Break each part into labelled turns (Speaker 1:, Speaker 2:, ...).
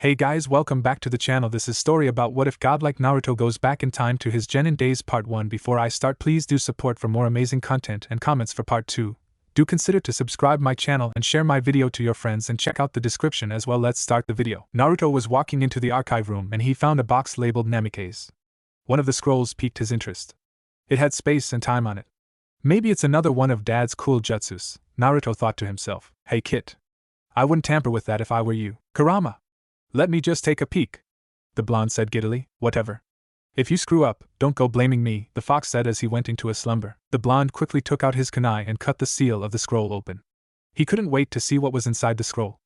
Speaker 1: Hey guys, welcome back to the channel. This is story about what if godlike Naruto goes back in time to his Genin days part 1. Before I start, please do support for more amazing content and comments for part 2. Do consider to subscribe my channel and share my video to your friends and check out the description as well. Let's start the video. Naruto was walking into the archive room and he found a box labeled Namikaze. One of the scrolls piqued his interest. It had space and time on it. Maybe it's another one of Dad's cool jutsus, Naruto thought to himself. Hey kid. I wouldn't tamper with that if I were you. Kurama. Let me just take a peek, the blonde said giddily. Whatever. If you screw up, don't go blaming me, the fox said as he went into a slumber. The blonde quickly took out his kunai and cut the seal of the scroll open. He couldn't wait to see what was inside the scroll.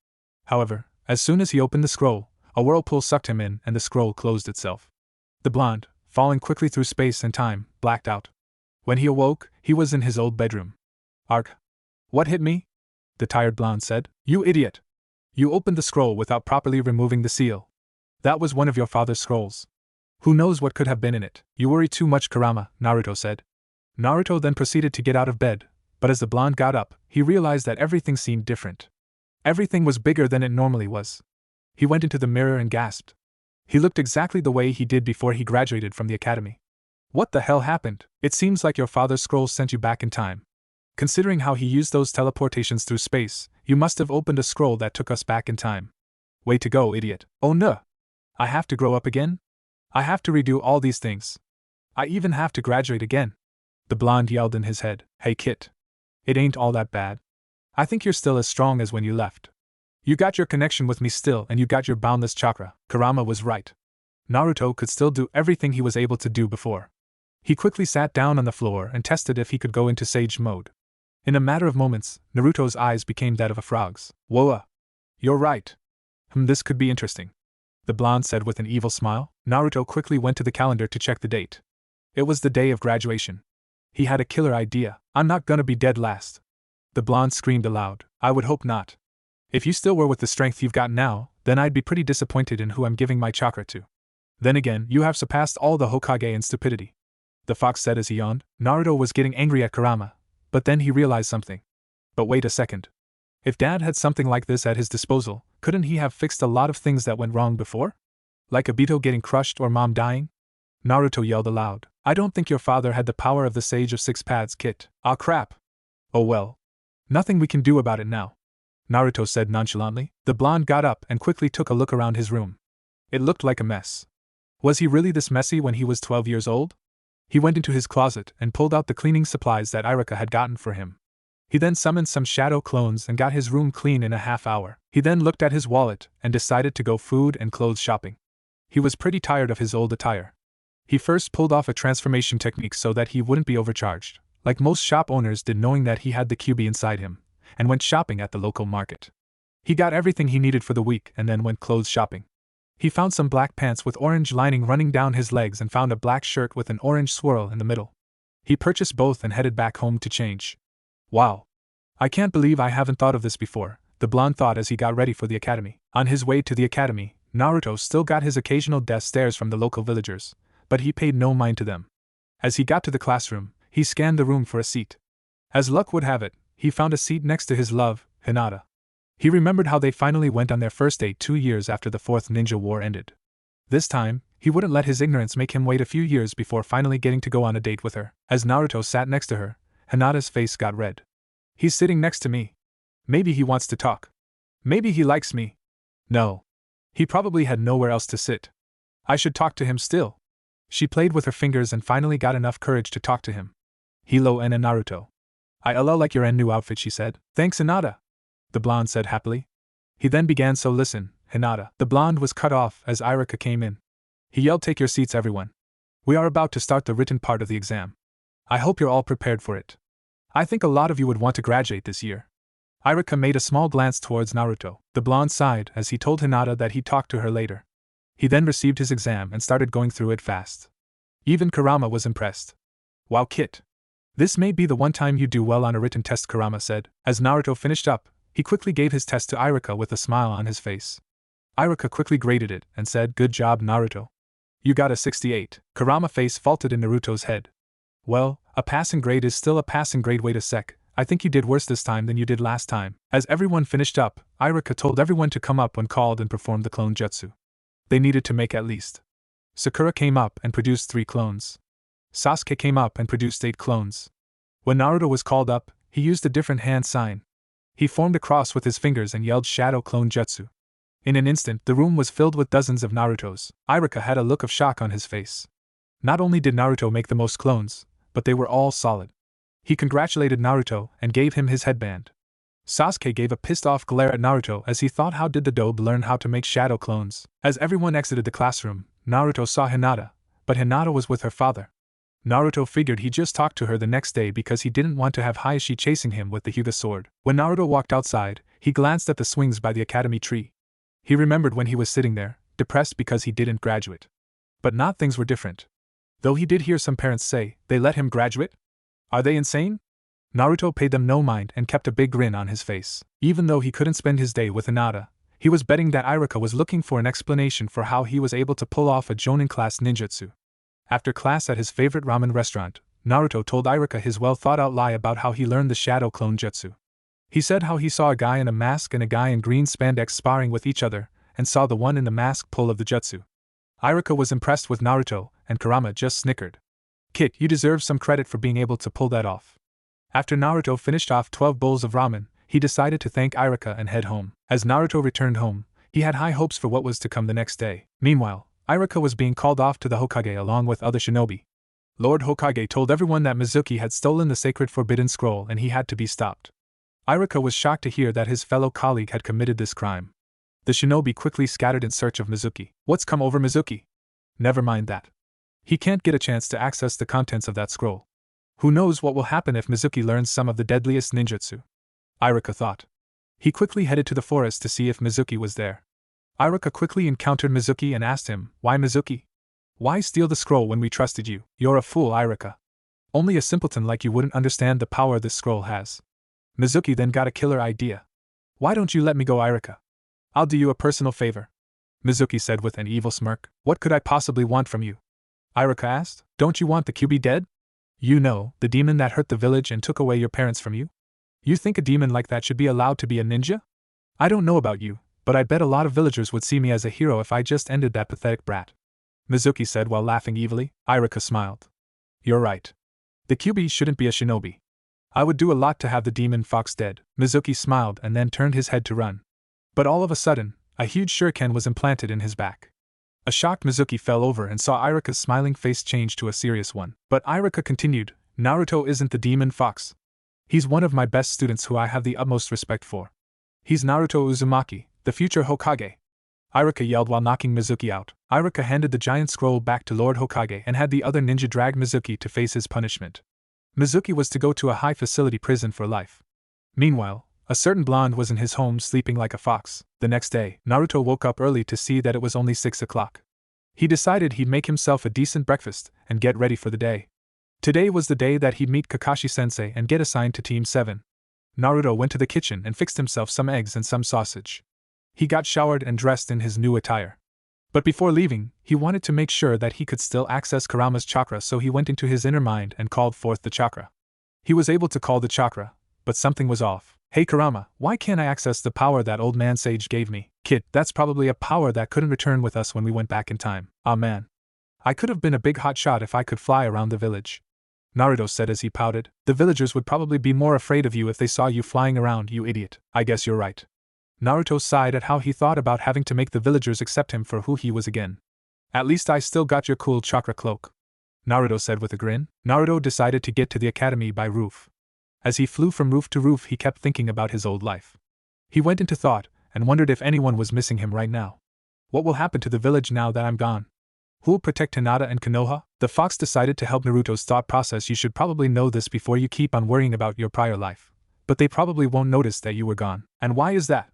Speaker 1: However, as soon as he opened the scroll, a whirlpool sucked him in and the scroll closed itself. The blonde, falling quickly through space and time, blacked out. When he awoke, he was in his old bedroom. Arg. What hit me? The tired blonde said. You idiot! You opened the scroll without properly removing the seal. That was one of your father's scrolls. Who knows what could have been in it? You worry too much, Kurama, Naruto said. Naruto then proceeded to get out of bed, but as the blonde got up, he realized that everything seemed different. Everything was bigger than it normally was. He went into the mirror and gasped. He looked exactly the way he did before he graduated from the academy. What the hell happened? It seems like your father's scroll sent you back in time. Considering how he used those teleportations through space, you must have opened a scroll that took us back in time. Way to go, idiot. Oh no! I have to grow up again? I have to redo all these things. I even have to graduate again. The blonde yelled in his head. Hey kid. It ain't all that bad. I think you're still as strong as when you left. You got your connection with me still and you got your boundless chakra. Kurama was right. Naruto could still do everything he was able to do before. He quickly sat down on the floor and tested if he could go into sage mode. In a matter of moments, Naruto's eyes became that of a frog's. Whoa! You're right. This could be interesting, the blonde said with an evil smile. Naruto quickly went to the calendar to check the date. It was the day of graduation. He had a killer idea. I'm not gonna be dead last. The blonde screamed aloud. I would hope not. If you still were with the strength you've got now, then I'd be pretty disappointed in who I'm giving my chakra to. Then again, you have surpassed all the Hokage in stupidity, the fox said as he yawned. Naruto was getting angry at Kurama, but then he realized something. But wait a second. If Dad had something like this at his disposal, couldn't he have fixed a lot of things that went wrong before? Like Obito getting crushed or Mom dying? Naruto yelled aloud. I don't think your father had the power of the Sage of Six Paths, kid. Aw crap. Oh well. Nothing we can do about it now, Naruto said nonchalantly. The blonde got up and quickly took a look around his room. It looked like a mess. Was he really this messy when he was 12 years old? He went into his closet and pulled out the cleaning supplies that Iruka had gotten for him. He then summoned some shadow clones and got his room clean in a half hour. He then looked at his wallet and decided to go food and clothes shopping. He was pretty tired of his old attire. He first pulled off a transformation technique so that he wouldn't be overcharged, like most shop owners did, knowing that he had the QB inside him, and went shopping at the local market. He got everything he needed for the week and then went clothes shopping. He found some black pants with orange lining running down his legs and found a black shirt with an orange swirl in the middle. He purchased both and headed back home to change. Wow. I can't believe I haven't thought of this before, the blonde thought as he got ready for the academy. On his way to the academy, Naruto still got his occasional death stares from the local villagers, but he paid no mind to them. As he got to the classroom, he scanned the room for a seat. As luck would have it, he found a seat next to his love, Hinata. He remembered how they finally went on their first date 2 years after the Fourth Ninja War ended. This time, he wouldn't let his ignorance make him wait a few years before finally getting to go on a date with her. As Naruto sat next to her, Hinata's face got red. He's sitting next to me. Maybe he wants to talk. Maybe he likes me. No. He probably had nowhere else to sit. I should talk to him still. She played with her fingers and finally got enough courage to talk to him. Hello, N and Naruto. I like your new outfit, she said. Thanks, Hinata, the blonde said happily. He then began, so listen, Hinata. The blonde was cut off as Iruka came in. He yelled, take your seats, everyone. We are about to start the written part of the exam. I hope you're all prepared for it. I think a lot of you would want to graduate this year. Iruka made a small glance towards Naruto. The blonde sighed as he told Hinata that he'd talk to her later. He then received his exam and started going through it fast. Even Kurama was impressed. Wow, kid. This may be the one time you do well on a written test, Kurama said. As Naruto finished up, he quickly gave his test to Iruka with a smile on his face. Iruka quickly graded it and said, good job, Naruto. You got a 68. Kurama's face faulted in Naruto's head. Well, a passing grade is still a passing grade. Wait a sec, I think you did worse this time than you did last time." As everyone finished up, Iruka told everyone to come up when called and perform the clone jutsu. They needed to make at least. Sakura came up and produced 3 clones. Sasuke came up and produced 8 clones. When Naruto was called up, he used a different hand sign. He formed a cross with his fingers and yelled Shadow Clone Jutsu. In an instant, the room was filled with dozens of Narutos. Iruka had a look of shock on his face. Not only did Naruto make the most clones, but they were all solid. He congratulated Naruto and gave him his headband. Sasuke gave a pissed-off glare at Naruto as he thought, how did the dope learn how to make shadow clones? As everyone exited the classroom, Naruto saw Hinata, but Hinata was with her father. Naruto figured he just talked to her the next day because he didn't want to have Hiashi chasing him with the Hyuga sword. When Naruto walked outside, he glanced at the swings by the academy tree. He remembered when he was sitting there, depressed because he didn't graduate. But now things were different. Though he did hear some parents say, they let him graduate? Are they insane? Naruto paid them no mind and kept a big grin on his face. Even though he couldn't spend his day with Hinata, he was betting that Iruka was looking for an explanation for how he was able to pull off a Jonin class ninjutsu. After class at his favorite ramen restaurant, Naruto told Iruka his well-thought-out lie about how he learned the shadow clone jutsu. He said how he saw a guy in a mask and a guy in green spandex sparring with each other, and saw the one in the mask pull of the jutsu. Iruka was impressed with Naruto, and Kurama just snickered. "Kid, you deserve some credit for being able to pull that off." After Naruto finished off 12 bowls of ramen, he decided to thank Iruka and head home. As Naruto returned home, he had high hopes for what was to come the next day. Meanwhile, Iruka was being called off to the Hokage along with other shinobi. Lord Hokage told everyone that Mizuki had stolen the sacred forbidden scroll and he had to be stopped. Iruka was shocked to hear that his fellow colleague had committed this crime. The shinobi quickly scattered in search of Mizuki. What's come over Mizuki? Never mind that. He can't get a chance to access the contents of that scroll. Who knows what will happen if Mizuki learns some of the deadliest ninjutsu? Iruka thought. He quickly headed to the forest to see if Mizuki was there. Iruka quickly encountered Mizuki and asked him, "Why Mizuki? Why steal the scroll when we trusted you?" "You're a fool, Iruka. Only a simpleton like you wouldn't understand the power this scroll has." Mizuki then got a killer idea. "Why don't you let me go, Iruka? I'll do you a personal favor," Mizuki said with an evil smirk. "What could I possibly want from you?" Iruka asked. "Don't you want the QB dead? You know, the demon that hurt the village and took away your parents from you? You think a demon like that should be allowed to be a ninja? I don't know about you, but I bet a lot of villagers would see me as a hero if I just ended that pathetic brat," Mizuki said while laughing evilly. Iruka smiled. "You're right. The QB shouldn't be a shinobi. I would do a lot to have the demon fox dead." Mizuki smiled and then turned his head to run. But all of a sudden, a huge shuriken was implanted in his back. A shocked Mizuki fell over and saw Iruka's smiling face change to a serious one. But Iruka continued, "Naruto isn't the demon fox. He's one of my best students who I have the utmost respect for. He's Naruto Uzumaki, the future Hokage." Iruka yelled while knocking Mizuki out. Iruka handed the giant scroll back to Lord Hokage and had the other ninja drag Mizuki to face his punishment. Mizuki was to go to a high-facility prison for life. Meanwhile, a certain blonde was in his home sleeping like a fox. The next day, Naruto woke up early to see that it was only 6 o'clock. He decided he'd make himself a decent breakfast and get ready for the day. Today was the day that he'd meet Kakashi-sensei and get assigned to Team 7. Naruto went to the kitchen and fixed himself some eggs and some sausage. He got showered and dressed in his new attire. But before leaving, he wanted to make sure that he could still access Kurama's chakra, so he went into his inner mind and called forth the chakra. He was able to call the chakra, but something was off. "Hey Kurama, why can't I access the power that old man Sage gave me?" "Kid, that's probably a power that couldn't return with us when we went back in time." "Ah man. I could have been a big hot shot if I could fly around the village," Naruto said as he pouted. "The villagers would probably be more afraid of you if they saw you flying around, you idiot." "I guess you're right." Naruto sighed at how he thought about having to make the villagers accept him for who he was again. "At least I still got your cool chakra cloak," Naruto said with a grin. Naruto decided to get to the academy by roof. As he flew from roof to roof, he kept thinking about his old life. He went into thought and wondered if anyone was missing him right now. What will happen to the village now that I'm gone? Who'll protect Hinata and Konoha? The fox decided to help Naruto's thought process. "You should probably know this before you keep on worrying about your prior life. But they probably won't notice that you were gone." "And why is that?"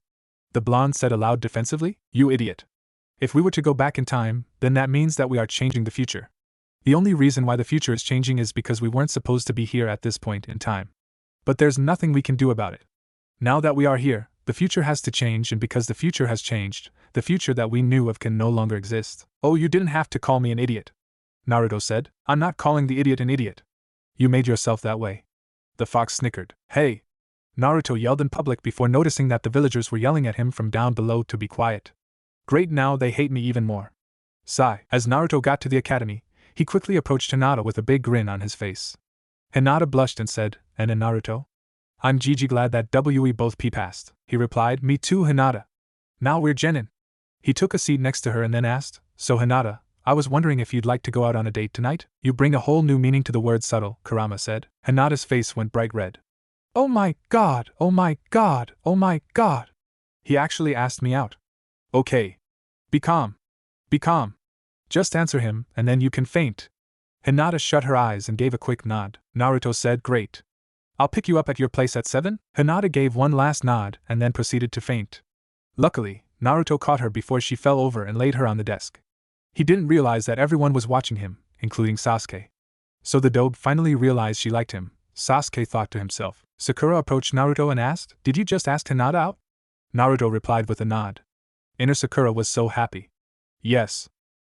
Speaker 1: the blonde said aloud defensively. "You idiot. If we were to go back in time, then that means that we are changing the future. The only reason why the future is changing is because we weren't supposed to be here at this point in time. But there's nothing we can do about it. Now that we are here, the future has to change, and because the future has changed, the future that we knew of can no longer exist." "Oh, you didn't have to call me an idiot," Naruto said. "I'm not calling the idiot an idiot. You made yourself that way." The fox snickered. Hey! Naruto yelled in public before noticing that the villagers were yelling at him from down below to be quiet. Great, now they hate me even more. Sigh. As Naruto got to the academy, he quickly approached Hinata with a big grin on his face. Hinata blushed and said, "And Naruto? I'm Gigi glad that we both passed." He replied, "Me too, Hinata. Now we're Genin." He took a seat next to her and then asked, "So Hinata, I was wondering if you'd like to go out on a date tonight?" "You bring a whole new meaning to the word subtle," Kurama said. Hinata's face went bright red. "Oh my god, oh my god, oh my god. He actually asked me out. Okay. Be calm. Be calm. Just answer him, and then you can faint." Hinata shut her eyes and gave a quick nod. Naruto said, "Great. I'll pick you up at your place at 7? Hinata gave one last nod and then proceeded to faint. Luckily, Naruto caught her before she fell over and laid her on the desk. He didn't realize that everyone was watching him, including Sasuke. So the dope finally realized she liked him, Sasuke thought to himself. Sakura approached Naruto and asked, "Did you just ask Hinata out?" Naruto replied with a nod. Inner Sakura was so happy. "Yes.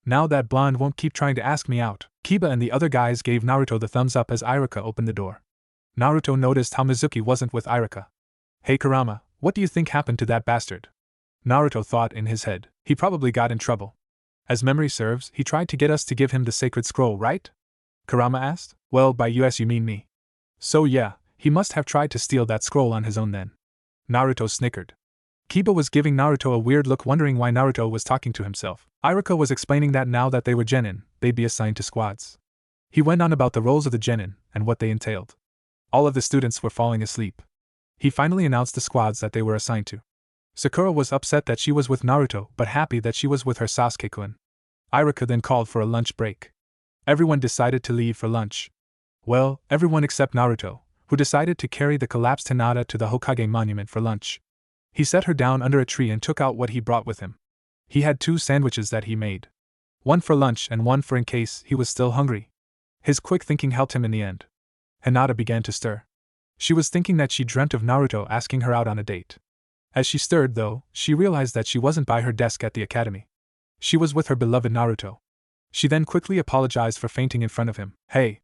Speaker 1: Now that blonde won't keep trying to ask me out." Kiba and the other guys gave Naruto the thumbs up as Iruka opened the door. Naruto noticed how Mizuki wasn't with Iruka. "Hey Kurama, what do you think happened to that bastard?" Naruto thought in his head. "He probably got in trouble. As memory serves, he tried to get us to give him the sacred scroll, right?" Kurama asked. "Well, by us you mean me. So yeah, he must have tried to steal that scroll on his own then." Naruto snickered. Kiba was giving Naruto a weird look, wondering why Naruto was talking to himself. Iruka was explaining that now that they were Genin, they'd be assigned to squads. He went on about the roles of the Genin and what they entailed. All of the students were falling asleep. He finally announced the squads that they were assigned to. Sakura was upset that she was with Naruto but happy that she was with her Sasuke-kun. Iruka then called for a lunch break. Everyone decided to leave for lunch. Well, everyone except Naruto, who decided to carry the collapsed Hinata to the Hokage monument for lunch. He set her down under a tree and took out what he brought with him. He had 2 sandwiches that he made. One for lunch and one for in case he was still hungry. His quick thinking helped him in the end. Hinata began to stir. She was thinking that she dreamt of Naruto asking her out on a date. As she stirred, though, she realized that she wasn't by her desk at the academy. She was with her beloved Naruto. She then quickly apologized for fainting in front of him. "Hey.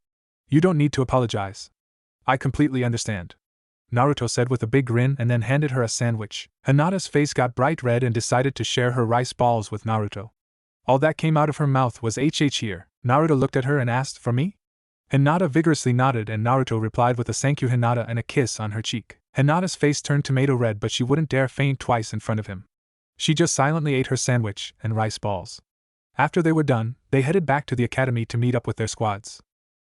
Speaker 1: You don't need to apologize. I completely understand," Naruto said with a big grin and then handed her a sandwich. Hinata's face got bright red and decided to share her rice balls with Naruto. All that came out of her mouth was HH here. Naruto looked at her and asked, "For me?" Hinata vigorously nodded and Naruto replied with a "Thank you Hinata" and a kiss on her cheek. Hinata's face turned tomato red but she wouldn't dare faint twice in front of him. She just silently ate her sandwich and rice balls. After they were done, they headed back to the academy to meet up with their squads.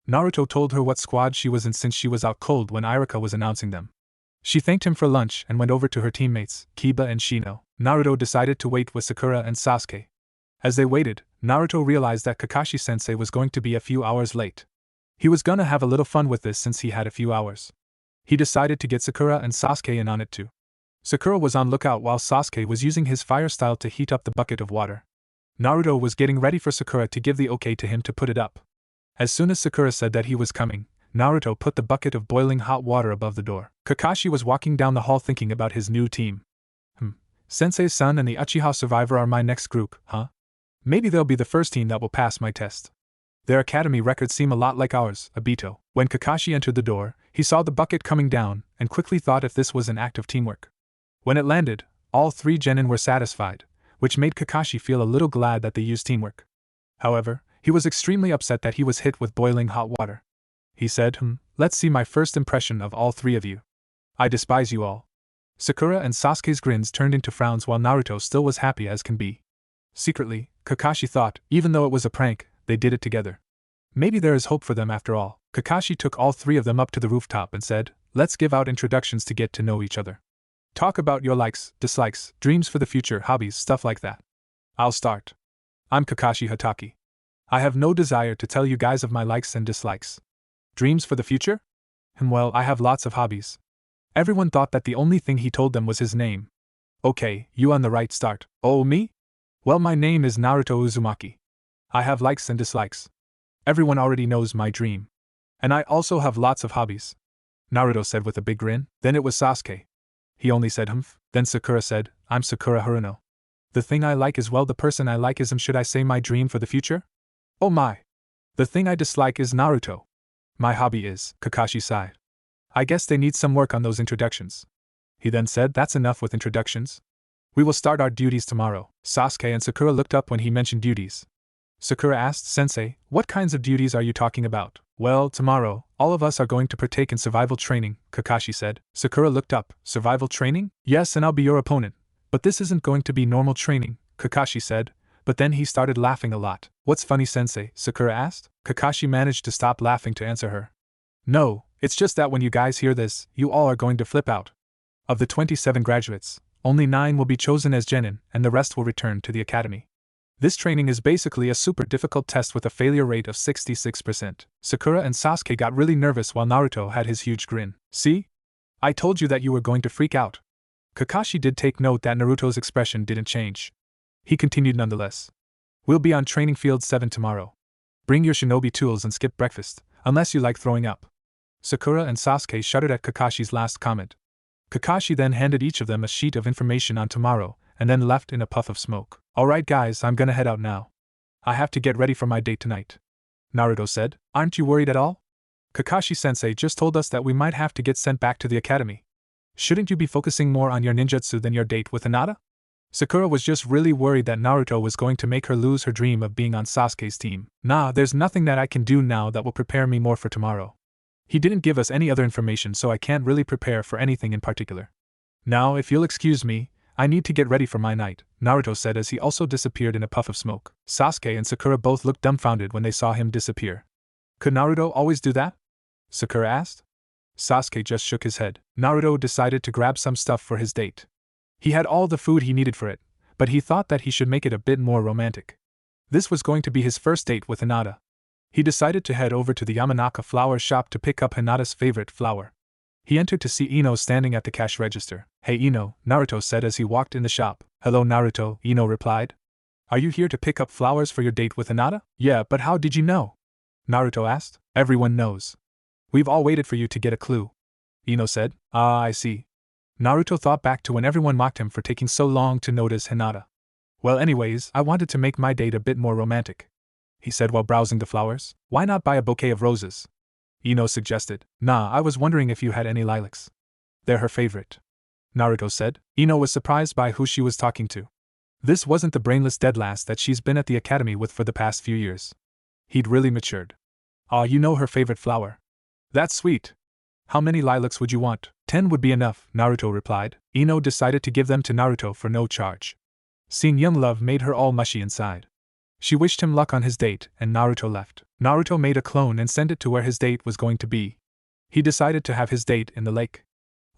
Speaker 1: Naruto told her what squad she was in since she was out cold when Iruka was announcing them. She thanked him for lunch and went over to her teammates, Kiba and Shino. Naruto decided to wait with Sakura and Sasuke. As they waited, Naruto realized that Kakashi-sensei was going to be a few hours late. He was gonna have a little fun with this since he had a few hours. He decided to get Sakura and Sasuke in on it too. Sakura was on lookout while Sasuke was using his fire style to heat up the bucket of water. Naruto was getting ready for Sakura to give the okay to him to put it up. As soon as Sakura said that he was coming, Naruto put the bucket of boiling hot water above the door. Kakashi was walking down the hall thinking about his new team. Sensei's son and the Uchiha survivor are my next group, huh? Maybe they'll be the first team that will pass my test. Their academy records seem a lot like ours, Obito. When Kakashi entered the door, he saw the bucket coming down and quickly thought if this was an act of teamwork. When it landed, all 3 Genin were satisfied, which made Kakashi feel a little glad that they used teamwork. However, he was extremely upset that he was hit with boiling hot water. He said, "Let's see my first impression of all 3 of you. I despise you all." Sakura and Sasuke's grins turned into frowns while Naruto still was happy as can be. Secretly, Kakashi thought, even though it was a prank, they did it together. Maybe there is hope for them after all. Kakashi took all 3 of them up to the rooftop and said, "Let's give out introductions to get to know each other. Talk about your likes, dislikes, dreams for the future, hobbies, stuff like that. I'll start. I'm Kakashi Hatake. I have no desire to tell you guys of my likes and dislikes. Dreams for the future? Well, I have lots of hobbies." Everyone thought that the only thing he told them was his name. "Okay, you on the right start." "Oh, me? Well, my name is Naruto Uzumaki. I have likes and dislikes. Everyone already knows my dream. And I also have lots of hobbies," Naruto said with a big grin. Then it was Sasuke. He only said humph. Then Sakura said, "I'm Sakura Haruno. The thing I like is, well, the person I like is should I say my dream for the future? Oh my. The thing I dislike is Naruto. My hobby is," Kakashi sighed. I guess they need some work on those introductions. He then said, that's enough with introductions. We will start our duties tomorrow. Sasuke and Sakura looked up when he mentioned duties. Sakura asked, Sensei, what kinds of duties are you talking about? Well, tomorrow, all of us are going to partake in survival training, Kakashi said. Sakura looked up, survival training? Yes, and I'll be your opponent. But this isn't going to be normal training, Kakashi said. But then he started laughing a lot. What's funny, Sensei? Sakura asked. Kakashi managed to stop laughing to answer her. No, it's just that when you guys hear this, you all are going to flip out. Of the 27 graduates, only 9 will be chosen as Genin, and the rest will return to the academy. This training is basically a super difficult test with a failure rate of 66%. Sakura and Sasuke got really nervous while Naruto had his huge grin. See? I told you that you were going to freak out. Kakashi did take note that Naruto's expression didn't change. He continued nonetheless. We'll be on training field 7 tomorrow. Bring your shinobi tools and skip breakfast, unless you like throwing up. Sakura and Sasuke shuddered at Kakashi's last comment. Kakashi then handed each of them a sheet of information on tomorrow, and then left in a puff of smoke. Alright guys, I'm gonna head out now. I have to get ready for my date tonight. Naruto said, aren't you worried at all? Kakashi-sensei just told us that we might have to get sent back to the academy. Shouldn't you be focusing more on your ninjutsu than your date with Hinata? Sakura was just really worried that Naruto was going to make her lose her dream of being on Sasuke's team. Nah, there's nothing that I can do now that will prepare me more for tomorrow. He didn't give us any other information, so I can't really prepare for anything in particular. Now, if you'll excuse me, I need to get ready for my night, Naruto said as he also disappeared in a puff of smoke. Sasuke and Sakura both looked dumbfounded when they saw him disappear. Could Naruto always do that? Sakura asked. Sasuke just shook his head. Naruto decided to grab some stuff for his date. He had all the food he needed for it, but he thought that he should make it a bit more romantic. This was going to be his first date with Hinata. He decided to head over to the Yamanaka flower shop to pick up Hinata's favorite flower. He entered to see Ino standing at the cash register. Hey Ino, Naruto said as he walked in the shop. Hello Naruto, Ino replied. Are you here to pick up flowers for your date with Hinata? Yeah, but how did you know? Naruto asked. Everyone knows. We've all waited for you to get a clue. Ino said. Ah, I see. Naruto thought back to when everyone mocked him for taking so long to notice Hinata. Well anyways, I wanted to make my date a bit more romantic, he said while browsing the flowers. Why not buy a bouquet of roses? Ino suggested. Nah, I was wondering if you had any lilacs. They're her favorite, Naruto said. Ino was surprised by who she was talking to. This wasn't the brainless deadlass that she's been at the academy with for the past few years. He'd really matured. Ah, you know her favorite flower. That's sweet. How many lilacs would you want? 10 would be enough, Naruto replied. Ino decided to give them to Naruto for no charge. Seeing young love made her all mushy inside. She wished him luck on his date, and Naruto left. Naruto made a clone and sent it to where his date was going to be. He decided to have his date in the lake.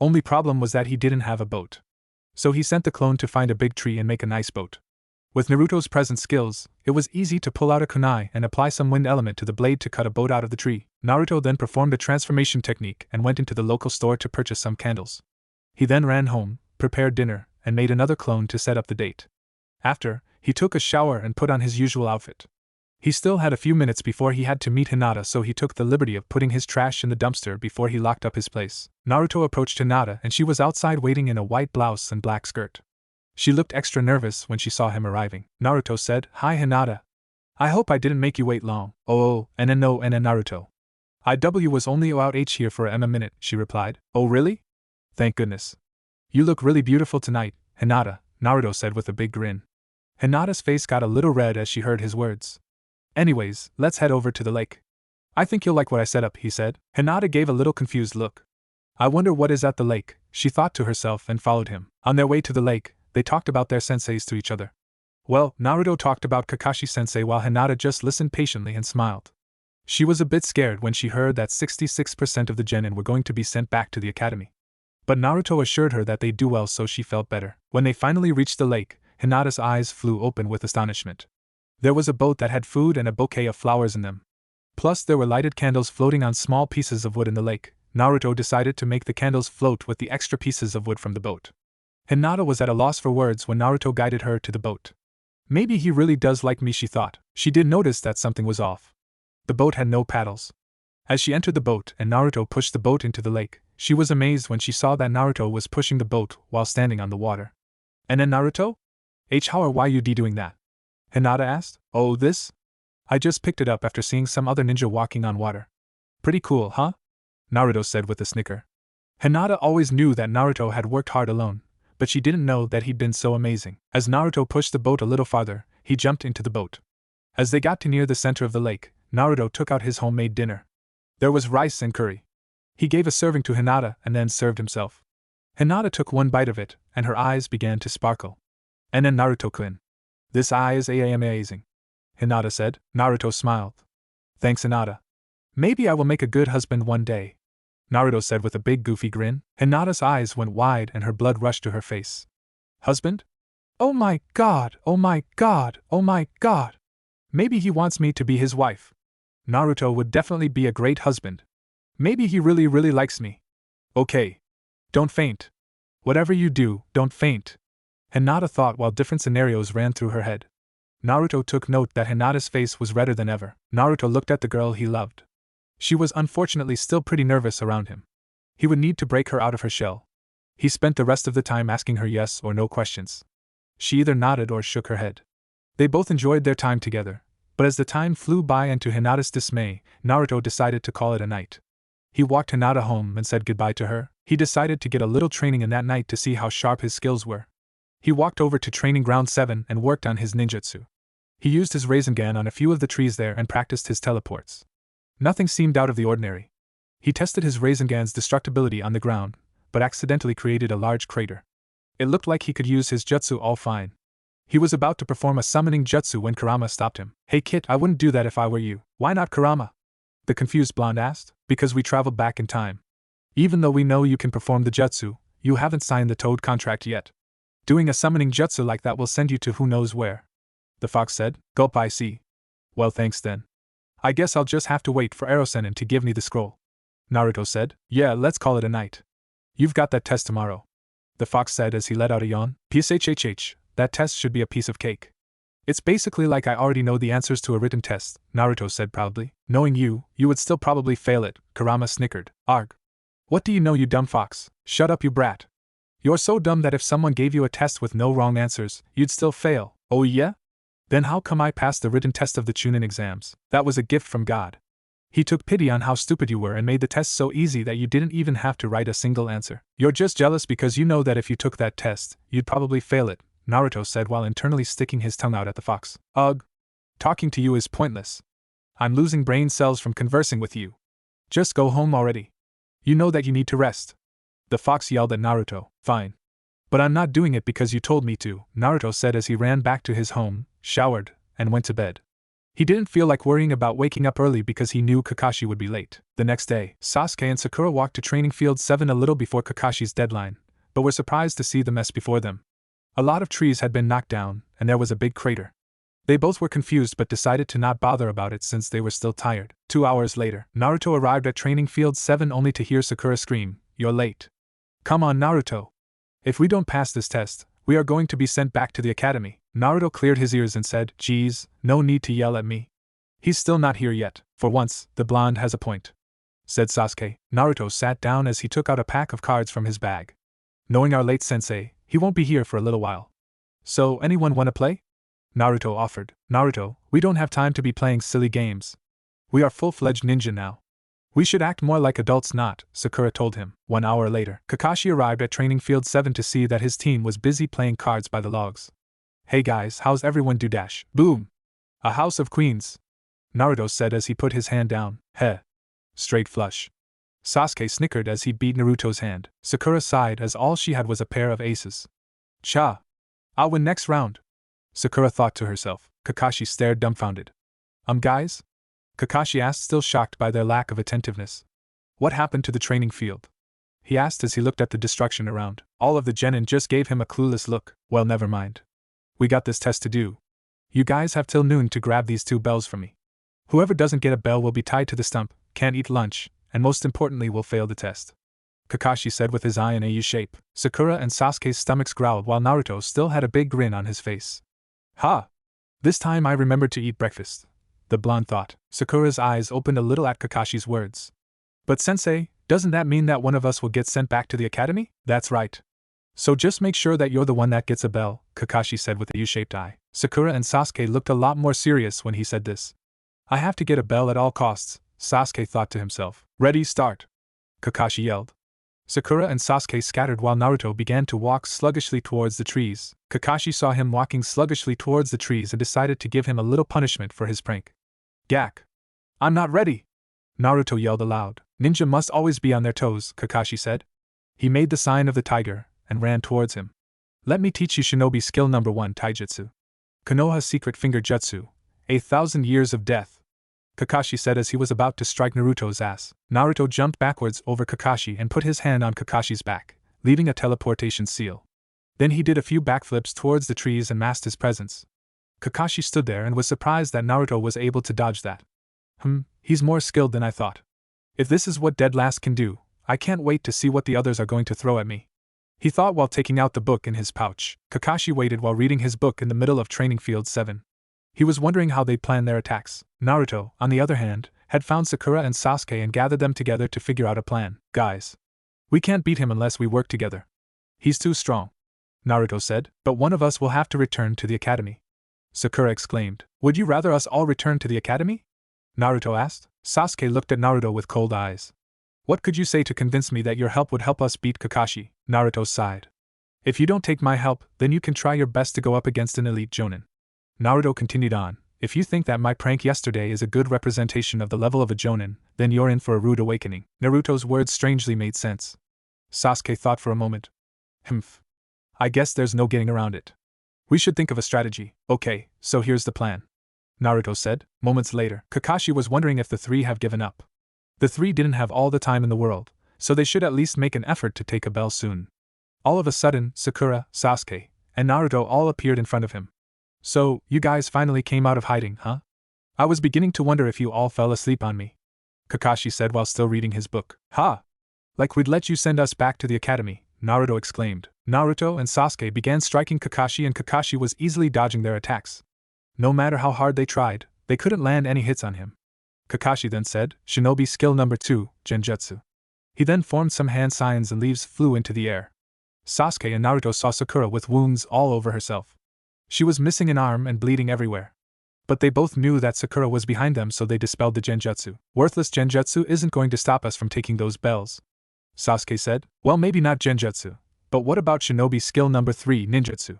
Speaker 1: Only problem was that he didn't have a boat. So he sent the clone to find a big tree and make a nice boat. With Naruto's present skills, it was easy to pull out a kunai and apply some wind element to the blade to cut a boat out of the tree. Naruto then performed a transformation technique and went into the local store to purchase some candles. He then ran home, prepared dinner, and made another clone to set up the date. After, he took a shower and put on his usual outfit. He still had a few minutes before he had to meet Hinata, so he took the liberty of putting his trash in the dumpster before he locked up his place. Naruto approached Hinata and she was outside waiting in a white blouse and black skirt. She looked extra nervous when she saw him arriving. Naruto said, Hi Hinata. I hope I didn't make you wait long. Oh, and Naruto. IW was only out H here for a minute, she replied. Oh really? Thank goodness. You look really beautiful tonight, Hinata, Naruto said with a big grin. Hinata's face got a little red as she heard his words. Anyways, let's head over to the lake. I think you'll like what I set up, he said. Hinata gave a little confused look. I wonder what is at the lake, she thought to herself and followed him. On their way to the lake, they talked about their senseis to each other. Well, Naruto talked about Kakashi-sensei while Hinata just listened patiently and smiled. She was a bit scared when she heard that 66% of the genin were going to be sent back to the academy. But Naruto assured her that they'd do well, so she felt better. When they finally reached the lake, Hinata's eyes flew open with astonishment. There was a boat that had food and a bouquet of flowers in them. Plus there were lighted candles floating on small pieces of wood in the lake. Naruto decided to make the candles float with the extra pieces of wood from the boat. Hinata was at a loss for words when Naruto guided her to the boat. Maybe he really does like me, she thought. She did notice that something was off. The boat had no paddles. As she entered the boat and Naruto pushed the boat into the lake, she was amazed when she saw that Naruto was pushing the boat while standing on the water. And then Naruto? How are you doing that? Hinata asked. Oh, this? I just picked it up after seeing some other ninja walking on water. Pretty cool, huh? Naruto said with a snicker. Hinata always knew that Naruto had worked hard alone, but she didn't know that he'd been so amazing. As Naruto pushed the boat a little farther, he jumped into the boat. As they got to near the center of the lake, Naruto took out his homemade dinner. There was rice and curry. He gave a serving to Hinata and then served himself. Hinata took one bite of it, and her eyes began to sparkle. And then Naruto-kun. This eye is amazing, Hinata said. Naruto smiled. Thanks, Hinata. Maybe I will make a good husband one day, Naruto said with a big goofy grin. Hinata's eyes went wide and her blood rushed to her face. Husband? Oh my god, oh my god, oh my god. Maybe he wants me to be his wife. Naruto would definitely be a great husband. Maybe he really likes me. Okay. Don't faint. Whatever you do, don't faint. Hinata thought while different scenarios ran through her head. Naruto took note that Hinata's face was redder than ever. Naruto looked at the girl he loved. She was unfortunately still pretty nervous around him. He would need to break her out of her shell. He spent the rest of the time asking her yes or no questions. She either nodded or shook her head. They both enjoyed their time together, but as the time flew by and to Hinata's dismay, Naruto decided to call it a night. He walked Hinata home and said goodbye to her. He decided to get a little training in that night to see how sharp his skills were. He walked over to Training Ground 7 and worked on his ninjutsu. He used his Rasengan on a few of the trees there and practiced his teleports. Nothing seemed out of the ordinary. He tested his Rasengan's destructibility on the ground, but accidentally created a large crater. It looked like he could use his jutsu all fine. He was about to perform a summoning jutsu when Kurama stopped him. Hey kid, I wouldn't do that if I were you. Why not, Kurama? The confused blonde asked. Because we traveled back in time. Even though we know you can perform the jutsu, you haven't signed the Toad contract yet. Doing a summoning jutsu like that will send you to who knows where. The fox said. Gulp, I see. Well, thanks then. I guess I'll just have to wait for Erosenin to give me the scroll. Naruto said. Yeah, let's call it a night. You've got that test tomorrow. The fox said as he let out a yawn. Pshhh, that test should be a piece of cake. It's basically like I already know the answers to a written test, Naruto said proudly. Knowing you would still probably fail it, Kurama snickered. Arg. What do you know, you dumb fox? Shut up, you brat. You're so dumb that if someone gave you a test with no wrong answers, you'd still fail. Oh yeah? Then how come I passed the written test of the Chunin exams? That was a gift from God. He took pity on how stupid you were and made the test so easy that you didn't even have to write a single answer. You're just jealous because you know that if you took that test, you'd probably fail it, Naruto said while internally sticking his tongue out at the fox. Ugh. Talking to you is pointless. I'm losing brain cells from conversing with you. Just go home already. You know that you need to rest. The fox yelled at Naruto. Fine. But I'm not doing it because you told me to, Naruto said as he ran back to his home, showered, and went to bed. He didn't feel like worrying about waking up early because he knew Kakashi would be late. The next day, Sasuke and Sakura walked to Training Field 7 a little before Kakashi's deadline, but were surprised to see the mess before them. A lot of trees had been knocked down, and there was a big crater. They both were confused but decided to not bother about it since they were still tired. 2 hours later, Naruto arrived at Training Field 7 only to hear Sakura scream, "You're late. Come on, Naruto. If we don't pass this test, we are going to be sent back to the academy." Naruto cleared his ears and said, "Geez, no need to yell at me. He's still not here yet. For once, the blonde has a point," said Sasuke. Naruto sat down as he took out a pack of cards from his bag. "Knowing our late sensei, he won't be here for a little while. So, anyone wanna play?" Naruto offered. "Naruto, we don't have time to be playing silly games. We are full-fledged ninja now. We should act more like adults, not," Sakura told him. 1 hour later, Kakashi arrived at Training Field 7 to see that his team was busy playing cards by the logs. "Hey guys, how's everyone do dash?" Boom! "A house of queens," Naruto said as he put his hand down. "Heh. Straight flush." Sasuke snickered as he beat Naruto's hand. Sakura sighed as all she had was a pair of aces. "Cha! I'll win next round," Sakura thought to herself. Kakashi stared dumbfounded. Guys?" Kakashi asked, still shocked by their lack of attentiveness. "What happened to the training field?" he asked as he looked at the destruction around. All of the genin just gave him a clueless look. "Well, never mind. We got this test to do. You guys have till noon to grab these 2 bells from me. Whoever doesn't get a bell will be tied to the stump, can't eat lunch, and most importantly will fail the test," Kakashi said with his eye in a U shape. Sakura and Sasuke's stomachs growled while Naruto still had a big grin on his face. "Ha! This time I remembered to eat breakfast," the blonde thought. Sakura's eyes opened a little at Kakashi's words. "But sensei, doesn't that mean that one of us will get sent back to the academy?" "That's right. So just make sure that you're the one that gets a bell," Kakashi said with a U-shaped eye. Sakura and Sasuke looked a lot more serious when he said this. "I have to get a bell at all costs," Sasuke thought to himself. "Ready, start!" Kakashi yelled. Sakura and Sasuke scattered while Naruto began to walk sluggishly towards the trees. Kakashi saw him walking sluggishly towards the trees and decided to give him a little punishment for his prank. Gak! I'm not ready! Naruto yelled aloud. Ninja must always be on their toes, Kakashi said. He made the sign of the tiger and ran towards him. Let me teach you shinobi skill number 1 taijutsu. Konoha secret finger jutsu. 1,000 years of death. Kakashi said as he was about to strike Naruto's ass. Naruto jumped backwards over Kakashi and put his hand on Kakashi's back, leaving a teleportation seal. Then he did a few backflips towards the trees and masked his presence. Kakashi stood there and was surprised that Naruto was able to dodge that. He's more skilled than I thought. If this is what Dead Last can do, I can't wait to see what the others are going to throw at me. He thought while taking out the book in his pouch. Kakashi waited while reading his book in the middle of Training Field 7. He was wondering how they'd plan their attacks. Naruto, on the other hand, had found Sakura and Sasuke and gathered them together to figure out a plan. Guys, we can't beat him unless we work together. He's too strong, Naruto said, but one of us will have to return to the academy. Sakura exclaimed. Would you rather us all return to the academy? Naruto asked. Sasuke looked at Naruto with cold eyes. What could you say to convince me that your help would help us beat Kakashi? Naruto sighed. If you don't take my help, then you can try your best to go up against an elite Jonin. Naruto continued on. If you think that my prank yesterday is a good representation of the level of a Jonin, then you're in for a rude awakening. Naruto's words strangely made sense. Sasuke thought for a moment. I guess there's no getting around it. We should think of a strategy. Okay, so here's the plan, Naruto said. Moments later, Kakashi was wondering if the three have given up. The three didn't have all the time in the world, so they should at least make an effort to take a bell soon. All of a sudden, Sakura, Sasuke, and Naruto all appeared in front of him. So, you guys finally came out of hiding, huh? I was beginning to wonder if you all fell asleep on me, Kakashi said while still reading his book. Ha! Like we'd let you send us back to the academy, Naruto exclaimed. Naruto and Sasuke began striking Kakashi and Kakashi was easily dodging their attacks. No matter how hard they tried, they couldn't land any hits on him. Kakashi then said, Shinobi skill number 2, Genjutsu. He then formed some hand signs and leaves flew into the air. Sasuke and Naruto saw Sakura with wounds all over herself. She was missing an arm and bleeding everywhere. But they both knew that Sakura was behind them, so they dispelled the Genjutsu. Worthless Genjutsu isn't going to stop us from taking those bells, Sasuke said. Well, maybe not Genjutsu, but what about Shinobi skill number 3, Ninjutsu?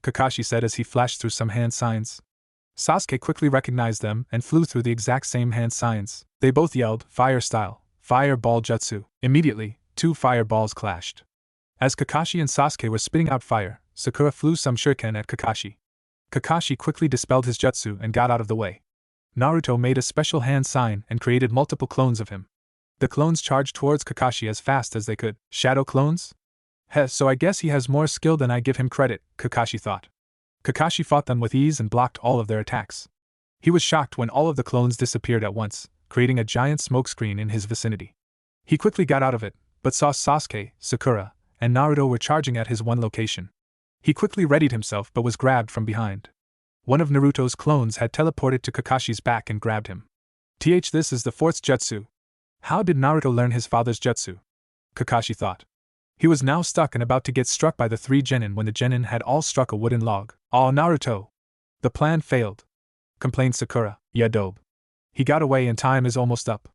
Speaker 1: Kakashi said as he flashed through some hand signs. Sasuke quickly recognized them and flew through the exact same hand signs. They both yelled, Fire Style, Fireball Jutsu. Immediately, 2 fireballs clashed. As Kakashi and Sasuke were spitting out fire, Sakura flew some shuriken at Kakashi. Kakashi quickly dispelled his jutsu and got out of the way. Naruto made a special hand sign and created multiple clones of him. The clones charged towards Kakashi as fast as they could. Shadow clones? So I guess he has more skill than I give him credit, Kakashi thought. Kakashi fought them with ease and blocked all of their attacks. He was shocked when all of the clones disappeared at once, creating a giant smokescreen in his vicinity. He quickly got out of it, but saw Sasuke, Sakura, and Naruto were charging at his one location. He quickly readied himself but was grabbed from behind. One of Naruto's clones had teleported to Kakashi's back and grabbed him. This is the 4th jutsu. How did Naruto learn his father's jutsu? Kakashi thought. He was now stuck and about to get struck by the 3 genin when the genin had all struck a wooden log. Aw, Naruto! The plan failed, complained Sakura. Yeah, dope. He got away and time is almost up,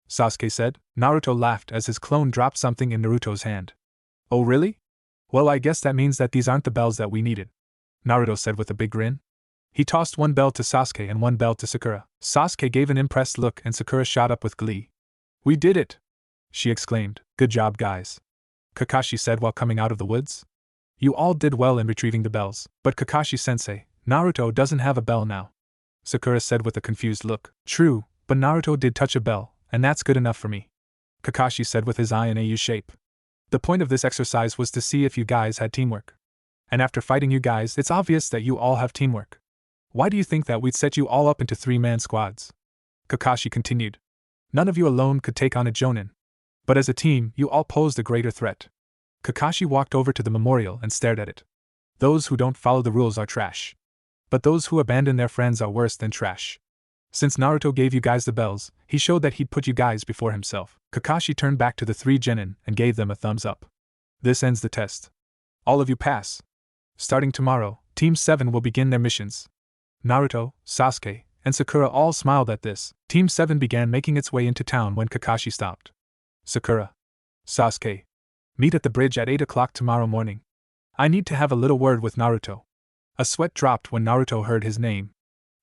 Speaker 1: Sasuke said. Naruto laughed as his clone dropped something in Naruto's hand. Oh really? Well, I guess that means that these aren't the bells that we needed, Naruto said with a big grin. He tossed one bell to Sasuke and one bell to Sakura. Sasuke gave an impressed look and Sakura shot up with glee. We did it! She exclaimed. Good job, guys, Kakashi said while coming out of the woods. You all did well in retrieving the bells, but Kakashi-sensei, Naruto doesn't have a bell now, Sakura said with a confused look. True, but Naruto did touch a bell, and that's good enough for me, Kakashi said with his eye in a U shape. The point of this exercise was to see if you guys had teamwork. And after fighting you guys, it's obvious that you all have teamwork. Why do you think that we'd set you all up into 3-man squads? Kakashi continued. None of you alone could take on a Jonin. But as a team, you all posed a greater threat. Kakashi walked over to the memorial and stared at it. Those who don't follow the rules are trash. But those who abandon their friends are worse than trash. Since Naruto gave you guys the bells, he showed that he'd put you guys before himself. Kakashi turned back to the 3 genin and gave them a thumbs up. This ends the test. All of you pass. Starting tomorrow, Team 7 will begin their missions. Naruto, Sasuke, and Sakura all smiled at this. Team 7 began making its way into town when Kakashi stopped. Sakura. Sasuke. Meet at the bridge at 8 o'clock tomorrow morning. I need to have a little word with Naruto. A sweat dropped when Naruto heard his name.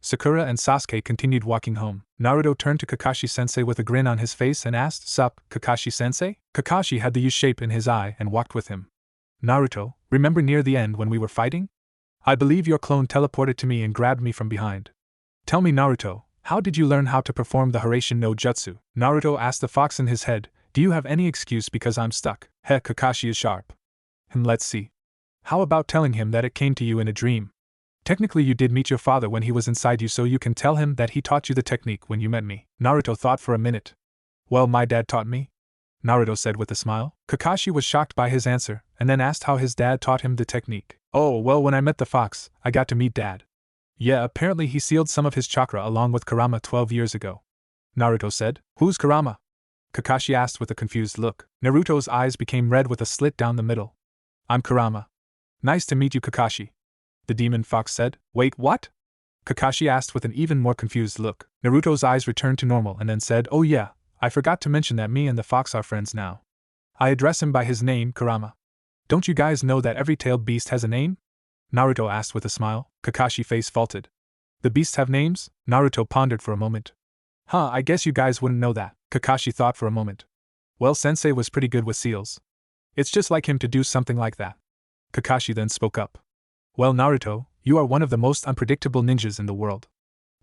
Speaker 1: Sakura and Sasuke continued walking home. Naruto turned to Kakashi-sensei with a grin on his face and asked, "Sup, Kakashi-sensei?" Kakashi had the U-shape in his eye and walked with him. "Naruto, remember near the end when we were fighting? I believe your clone teleported to me and grabbed me from behind. Tell me, Naruto, how did you learn how to perform the Hiraishin no Jutsu?" Naruto asked the fox in his head. "Do you have any excuse because I'm stuck?" Heh, Kakashi is sharp. Let's see. How about telling him that it came to you in a dream? Technically you did meet your father when he was inside you, so you can tell him that he taught you the technique when you met me. Naruto thought for a minute. "Well, my dad taught me," Naruto said with a smile. Kakashi was shocked by his answer, and then asked how his dad taught him the technique. "Oh, well, when I met the fox, I got to meet Dad. Yeah, apparently he sealed some of his chakra along with Kurama 12 years ago." Naruto said. "Who's Kurama?" Kakashi asked with a confused look. Naruto's eyes became red with a slit down the middle. "I'm Kurama." "Nice to meet you, Kakashi," the demon fox said. "Wait, what?" Kakashi asked with an even more confused look. Naruto's eyes returned to normal and then said, "Oh yeah, I forgot to mention that me and the fox are friends now. I address him by his name, Kurama. Don't you guys know that every tailed beast has a name?" Naruto asked with a smile. Kakashi's face faltered. "The beasts have names?" Naruto pondered for a moment. "Huh, I guess you guys wouldn't know that." Kakashi thought for a moment. "Well, Sensei was pretty good with seals. It's just like him to do something like that." Kakashi then spoke up. "Well, Naruto, you are one of the most unpredictable ninjas in the world.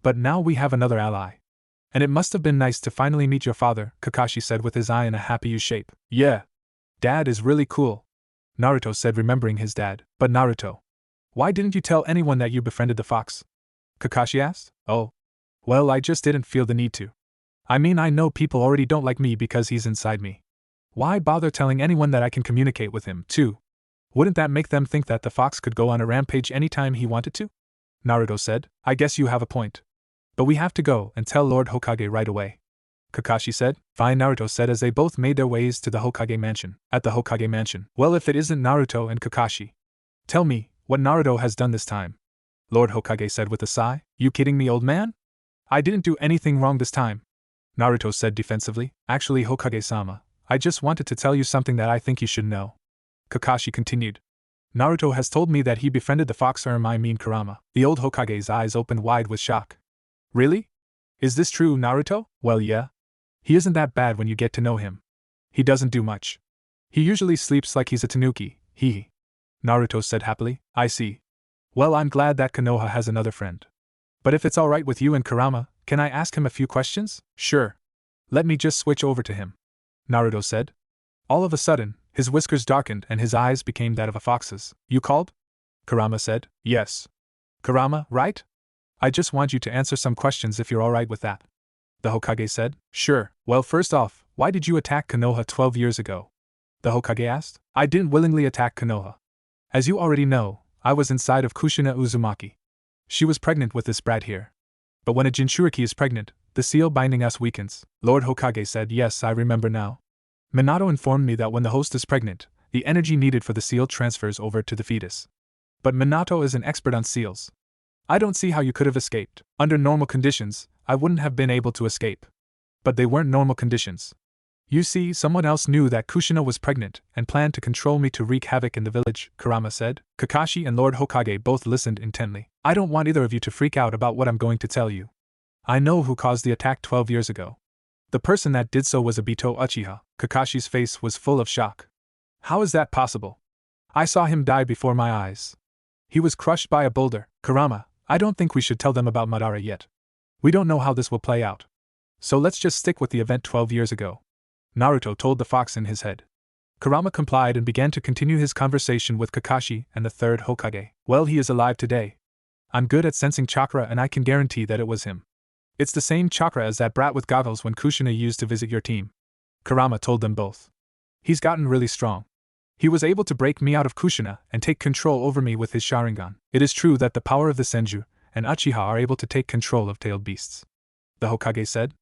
Speaker 1: But now we have another ally. And it must have been nice to finally meet your father," Kakashi said with his eye in a happy U-shape. "Yeah. Dad is really cool," Naruto said, remembering his dad. "But Naruto, why didn't you tell anyone that you befriended the fox?" Kakashi asked. "Oh. Well, I just didn't feel the need to. I mean, I know people already don't like me because he's inside me. Why bother telling anyone that I can communicate with him, too? Wouldn't that make them think that the fox could go on a rampage anytime he wanted to?" Naruto said. "I guess you have a point. But we have to go and tell Lord Hokage right away," Kakashi said. "Fine," Naruto said as they both made their ways to the Hokage mansion. At the Hokage mansion. "Well, if it isn't Naruto and Kakashi. Tell me, what Naruto has done this time?" Lord Hokage said with a sigh. "You kidding me, old man? I didn't do anything wrong this time," Naruto said defensively. "Actually, Hokage-sama, I just wanted to tell you something that I think you should know," Kakashi continued. "Naruto has told me that he befriended the fox I mean Kurama." The old Hokage's eyes opened wide with shock. "Really? Is this true, Naruto?" "Well, yeah. He isn't that bad when you get to know him. He doesn't do much. He usually sleeps like he's a tanuki, hee," Naruto said happily. "I see. Well, I'm glad that Konoha has another friend. But if it's alright with you and Kurama, can I ask him a few questions?" "Sure. Let me just switch over to him," Naruto said. All of a sudden, his whiskers darkened and his eyes became that of a fox's. "You called?" Kurama said. "Yes. Kurama, right? I just want you to answer some questions if you're alright with that," the Hokage said. "Sure. Well, first off, why did you attack Konoha 12 years ago?" the Hokage asked. "I didn't willingly attack Konoha. As you already know, I was inside of Kushina Uzumaki. She was pregnant with this brat here. But when a Jinchuriki is pregnant, the seal binding us weakens." Lord Hokage said. "Yes, I remember now. Minato informed me that when the host is pregnant, the energy needed for the seal transfers over to the fetus. But Minato is an expert on seals. I don't see how you could have escaped. Under normal conditions, I wouldn't have been able to escape. But they weren't normal conditions. You see, someone else knew that Kushina was pregnant and planned to control me to wreak havoc in the village," Kurama said. Kakashi and Lord Hokage both listened intently. "I don't want either of you to freak out about what I'm going to tell you. I know who caused the attack 12 years ago. The person that did so was Obito Uchiha." Kakashi's face was full of shock. "How is that possible? I saw him die before my eyes. He was crushed by a boulder." "Kurama, I don't think we should tell them about Madara yet. We don't know how this will play out. So let's just stick with the event 12 years ago," Naruto told the fox in his head. Kurama complied and began to continue his conversation with Kakashi and the third Hokage. "Well, he is alive today. I'm good at sensing chakra and I can guarantee that it was him. It's the same chakra as that brat with goggles when Kushina used to visit your team," Kurama told them both. "He's gotten really strong. He was able to break me out of Kushina and take control over me with his Sharingan. It is true that the power of the Senju and Uchiha are able to take control of tailed beasts," the Hokage said.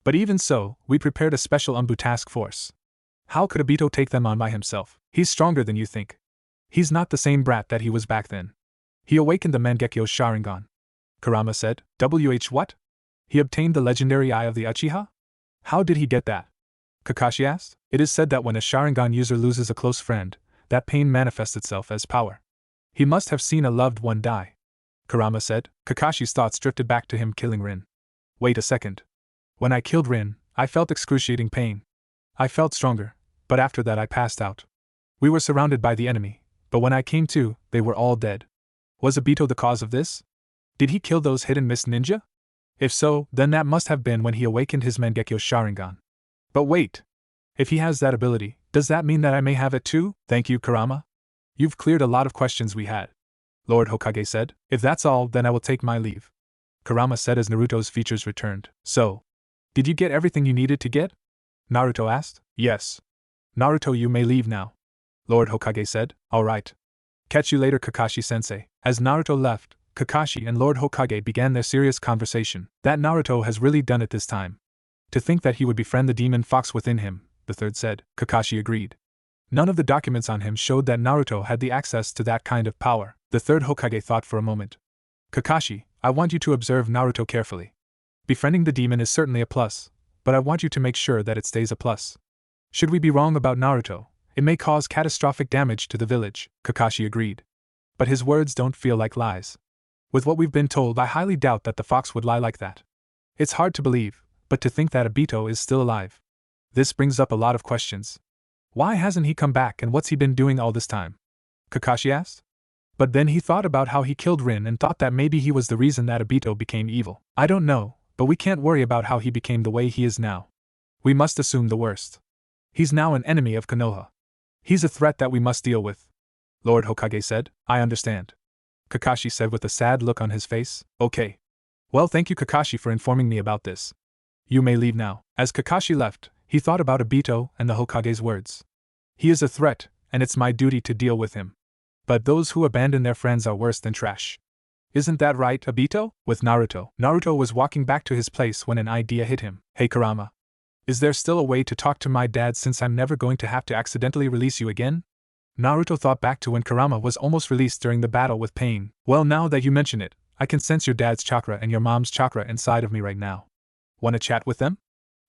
Speaker 1: "But even so, we prepared a special Anbu task force. How could Obito take them on by himself? He's stronger than you think. He's not the same brat that he was back then. He awakened the Mangekyo Sharingan," Kurama said. What? He obtained the legendary Eye of the Uchiha? How did he get that?" Kakashi asked. It is said that when a Sharingan user loses a close friend, that pain manifests itself as power. He must have seen a loved one die. Kurama said. Kakashi's thoughts drifted back to him killing Rin. Wait a second. When I killed Rin, I felt excruciating pain. I felt stronger, but after that I passed out. We were surrounded by the enemy, but when I came to, they were all dead. Was Obito the cause of this? Did he kill those hidden mist ninja? If so, then that must have been when he awakened his Mangekyo Sharingan. But wait! If he has that ability, does that mean that I may have it too? Thank you, Kurama. You've cleared a lot of questions we had. Lord Hokage said. If that's all, then I will take my leave. Kurama said as Naruto's features returned. So, did you get everything you needed to get? Naruto asked. Yes. Naruto, you may leave now. Lord Hokage said. Alright. Catch you later, Kakashi-sensei. As Naruto left, Kakashi and Lord Hokage began their serious conversation. That Naruto has really done it this time. To think that he would befriend the demon fox within him, the third said. Kakashi agreed. None of the documents on him showed that Naruto had the access to that kind of power. The third Hokage thought for a moment. Kakashi, I want you to observe Naruto carefully. Befriending the demon is certainly a plus, but I want you to make sure that it stays a plus. Should we be wrong about Naruto, it may cause catastrophic damage to the village. Kakashi agreed. But his words don't feel like lies. With what we've been told, I highly doubt that the fox would lie like that. It's hard to believe, but to think that Obito is still alive. This brings up a lot of questions. Why hasn't he come back and what's he been doing all this time? Kakashi asked. But then he thought about how he killed Rin and thought that maybe he was the reason that Obito became evil. I don't know, but we can't worry about how he became the way he is now. We must assume the worst. He's now an enemy of Konoha. He's a threat that we must deal with. Lord Hokage said. I understand. Kakashi said with a sad look on his face. Okay. Well, thank you, Kakashi, for informing me about this. You may leave now. As Kakashi left, he thought about Obito and the Hokage's words. He is a threat, and it's my duty to deal with him. But those who abandon their friends are worse than trash. Isn't that right, Obito? With Naruto. Naruto was walking back to his place when an idea hit him. Hey, Kurama. Is there still a way to talk to my dad since I'm never going to have to accidentally release you again? Naruto thought back to when Kurama was almost released during the battle with Pain. Well, now that you mention it, I can sense your dad's chakra and your mom's chakra inside of me right now. Want to chat with them?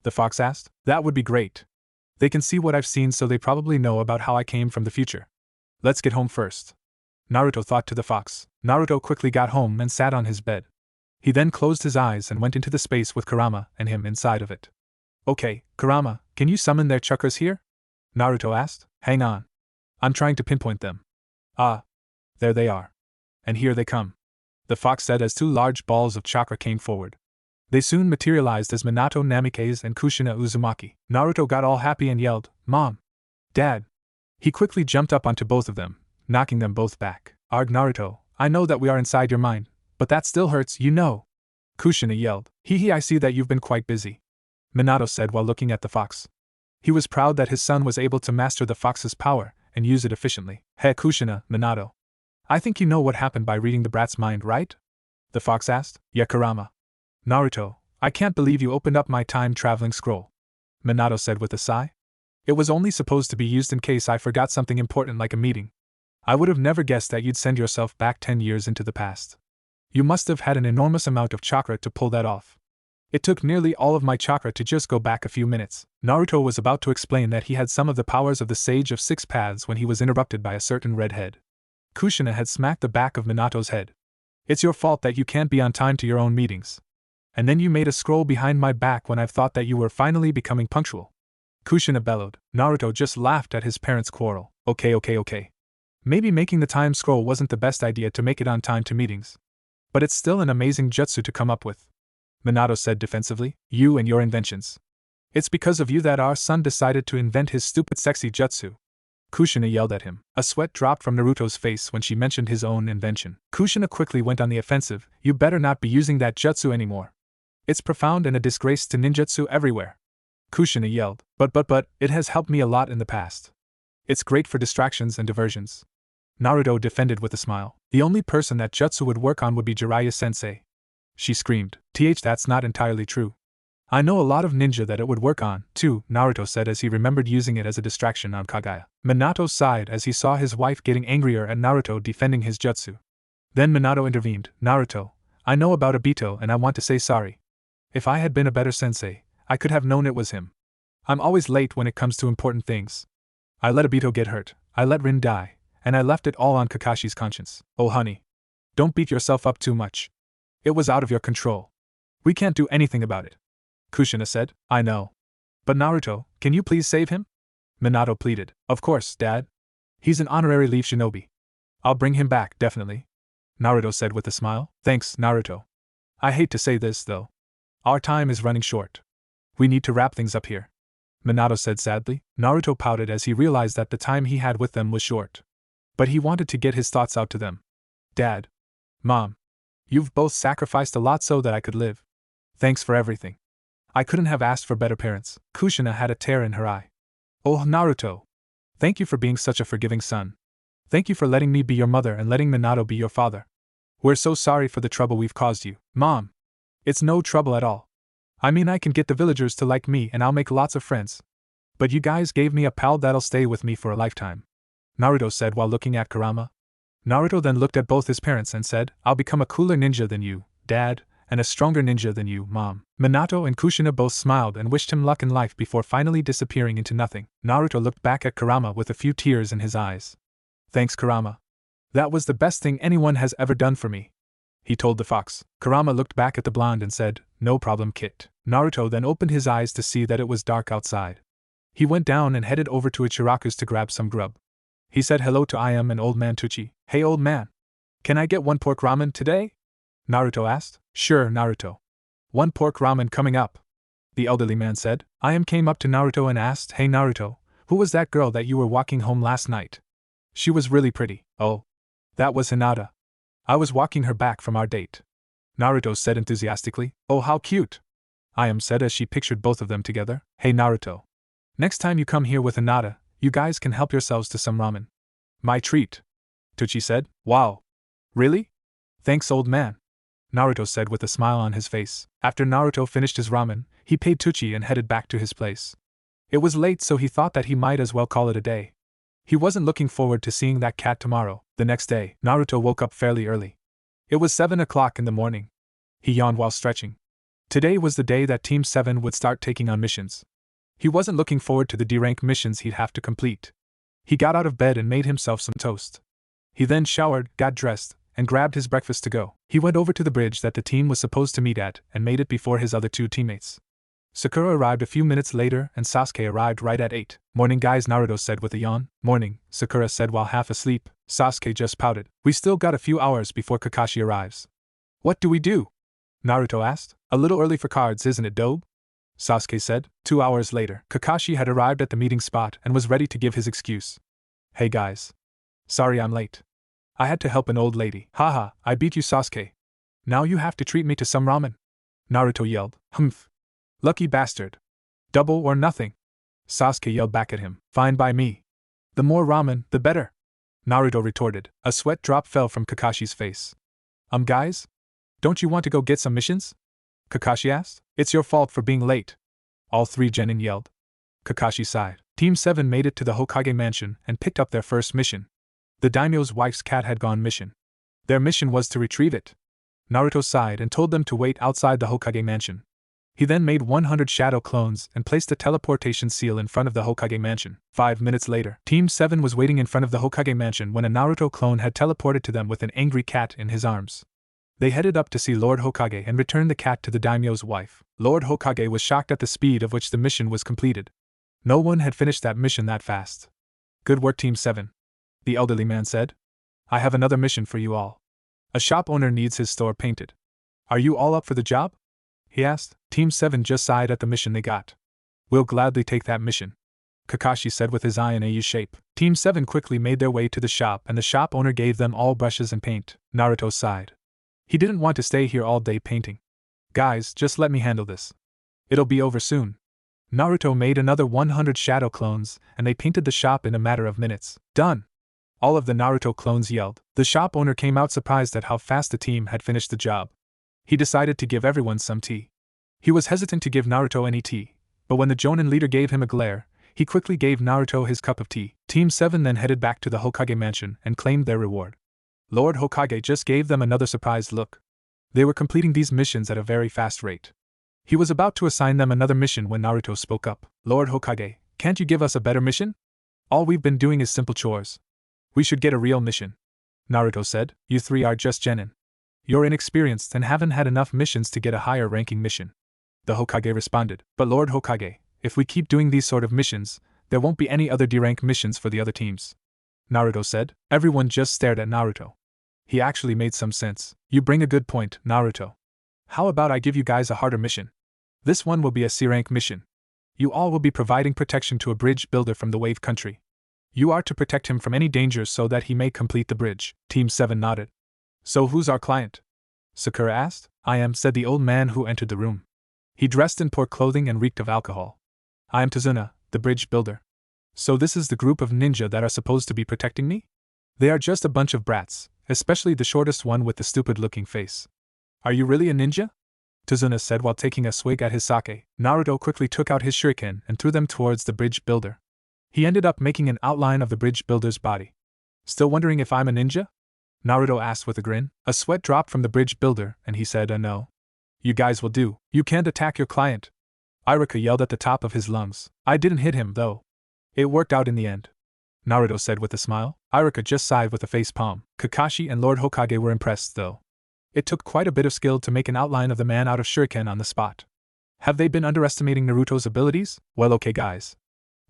Speaker 1: The fox asked. That would be great. They can see what I've seen, so they probably know about how I came from the future. Let's get home first. Naruto thought to the fox. Naruto quickly got home and sat on his bed. He then closed his eyes and went into the space with Kurama and him inside of it. Okay, Kurama, can you summon their chakras here? Naruto asked. Hang on. I'm trying to pinpoint them. Ah. There they are. And here they come. The fox said as two large balls of chakra came forward. They soon materialized as Minato Namikaze and Kushina Uzumaki. Naruto got all happy and yelled, Mom! Dad! He quickly jumped up onto both of them, knocking them both back. Arg, Naruto, I know that we are inside your mind, but that still hurts, you know. Kushina yelled. Hee, I see that you've been quite busy. Minato said while looking at the fox. He was proud that his son was able to master the fox's power and use it efficiently. Hey, Kushina, Minato. I think you know what happened by reading the brat's mind, right? The fox asked. Yeah, Kurama. Naruto, I can't believe you opened up my time-traveling scroll. Minato said with a sigh. It was only supposed to be used in case I forgot something important like a meeting. I would have never guessed that you'd send yourself back 10 years into the past. You must have had an enormous amount of chakra to pull that off. It took nearly all of my chakra to just go back a few minutes. Naruto was about to explain that he had some of the powers of the Sage of Six Paths when he was interrupted by a certain redhead. Kushina had smacked the back of Minato's head. It's your fault that you can't be on time to your own meetings. And then you made a scroll behind my back when I've thought that you were finally becoming punctual. Kushina bellowed. Naruto just laughed at his parents' quarrel. Okay. Maybe making the time scroll wasn't the best idea to make it on time to meetings. But it's still an amazing jutsu to come up with. Minato said defensively. You and your inventions. It's because of you that our son decided to invent his stupid sexy jutsu. Kushina yelled at him. A sweat dropped from Naruto's face when she mentioned his own invention. Kushina quickly went on the offensive. You better not be using that jutsu anymore. It's profound and a disgrace to ninjutsu everywhere. Kushina yelled. But, it has helped me a lot in the past. It's great for distractions and diversions. Naruto defended with a smile. The only person that jutsu would work on would be Jiraiya-sensei. She screamed. That's not entirely true. I know a lot of ninja that it would work on, too, Naruto said as he remembered using it as a distraction on Kagaya. Minato sighed as he saw his wife getting angrier at Naruto defending his jutsu. Then Minato intervened. Naruto, I know about Obito and I want to say sorry. If I had been a better sensei, I could have known it was him. I'm always late when it comes to important things. I let Obito get hurt, I let Rin die, and I left it all on Kakashi's conscience. Oh honey. Don't beat yourself up too much. It was out of your control. We can't do anything about it. Kushina said, I know. But Naruto, can you please save him? Minato pleaded. Of course, Dad. He's an honorary leaf shinobi. I'll bring him back, definitely. Naruto said with a smile. Thanks, Naruto. I hate to say this, though. Our time is running short. We need to wrap things up here. Minato said sadly. Naruto pouted as he realized that the time he had with them was short. But he wanted to get his thoughts out to them. Dad. Mom. You've both sacrificed a lot so that I could live. Thanks for everything. I couldn't have asked for better parents. Kushina had a tear in her eye. Oh, Naruto. Thank you for being such a forgiving son. Thank you for letting me be your mother and letting Minato be your father. We're so sorry for the trouble we've caused you. Mom. It's no trouble at all. I mean, I can get the villagers to like me and I'll make lots of friends. But you guys gave me a pal that'll stay with me for a lifetime. Naruto said while looking at Kurama. Naruto then looked at both his parents and said, I'll become a cooler ninja than you, Dad, and a stronger ninja than you, Mom. Minato and Kushina both smiled and wished him luck in life before finally disappearing into nothing. Naruto looked back at Kurama with a few tears in his eyes. Thanks, Kurama. That was the best thing anyone has ever done for me, he told the fox. Kurama looked back at the blonde and said, No problem, Kit. Naruto then opened his eyes to see that it was dark outside. He went down and headed over to Ichiraku's to grab some grub. He said hello to Iam and old man Tucci. Hey old man. Can I get one pork ramen today? Naruto asked. Sure, Naruto. One pork ramen coming up, the elderly man said. Iam came up to Naruto and asked, Hey Naruto, who was that girl that you were walking home last night? She was really pretty. Oh. That was Hinata. I was walking her back from our date. Naruto said enthusiastically. Oh, how cute. Iam said as she pictured both of them together. Hey Naruto. Next time you come here with Hinata, you guys can help yourselves to some ramen. My treat. Tucci said. Wow. Really? Thanks, old man. Naruto said with a smile on his face. After Naruto finished his ramen, he paid Tucci and headed back to his place. It was late, so he thought that he might as well call it a day. He wasn't looking forward to seeing that cat tomorrow. The next day, Naruto woke up fairly early. It was 7 o'clock in the morning. He yawned while stretching. Today was the day that Team 7 would start taking on missions. He wasn't looking forward to the D-rank missions he'd have to complete. He got out of bed and made himself some toast. He then showered, got dressed, and grabbed his breakfast to go. He went over to the bridge that the team was supposed to meet at and made it before his other two teammates. Sakura arrived a few minutes later and Sasuke arrived right at 8. Morning guys, Naruto said with a yawn. Morning, Sakura said while half asleep. Sasuke just pouted. We still got a few hours before Kakashi arrives. What do we do? Naruto asked. A little early for cards, isn't it, Dobe? Sasuke said. 2 hours later, Kakashi had arrived at the meeting spot and was ready to give his excuse. Hey guys. Sorry I'm late. I had to help an old lady. Haha, I beat you, Sasuke. Now you have to treat me to some ramen. Naruto yelled. Humph. Lucky bastard. Double or nothing. Sasuke yelled back at him. Fine by me. The more ramen, the better. Naruto retorted. A sweat drop fell from Kakashi's face. Guys? Don't you want to go get some missions? Kakashi asked. It's your fault for being late. All three Genin yelled. Kakashi sighed. Team 7 made it to the Hokage mansion and picked up their first mission. The daimyo's wife's cat had gone missing. Their mission was to retrieve it. Naruto sighed and told them to wait outside the Hokage mansion. He then made 100 shadow clones and placed a teleportation seal in front of the Hokage mansion. 5 minutes later, Team 7 was waiting in front of the Hokage mansion when a Naruto clone had teleported to them with an angry cat in his arms. They headed up to see Lord Hokage and returned the cat to the daimyo's wife. Lord Hokage was shocked at the speed of which the mission was completed. No one had finished that mission that fast. Good work, Team 7. The elderly man said. I have another mission for you all. A shop owner needs his store painted. Are you all up for the job? He asked. Team 7 just sighed at the mission they got. We'll gladly take that mission, Kakashi said with his eye in a U shape. Team 7 quickly made their way to the shop and the shop owner gave them all brushes and paint. Naruto sighed. He didn't want to stay here all day painting. Guys, just let me handle this. It'll be over soon. Naruto made another 100 shadow clones and they painted the shop in a matter of minutes. Done! All of the Naruto clones yelled. The shop owner came out surprised at how fast the team had finished the job. He decided to give everyone some tea. He was hesitant to give Naruto any tea, but when the Jonin leader gave him a glare, he quickly gave Naruto his cup of tea. Team 7 then headed back to the Hokage mansion and claimed their reward. Lord Hokage just gave them another surprised look. They were completing these missions at a very fast rate. He was about to assign them another mission when Naruto spoke up. Lord Hokage, can't you give us a better mission? All we've been doing is simple chores. We should get a real mission. Naruto said, you three are just genin. You're inexperienced and haven't had enough missions to get a higher ranking mission. The Hokage responded, but Lord Hokage, if we keep doing these sort of missions, there won't be any other D-rank missions for the other teams. Naruto said. Everyone just stared at Naruto. He actually made some sense. You bring a good point, Naruto. How about I give you guys a harder mission? This one will be a C-rank mission. You all will be providing protection to a bridge builder from the Wave Country. You are to protect him from any dangers so that he may complete the bridge. Team 7 nodded. So who's our client? Sakura asked. I am, said the old man who entered the room. He dressed in poor clothing and reeked of alcohol. I am Tazuna, the bridge builder. So this is the group of ninja that are supposed to be protecting me? They are just a bunch of brats, especially the shortest one with the stupid-looking face. Are you really a ninja? Tazuna said while taking a swig at his sake. Naruto quickly took out his shuriken and threw them towards the bridge builder. He ended up making an outline of the bridge builder's body. Still wondering if I'm a ninja? Naruto asked with a grin. A sweat dropped from the bridge builder, and he said, no. You guys will do. You can't attack your client. Iruka yelled at the top of his lungs. I didn't hit him, though. It worked out in the end. Naruto said with a smile. Iruka just sighed with a face palm. Kakashi and Lord Hokage were impressed, though. It took quite a bit of skill to make an outline of the man out of shuriken on the spot. Have they been underestimating Naruto's abilities? Well, okay guys.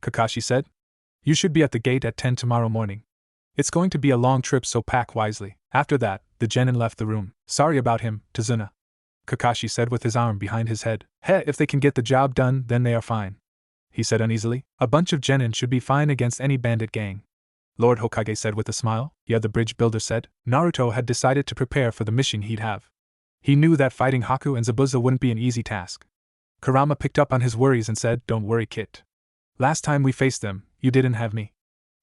Speaker 1: Kakashi said. You should be at the gate at 10 tomorrow morning. It's going to be a long trip, so pack wisely. After that, the genin left the room. Sorry about him, Tazuna. Kakashi said with his arm behind his head. Heh, if they can get the job done, then they are fine. He said uneasily. A bunch of genin should be fine against any bandit gang. Lord Hokage said with a smile. Yeah, the bridge builder said. Naruto had decided to prepare for the mission he'd have. He knew that fighting Haku and Zabuza wouldn't be an easy task. Kurama picked up on his worries and said, Don't worry, Kit. Last time we faced them, you didn't have me.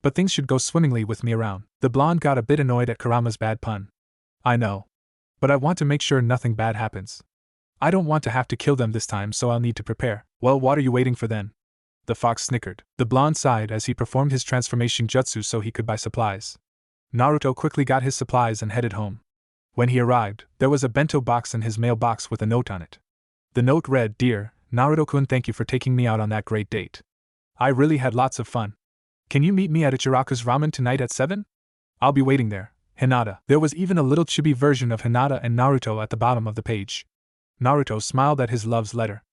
Speaker 1: But things should go swimmingly with me around. The blonde got a bit annoyed at Kurama's bad pun. I know. But I want to make sure nothing bad happens. I don't want to have to kill them this time, so I'll need to prepare. Well, what are you waiting for then? The fox snickered. The blonde sighed as he performed his transformation jutsu so he could buy supplies. Naruto quickly got his supplies and headed home. When he arrived, there was a bento box in his mailbox with a note on it. The note read, Dear Naruto-kun, thank you for taking me out on that great date. I really had lots of fun. Can you meet me at Ichiraku's Ramen tonight at 7? I'll be waiting there. Hinata. There was even a little chibi version of Hinata and Naruto at the bottom of the page. Naruto smiled at his love's letter.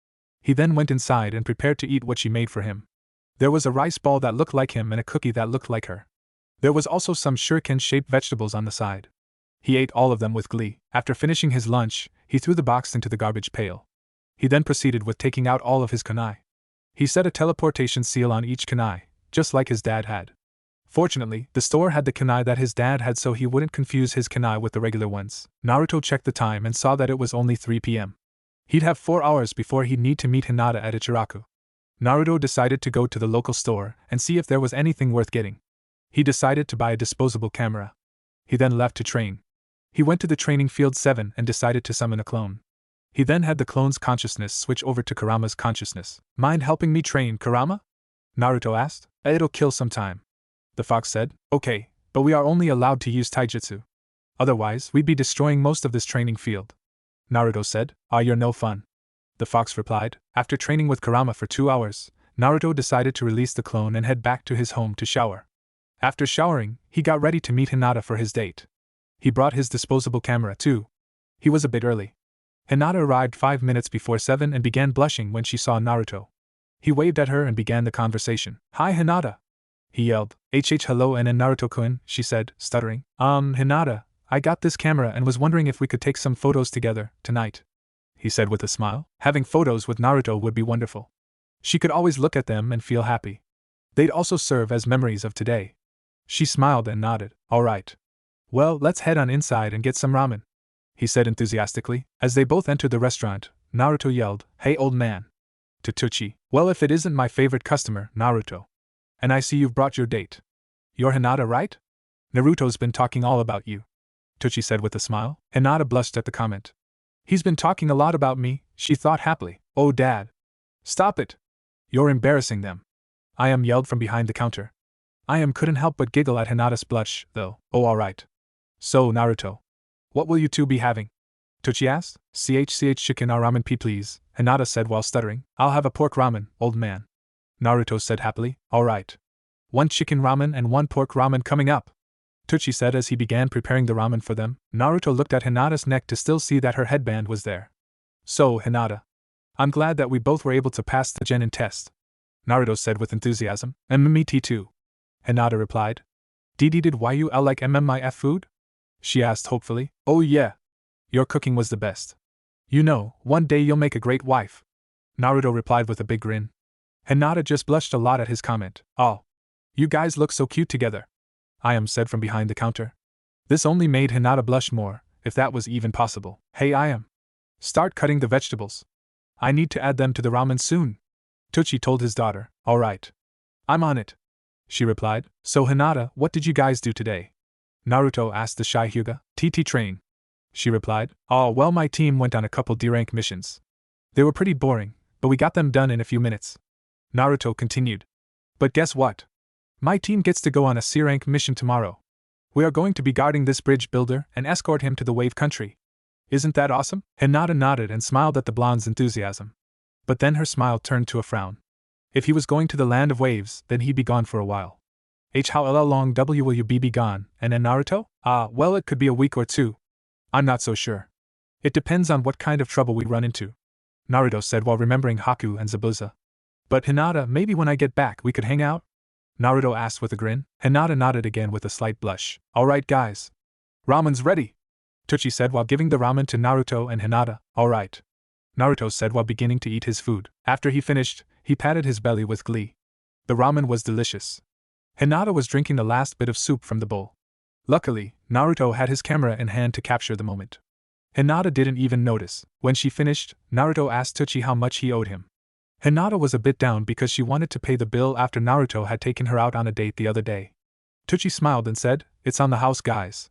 Speaker 1: He then went inside and prepared to eat what she made for him. There was a rice ball that looked like him and a cookie that looked like her. There was also some shuriken-shaped vegetables on the side. He ate all of them with glee. After finishing his lunch, he threw the box into the garbage pail. He then proceeded with taking out all of his kunai. He set a teleportation seal on each kunai, just like his dad had. Fortunately, the store had the kunai that his dad had, so he wouldn't confuse his kunai with the regular ones. Naruto checked the time and saw that it was only 3 p.m. He'd have 4 hours before he'd need to meet Hinata at Ichiraku. Naruto decided to go to the local store and see if there was anything worth getting. He decided to buy a disposable camera. He then left to train. He went to the training field 7 and decided to summon a clone. He then had the clone's consciousness switch over to Kurama's consciousness. Mind helping me train, Kurama? Naruto asked. It'll kill some time. The fox said. Okay, but we are only allowed to use taijutsu. Otherwise, we'd be destroying most of this training field. Naruto said. You're no fun. The fox replied. After training with Kurama for 2 hours, Naruto decided to release the clone and head back to his home to shower. After showering, he got ready to meet Hinata for his date. He brought his disposable camera too. He was a bit early. Hinata arrived 5 minutes before 7 and began blushing when she saw Naruto. He waved at her and began the conversation. Hi Hinata! He yelled. Hello and Naruto-kun, she said, stuttering. Hinata, I got this camera and was wondering if we could take some photos together, tonight. He said with a smile. Having photos with Naruto would be wonderful. She could always look at them and feel happy. They'd also serve as memories of today. She smiled and nodded. Alright. Well, let's head on inside and get some ramen, he said enthusiastically. As they both entered the restaurant, Naruto yelled, Hey old man. To Tochi. Well, if it isn't my favorite customer, Naruto. And I see you've brought your date. You're Hinata, right? Naruto's been talking all about you, Tochi said with a smile. Hinata blushed at the comment. He's been talking a lot about me, she thought happily. Oh dad. Stop it. You're embarrassing them. I am, yelled from behind the counter. I am couldn't help but giggle at Hinata's blush, though. Oh alright. So, Naruto. What will you two be having? Tochi asked. Ch chicken or ramen please, Hinata said while stuttering. I'll have a pork ramen, old man. Naruto said happily. Alright. 1 chicken ramen and 1 pork ramen coming up, Tochi said as he began preparing the ramen for them. Naruto looked at Hinata's neck to still see that her headband was there. So, Hinata, I'm glad that we both were able to pass the Genin test, Naruto said with enthusiasm. Me too, Hinata replied. Did you like MMIF food? She asked hopefully. Oh yeah. Your cooking was the best. You know, one day you'll make a great wife, Naruto replied with a big grin. Hinata just blushed a lot at his comment. Oh. You guys look so cute together, Iam said from behind the counter. This only made Hinata blush more, if that was even possible. Hey Iam. Start cutting the vegetables. I need to add them to the ramen soon, Tochi told his daughter. Alright. I'm on it, she replied. So Hinata, what did you guys do today? Naruto asked the shy Hyuga. TT train, she replied. Oh well, my team went on a couple D-rank missions. They were pretty boring, but we got them done in a few minutes, Naruto continued. But guess what? My team gets to go on a C-rank mission tomorrow. We are going to be guarding this bridge builder and escort him to the wave country. Isn't that awesome? Hinata nodded and smiled at the blonde's enthusiasm. But then her smile turned to a frown. If he was going to the land of waves, then he'd be gone for a while. How long will you be gone, and then Naruto? Well, it could be a week or 2. I'm not so sure. It depends on what kind of trouble we run into, Naruto said while remembering Haku and Zabuza. But Hinata, maybe when I get back we could hang out? Naruto asked with a grin. Hinata nodded again with a slight blush. Alright guys. Ramen's ready, Tochi said while giving the ramen to Naruto and Hinata. Alright, Naruto said while beginning to eat his food. After he finished, he patted his belly with glee. The ramen was delicious. Hinata was drinking the last bit of soup from the bowl. Luckily, Naruto had his camera in hand to capture the moment. Hinata didn't even notice. When she finished, Naruto asked Tochi how much he owed him. Hinata was a bit down because she wanted to pay the bill after Naruto had taken her out on a date the other day. Tochi smiled and said, "It's on the house, guys."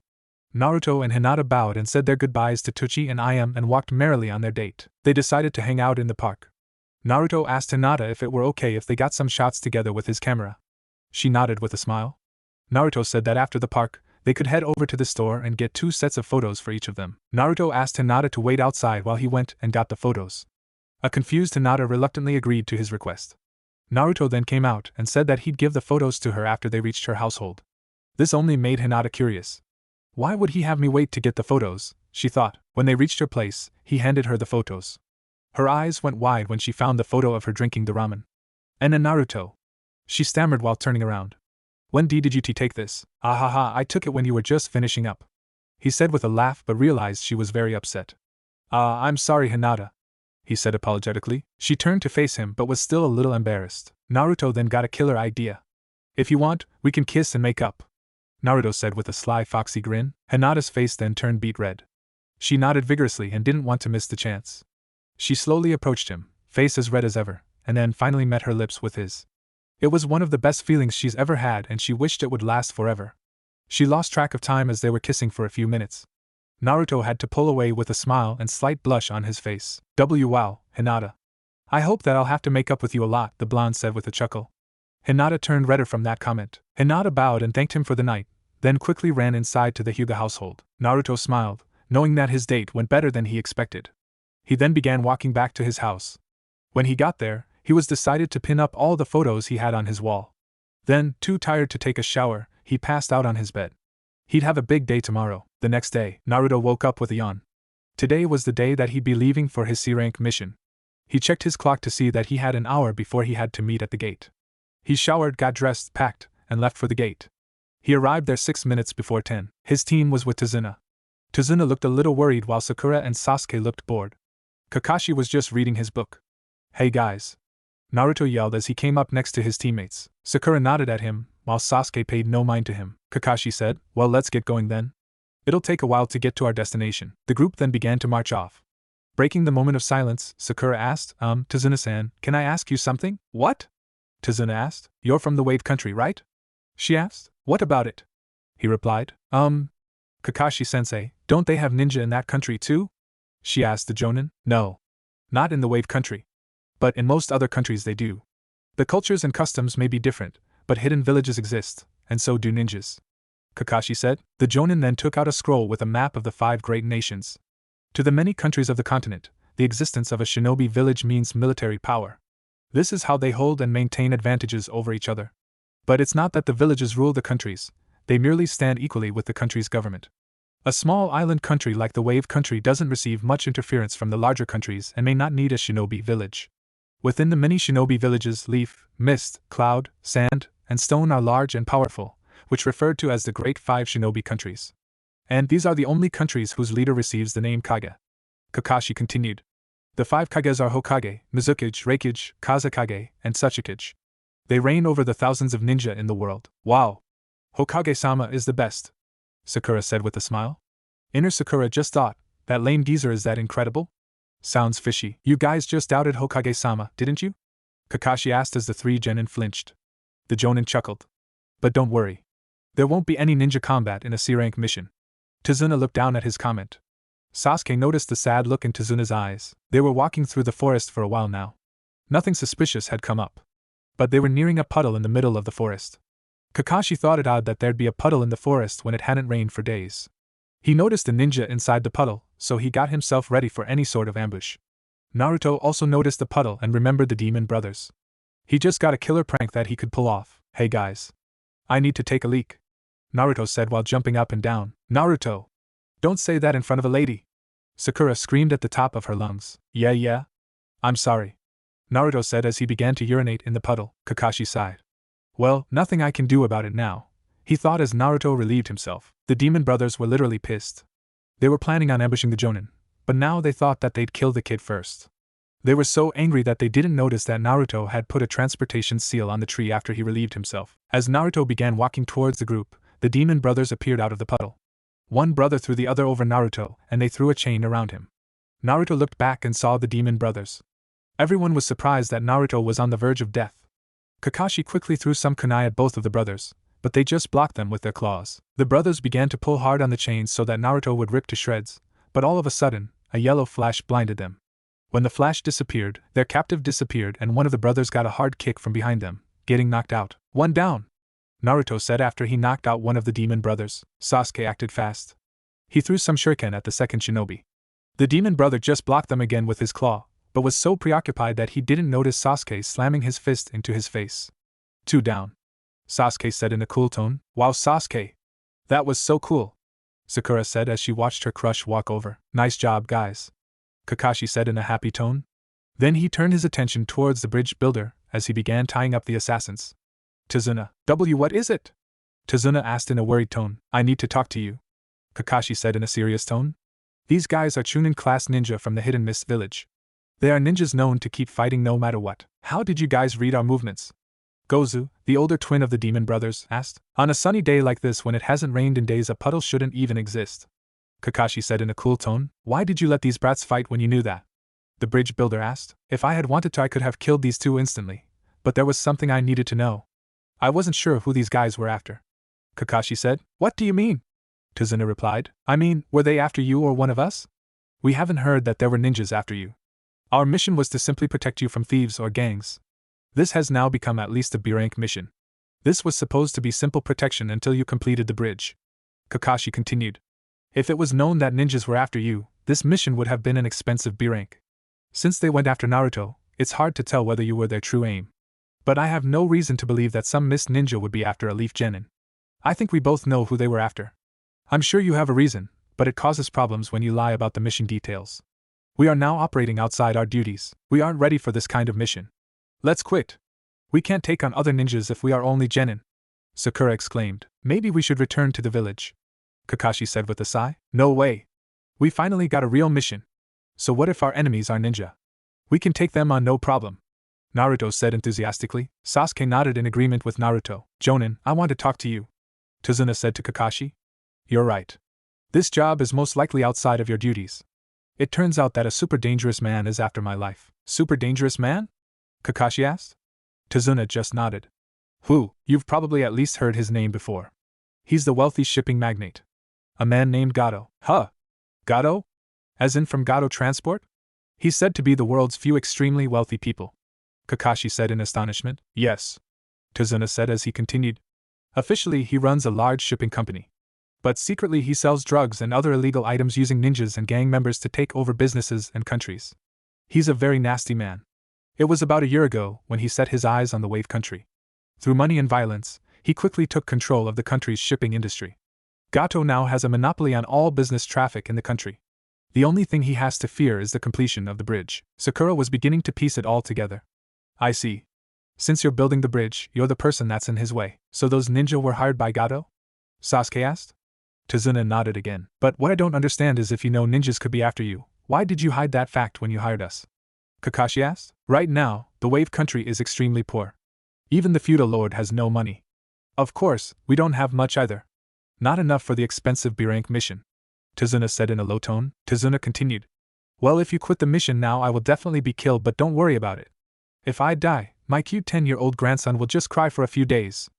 Speaker 1: Naruto and Hinata bowed and said their goodbyes to Tochi and Iam and walked merrily on their date. They decided to hang out in the park. Naruto asked Hinata if it were okay if they got some shots together with his camera. She nodded with a smile. Naruto said that after the park, they could head over to the store and get 2 sets of photos for each of them. Naruto asked Hinata to wait outside while he went and got the photos. A confused Hinata reluctantly agreed to his request. Naruto then came out and said that he'd give the photos to her after they reached her household. This only made Hinata curious. Why would he have me wait to get the photos, she thought. When they reached her place, he handed her the photos. Her eyes went wide when she found the photo of her drinking the ramen. And a Naruto, she stammered while turning around. When did you take this? I took it when you were just finishing up, he said with a laugh but realized she was very upset. I'm sorry Hinata, he said apologetically. She turned to face him but was still a little embarrassed. Naruto then got a killer idea. If you want, we can kiss and make up, Naruto said with a sly foxy grin. Hinata's face then turned beet red. She nodded vigorously and didn't want to miss the chance. She slowly approached him, face as red as ever, and then finally met her lips with his. It was one of the best feelings she's ever had and she wished it would last forever. She lost track of time as they were kissing for a few minutes. Naruto had to pull away with a smile and slight blush on his face. Wow, Hinata. I hope that I'll have to make up with you a lot, the blonde said with a chuckle. Hinata turned redder from that comment. Hinata bowed and thanked him for the night, then quickly ran inside to the Hyuga household. Naruto smiled, knowing that his date went better than he expected. He then began walking back to his house. When he got there, he was decided to pin up all the photos he had on his wall. Then, too tired to take a shower, he passed out on his bed. He'd have a big day tomorrow. The next day, Naruto woke up with a yawn. Today was the day that he'd be leaving for his C-rank mission. He checked his clock to see that he had an hour before he had to meet at the gate. He showered, got dressed, packed, and left for the gate. He arrived there 6 minutes before 10. His team was with Tazuna. Tazuna looked a little worried while Sakura and Sasuke looked bored. Kakashi was just reading his book. Hey guys, Naruto yelled as he came up next to his teammates. Sakura nodded at him, while Sasuke paid no mind to him. Kakashi said, well, let's get going then. It'll take a while to get to our destination. The group then began to march off. Breaking the moment of silence, Sakura asked, Tazuna-san, can I ask you something? What? Tazuna asked. You're from the Wave Country, right? She asked. What about it? He replied. Kakashi-sensei, don't they have ninja in that country too? She asked the Jonin. No. Not in the Wave Country. But in most other countries they do. The cultures and customs may be different, but hidden villages exist, and so do ninjas, Kakashi said. The Jonin then took out a scroll with a map of the 5 great nations. To the many countries of the continent, the existence of a shinobi village means military power. This is how they hold and maintain advantages over each other. But it's not that the villages rule the countries, they merely stand equally with the country's government. A small island country like the Wave Country doesn't receive much interference from the larger countries and may not need a shinobi village. Within the many shinobi villages, leaf, mist, cloud, sand, and stone are large and powerful, which referred to as the Great Five Shinobi Countries. And these are the only countries whose leader receives the name Kage. Kakashi continued. The 5 Kages are Hokage, Mizuki, Reikage, Kazekage, and Tsuchikage. They reign over the thousands of ninja in the world. Wow! Hokage-sama is the best, Sakura said with a smile. Inner Sakura just thought, that lame geezer is that incredible? Sounds fishy. You guys just doubted Hokage-sama, didn't you? Kakashi asked as the 3 Genin flinched. The Jonin chuckled. But don't worry. There won't be any ninja combat in a C-rank mission. Tazuna looked down at his comment. Sasuke noticed the sad look in Tazuna's eyes. They were walking through the forest for a while now. Nothing suspicious had come up. But they were nearing a puddle in the middle of the forest. Kakashi thought it odd that there'd be a puddle in the forest when it hadn't rained for days. He noticed a ninja inside the puddle, so he got himself ready for any sort of ambush. Naruto also noticed the puddle and remembered the demon brothers. He just got a killer prank that he could pull off. Hey guys. I need to take a leak, Naruto said while jumping up and down. Naruto! Don't say that in front of a lady! Sakura screamed at the top of her lungs. Yeah. I'm sorry, Naruto said as he began to urinate in the puddle. Kakashi sighed. Well, nothing I can do about it now, he thought as Naruto relieved himself. The demon brothers were literally pissed. They were planning on ambushing the Jonin, but now they thought that they'd kill the kid first. They were so angry that they didn't notice that Naruto had put a transportation seal on the tree after he relieved himself. As Naruto began walking towards the group, the demon brothers appeared out of the puddle. One brother threw the other over Naruto, and they threw a chain around him. Naruto looked back and saw the demon brothers. Everyone was surprised that Naruto was on the verge of death. Kakashi quickly threw some kunai at both of the brothers, but they just blocked them with their claws. The brothers began to pull hard on the chains so that Naruto would rip to shreds, but all of a sudden, a yellow flash blinded them. When the flash disappeared, their captive disappeared and one of the brothers got a hard kick from behind them, getting knocked out. One down, Naruto said after he knocked out one of the demon brothers. Sasuke acted fast. He threw some shuriken at the second shinobi. The demon brother just blocked them again with his claw, but was so preoccupied that he didn't notice Sasuke slamming his fist into his face. 2 down, Sasuke said in a cool tone. Wow, Sasuke! That was so cool, Sakura said as she watched her crush walk over. Nice job, guys, Kakashi said in a happy tone. Then he turned his attention towards the bridge builder as he began tying up the assassins. Tazuna, what is it? Tazuna asked in a worried tone. I need to talk to you, Kakashi said in a serious tone. These guys are Chunin class ninja from the Hidden Mist village. They are ninjas known to keep fighting no matter what. How did you guys read our movements? Gozu, the older twin of the demon brothers, asked. On a sunny day like this when it hasn't rained in days, a puddle shouldn't even exist, Kakashi said in a cool tone. Why did you let these brats fight when you knew that? The bridge builder asked. If I had wanted to, I could have killed these two instantly, but there was something I needed to know. I wasn't sure who these guys were after, Kakashi said. What do you mean? Tazuna replied. I mean, were they after you or one of us? We haven't heard that there were ninjas after you. Our mission was to simply protect you from thieves or gangs. This has now become at least a B-rank mission. This was supposed to be simple protection until you completed the bridge, Kakashi continued. If it was known that ninjas were after you, this mission would have been an expensive B-rank. Since they went after Naruto, it's hard to tell whether you were their true aim. But I have no reason to believe that some mist ninja would be after a leaf genin. I think we both know who they were after. I'm sure you have a reason, but it causes problems when you lie about the mission details. We are now operating outside our duties. We aren't ready for this kind of mission. Let's quit. We can't take on other ninjas if we are only genin, Sakura exclaimed. Maybe we should return to the village, Kakashi said with a sigh. No way. We finally got a real mission. So what if our enemies are ninja? We can take them on no problem, Naruto said enthusiastically. Sasuke nodded in agreement with Naruto. Jonin, I want to talk to you, Tazuna said to Kakashi. You're right. This job is most likely outside of your duties. It turns out that a super dangerous man is after my life. Super dangerous man? Kakashi asked. Tazuna just nodded. Who? You've probably at least heard his name before. He's the wealthy shipping magnate. A man named Gato. Huh? Gato? As in from Gato Transport? He's said to be the world's few extremely wealthy people, Kakashi said in astonishment. Yes, Tazuna said as he continued. Officially, he runs a large shipping company. But secretly he sells drugs and other illegal items using ninjas and gang members to take over businesses and countries. He's a very nasty man. It was about a year ago when he set his eyes on the Wave Country. Through money and violence, he quickly took control of the country's shipping industry. Gato now has a monopoly on all business traffic in the country. The only thing he has to fear is the completion of the bridge. Sakura was beginning to piece it all together. I see. Since you're building the bridge, you're the person that's in his way. So those ninja were hired by Gato? Sasuke asked. Tazuna nodded again. But what I don't understand is if you know ninjas could be after you, why did you hide that fact when you hired us? Kakashi asked. Right now, the Wave Country is extremely poor. Even the feudal lord has no money. Of course, we don't have much either. Not enough for the expensive B-rank mission, Tazuna said in a low tone. Tazuna continued. Well, if you quit the mission now I will definitely be killed, but don't worry about it. If I die, my cute 10-year-old grandson will just cry for a few days,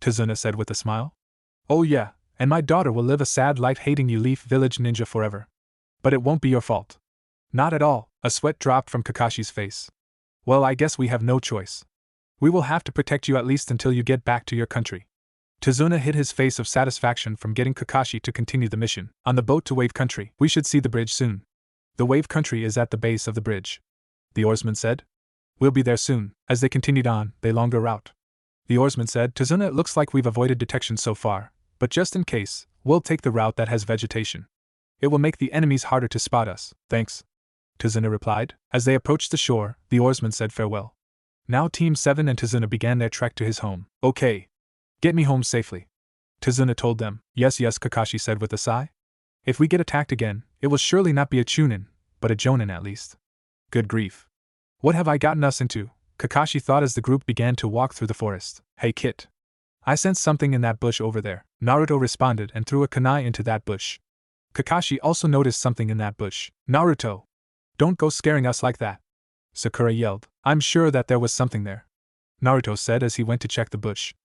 Speaker 1: Tazuna said with a smile. Oh yeah, and my daughter will live a sad life hating you Leaf Village ninja forever. But it won't be your fault. Not at all. A sweat dropped from Kakashi's face. Well, I guess we have no choice. We will have to protect you at least until you get back to your country. Tazuna hid his face of satisfaction from getting Kakashi to continue the mission. On the boat to Wave Country, we should see the bridge soon. The Wave Country is at the base of the bridge, the oarsman said. We'll be there soon. As they continued on, they longer route. The oarsman said, Tazuna, it looks like we've avoided detection so far, but just in case, we'll take the route that has vegetation. It will make the enemies harder to spot us. Thanks, Tazuna replied. As they approached the shore, the oarsman said farewell. Now Team 7 and Tazuna began their trek to his home. Okay. Get me home safely, Tazuna told them. Yes, Kakashi said with a sigh. If we get attacked again, it will surely not be a Chunin, but a Jonin at least. Good grief. What have I gotten us into? Kakashi thought as the group began to walk through the forest. Hey Kit. I sensed something in that bush over there. Naruto responded and threw a kunai into that bush. Kakashi also noticed something in that bush. Naruto! Don't go scaring us like that, Sakura yelled. I'm sure that there was something there, Naruto said as he went to check the bush.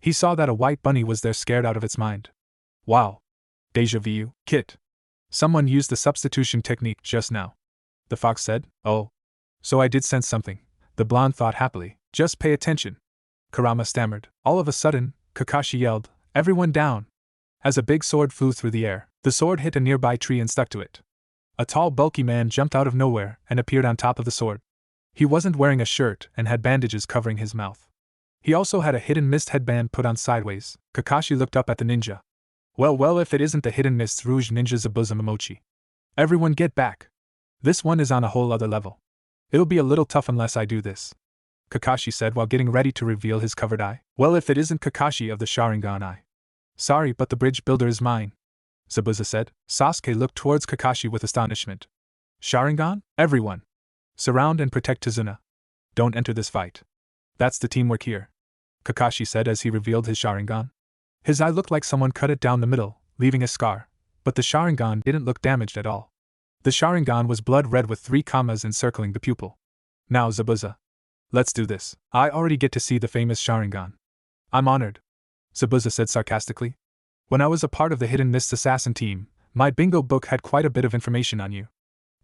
Speaker 1: He saw that a white bunny was there scared out of its mind. Wow. Deja vu, Kit. Someone used the substitution technique just now, the fox said. Oh. So I did sense something, the blonde thought happily. Just pay attention, Kurama stammered. All of a sudden, Kakashi yelled, Everyone down! As a big sword flew through the air, the sword hit a nearby tree and stuck to it. A tall, bulky man jumped out of nowhere and appeared on top of the sword. He wasn't wearing a shirt and had bandages covering his mouth. He also had a hidden mist headband put on sideways. Kakashi looked up at the ninja. Well, if it isn't the hidden mist rouge ninja Zabuza Momochi. Everyone get back. This one is on a whole other level. It'll be a little tough unless I do this, Kakashi said while getting ready to reveal his covered eye. Well, if it isn't Kakashi of the Sharingan eye. Sorry, but the bridge builder is mine, Zabuza said. Sasuke looked towards Kakashi with astonishment. Sharingan? Everyone! Surround and protect Tazuna. Don't enter this fight. That's the teamwork here, Kakashi said as he revealed his Sharingan. His eye looked like someone cut it down the middle, leaving a scar, but the Sharingan didn't look damaged at all. The Sharingan was blood red with 3 commas encircling the pupil. Now Zabuza. Let's do this. I already get to see the famous Sharingan. I'm honored, Zabuza said sarcastically. When I was a part of the Hidden Mist Assassin team, my bingo book had quite a bit of information on you.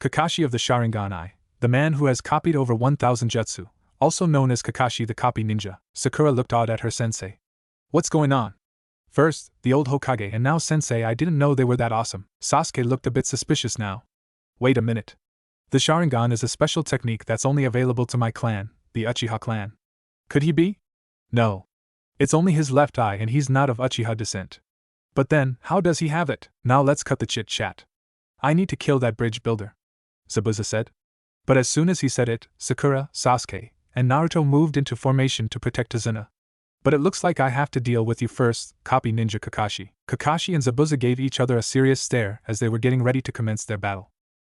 Speaker 1: Kakashi of the Sharingan eye, the man who has copied over 1,000 jutsu, also known as Kakashi the Copy Ninja. Sakura looked odd at her sensei. What's going on? First, the old Hokage and now sensei, I didn't know they were that awesome. Sasuke looked a bit suspicious now. Wait a minute. The Sharingan is a special technique that's only available to my clan, the Uchiha clan. Could he be? No. It's only his left eye and he's not of Uchiha descent. But then, how does he have it? Now let's cut the chit-chat. I need to kill that bridge builder, Zabuza said. But as soon as he said it, Sakura, Sasuke, and Naruto moved into formation to protect Tazuna. But it looks like I have to deal with you first, Copy Ninja Kakashi. Kakashi and Zabuza gave each other a serious stare as they were getting ready to commence their battle.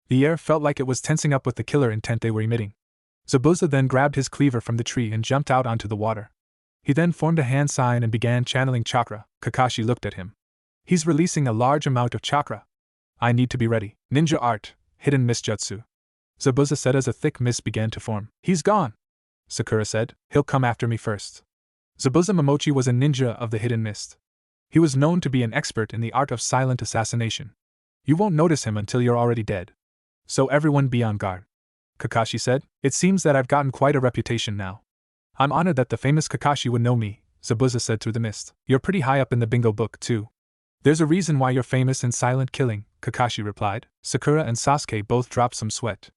Speaker 1: The air felt like it was tensing up with the killer intent they were emitting. Zabuza then grabbed his cleaver from the tree and jumped out onto the water. He then formed a hand sign and began channeling chakra. Kakashi looked at him. He's releasing a large amount of chakra. I need to be ready. Ninja art, hidden mist jutsu, Zabuza said as a thick mist began to form. He's gone, Sakura said. He'll come after me first. Zabuza Momochi was a ninja of the hidden mist. He was known to be an expert in the art of silent assassination. You won't notice him until you're already dead. So everyone be on guard, Kakashi said. It seems that I've gotten quite a reputation now. I'm honored that the famous Kakashi would know me, Zabuza said through the mist. You're pretty high up in the bingo book, too, There's a reason why you're famous in silent killing, Kakashi replied. Sakura and Sasuke both dropped some sweat.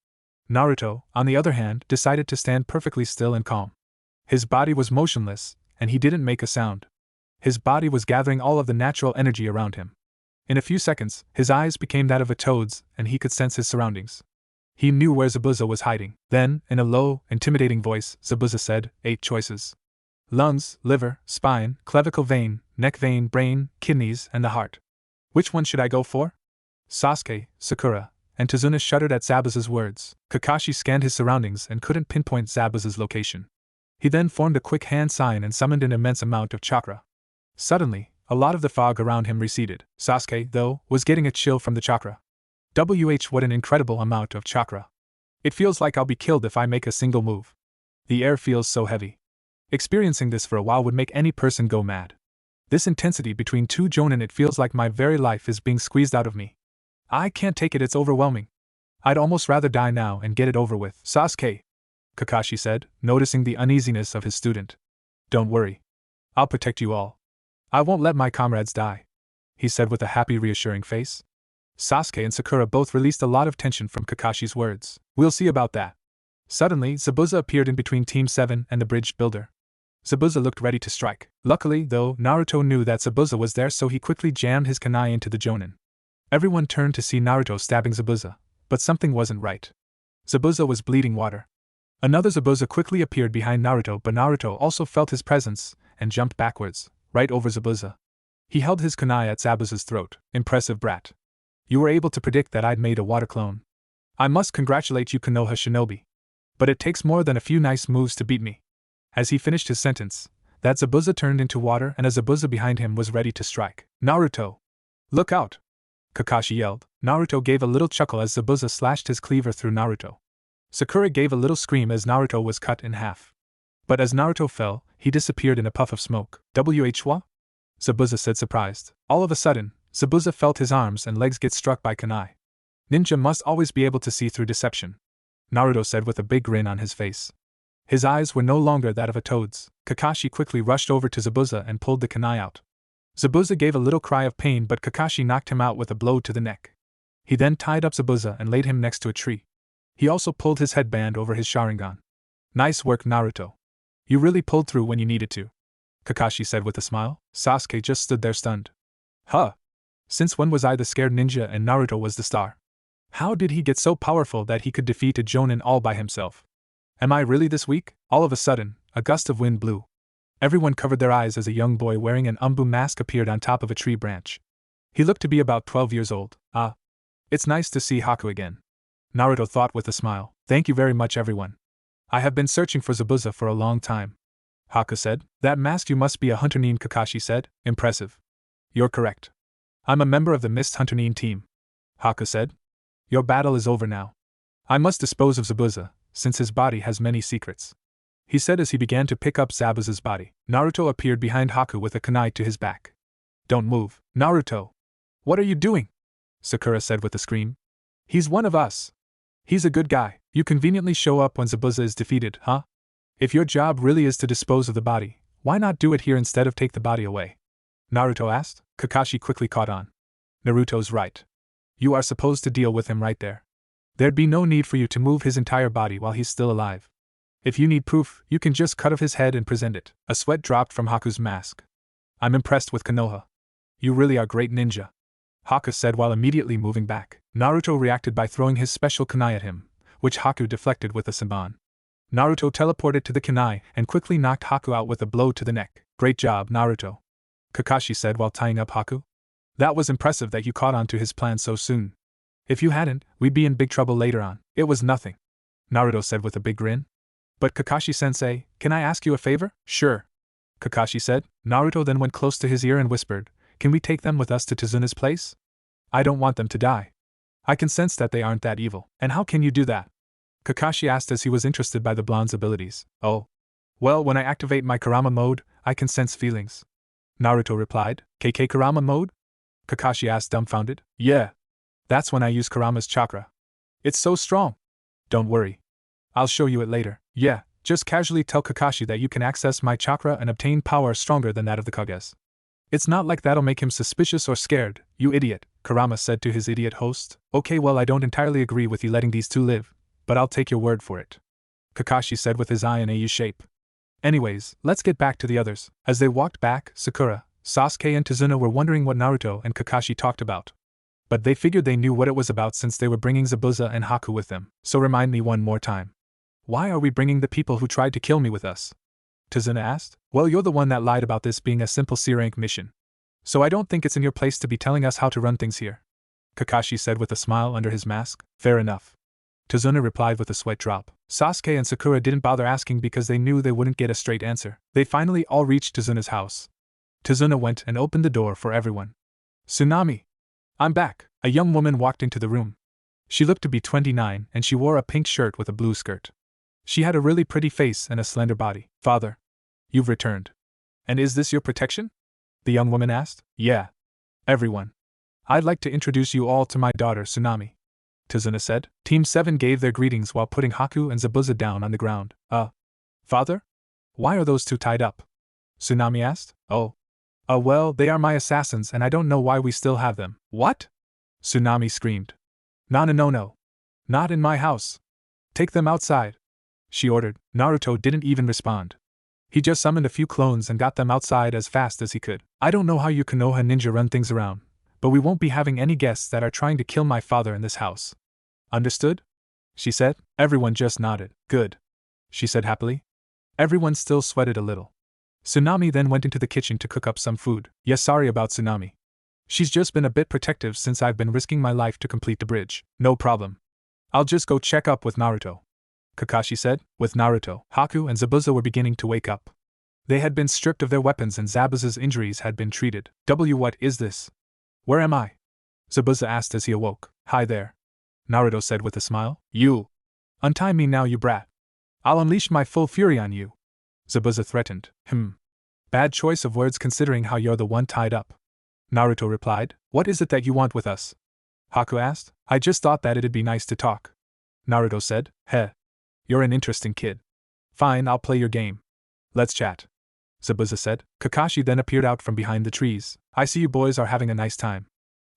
Speaker 1: Naruto, on the other hand, decided to stand perfectly still and calm. His body was motionless, and he didn't make a sound. His body was gathering all of the natural energy around him. In a few seconds, his eyes became that of a toad's, and he could sense his surroundings. He knew where Zabuza was hiding. Then, in a low, intimidating voice, Zabuza said, 8 choices. Lungs, liver, spine, clavicle vein, neck vein, brain, kidneys, and the heart. Which one should I go for? Sasuke, Sakura, and Tazuna shuddered at Zabuza's words. Kakashi scanned his surroundings and couldn't pinpoint Zabuza's location. He then formed a quick hand sign and summoned an immense amount of chakra. Suddenly, a lot of the fog around him receded. Sasuke, though, was getting a chill from the chakra. What an incredible amount of chakra. It feels like I'll be killed if I make a single move. The air feels so heavy. Experiencing this for a while would make any person go mad. This intensity between 2 jonin, it feels like my very life is being squeezed out of me. I can't take it, it's overwhelming. I'd almost rather die now and get it over with. Sasuke, Kakashi said, noticing the uneasiness of his student. Don't worry. I'll protect you all. I won't let my comrades die, he said with a happy, reassuring face. Sasuke and Sakura both released a lot of tension from Kakashi's words. We'll see about that. Suddenly, Zabuza appeared in between Team 7 and the bridge builder. Zabuza looked ready to strike. Luckily, though, Naruto knew that Zabuza was there, so he quickly jammed his kunai into the jonin. Everyone turned to see Naruto stabbing Zabuza, but something wasn't right. Zabuza was bleeding water. Another Zabuza quickly appeared behind Naruto, but Naruto also felt his presence and jumped backwards, right over Zabuza. He held his kunai at Zabuza's throat. Impressive, brat. You were able to predict that I'd made a water clone. I must congratulate you, Konoha shinobi. But it takes more than a few nice moves to beat me. As he finished his sentence, that Zabuza turned into water and a Zabuza behind him was ready to strike. Naruto! Look out! Kakashi yelled. Naruto gave a little chuckle as Zabuza slashed his cleaver through Naruto. Sakura gave a little scream as Naruto was cut in half. But as Naruto fell, he disappeared in a puff of smoke. What? Zabuza said, surprised. All of a sudden, Zabuza felt his arms and legs get struck by kunai. Ninja must always be able to see through deception, Naruto said with a big grin on his face. His eyes were no longer that of a toad's. Kakashi quickly rushed over to Zabuza and pulled the kunai out. Zabuza gave a little cry of pain, but Kakashi knocked him out with a blow to the neck. He then tied up Zabuza and laid him next to a tree. He also pulled his headband over his Sharingan. Nice work, Naruto. You really pulled through when you needed to, Kakashi said with a smile. Sasuke just stood there stunned. Huh? Since when was I the scared ninja and Naruto was the star? How did he get so powerful that he could defeat a jonin all by himself? Am I really this weak? All of a sudden, a gust of wind blew. Everyone covered their eyes as a young boy wearing an Anbu mask appeared on top of a tree branch. He looked to be about 12 years old. Ah. It's nice to see Haku again, Naruto thought with a smile. Thank you very much, everyone. I have been searching for Zabuza for a long time, Haku said. That mask, you must be a hunter nin, Kakashi said. Impressive. You're correct. I'm a member of the Mist Hunter nin team, Haku said. Your battle is over now. I must dispose of Zabuza, since his body has many secrets, he said as he began to pick up Zabuza's body. Naruto appeared behind Haku with a kunai to his back. Don't move, Naruto. What are you doing? Sakura said with a scream. He's one of us. He's a good guy. You conveniently show up when Zabuza is defeated, huh? If your job really is to dispose of the body, why not do it here instead of take the body away? Naruto asked. Kakashi quickly caught on. Naruto's right. You are supposed to deal with him right there. There'd be no need for you to move his entire body while he's still alive. If you need proof, you can just cut off his head and present it. A sweat dropped from Haku's mask. I'm impressed with Konoha. You really are great ninja, Haku said while immediately moving back. Naruto reacted by throwing his special kunai at him, which Haku deflected with a senbon. Naruto teleported to the kunai and quickly knocked Haku out with a blow to the neck. Great job, Naruto, Kakashi said while tying up Haku. That was impressive that you caught on to his plan so soon. If you hadn't, we'd be in big trouble later on. It was nothing, Naruto said with a big grin. But Kakashi-sensei, can I ask you a favor? Sure, Kakashi said. Naruto then went close to his ear and whispered, can we take them with us to Tazuna's place? I don't want them to die. I can sense that they aren't that evil. And how can you do that? Kakashi asked as he was interested by the blonde's abilities. Oh. Well, when I activate my Kurama mode, I can sense feelings, Naruto replied. KK Kurama mode? Kakashi asked dumbfounded. Yeah. That's when I use Kurama's chakra. It's so strong. Don't worry. I'll show you it later. Yeah, just casually tell Kakashi that you can access my chakra and obtain power stronger than that of the Kages. It's not like that'll make him suspicious or scared, you idiot, Kurama said to his idiot host. Okay, well, I don't entirely agree with you letting these two live, but I'll take your word for it, Kakashi said with his eye in a U shape. Anyways, let's get back to the others. As they walked back, Sakura, Sasuke and Tazuna were wondering what Naruto and Kakashi talked about. But they figured they knew what it was about since they were bringing Zabuza and Haku with them. So remind me one more time. Why are we bringing the people who tried to kill me with us? Tazuna asked. Well, you're the one that lied about this being a simple C-rank mission. So I don't think it's in your place to be telling us how to run things here, Kakashi said with a smile under his mask. Fair enough, Tazuna replied with a sweat drop. Sasuke and Sakura didn't bother asking because they knew they wouldn't get a straight answer. They finally all reached Tazuna's house. Tazuna went and opened the door for everyone. Tsunami! I'm back! A young woman walked into the room. She looked to be 29 and she wore a pink shirt with a blue skirt. She had a really pretty face and a slender body. Father, you've returned. And is this your protection? The young woman asked. Yeah. Everyone. I'd like to introduce you all to my daughter Tsunami, Tazuna said. Team 7 gave their greetings while putting Haku and Zabuza down on the ground. Father? Why are those two tied up? Tsunami asked. Well, they are my assassins and I don't know why we still have them. What? Tsunami screamed. No. Not in my house. Take them outside, she ordered. Naruto didn't even respond. He just summoned a few clones and got them outside as fast as he could. I don't know how you Konoha ninja run things around, but we won't be having any guests that are trying to kill my father in this house. Understood? She said. Everyone just nodded. Good, she said happily. Everyone still sweated a little. Tsunami then went into the kitchen to cook up some food. Yeah, sorry about Tsunami. She's just been a bit protective since I've been risking my life to complete the bridge. No problem. I'll just go check up with Naruto, Kakashi said. With Naruto, Haku and Zabuza were beginning to wake up. They had been stripped of their weapons and Zabuza's injuries had been treated. What is this? Where am I? Zabuza asked as he awoke. Hi there, Naruto said with a smile. You. Untie me now, you brat. I'll unleash my full fury on you, Zabuza threatened. Bad choice of words considering how you're the one tied up, Naruto replied. What is it that you want with us? Haku asked. I just thought that it'd be nice to talk, Naruto said. Heh. You're an interesting kid. Fine, I'll play your game. Let's chat, Zabuza said. Kakashi then appeared out from behind the trees. I see you boys are having a nice time,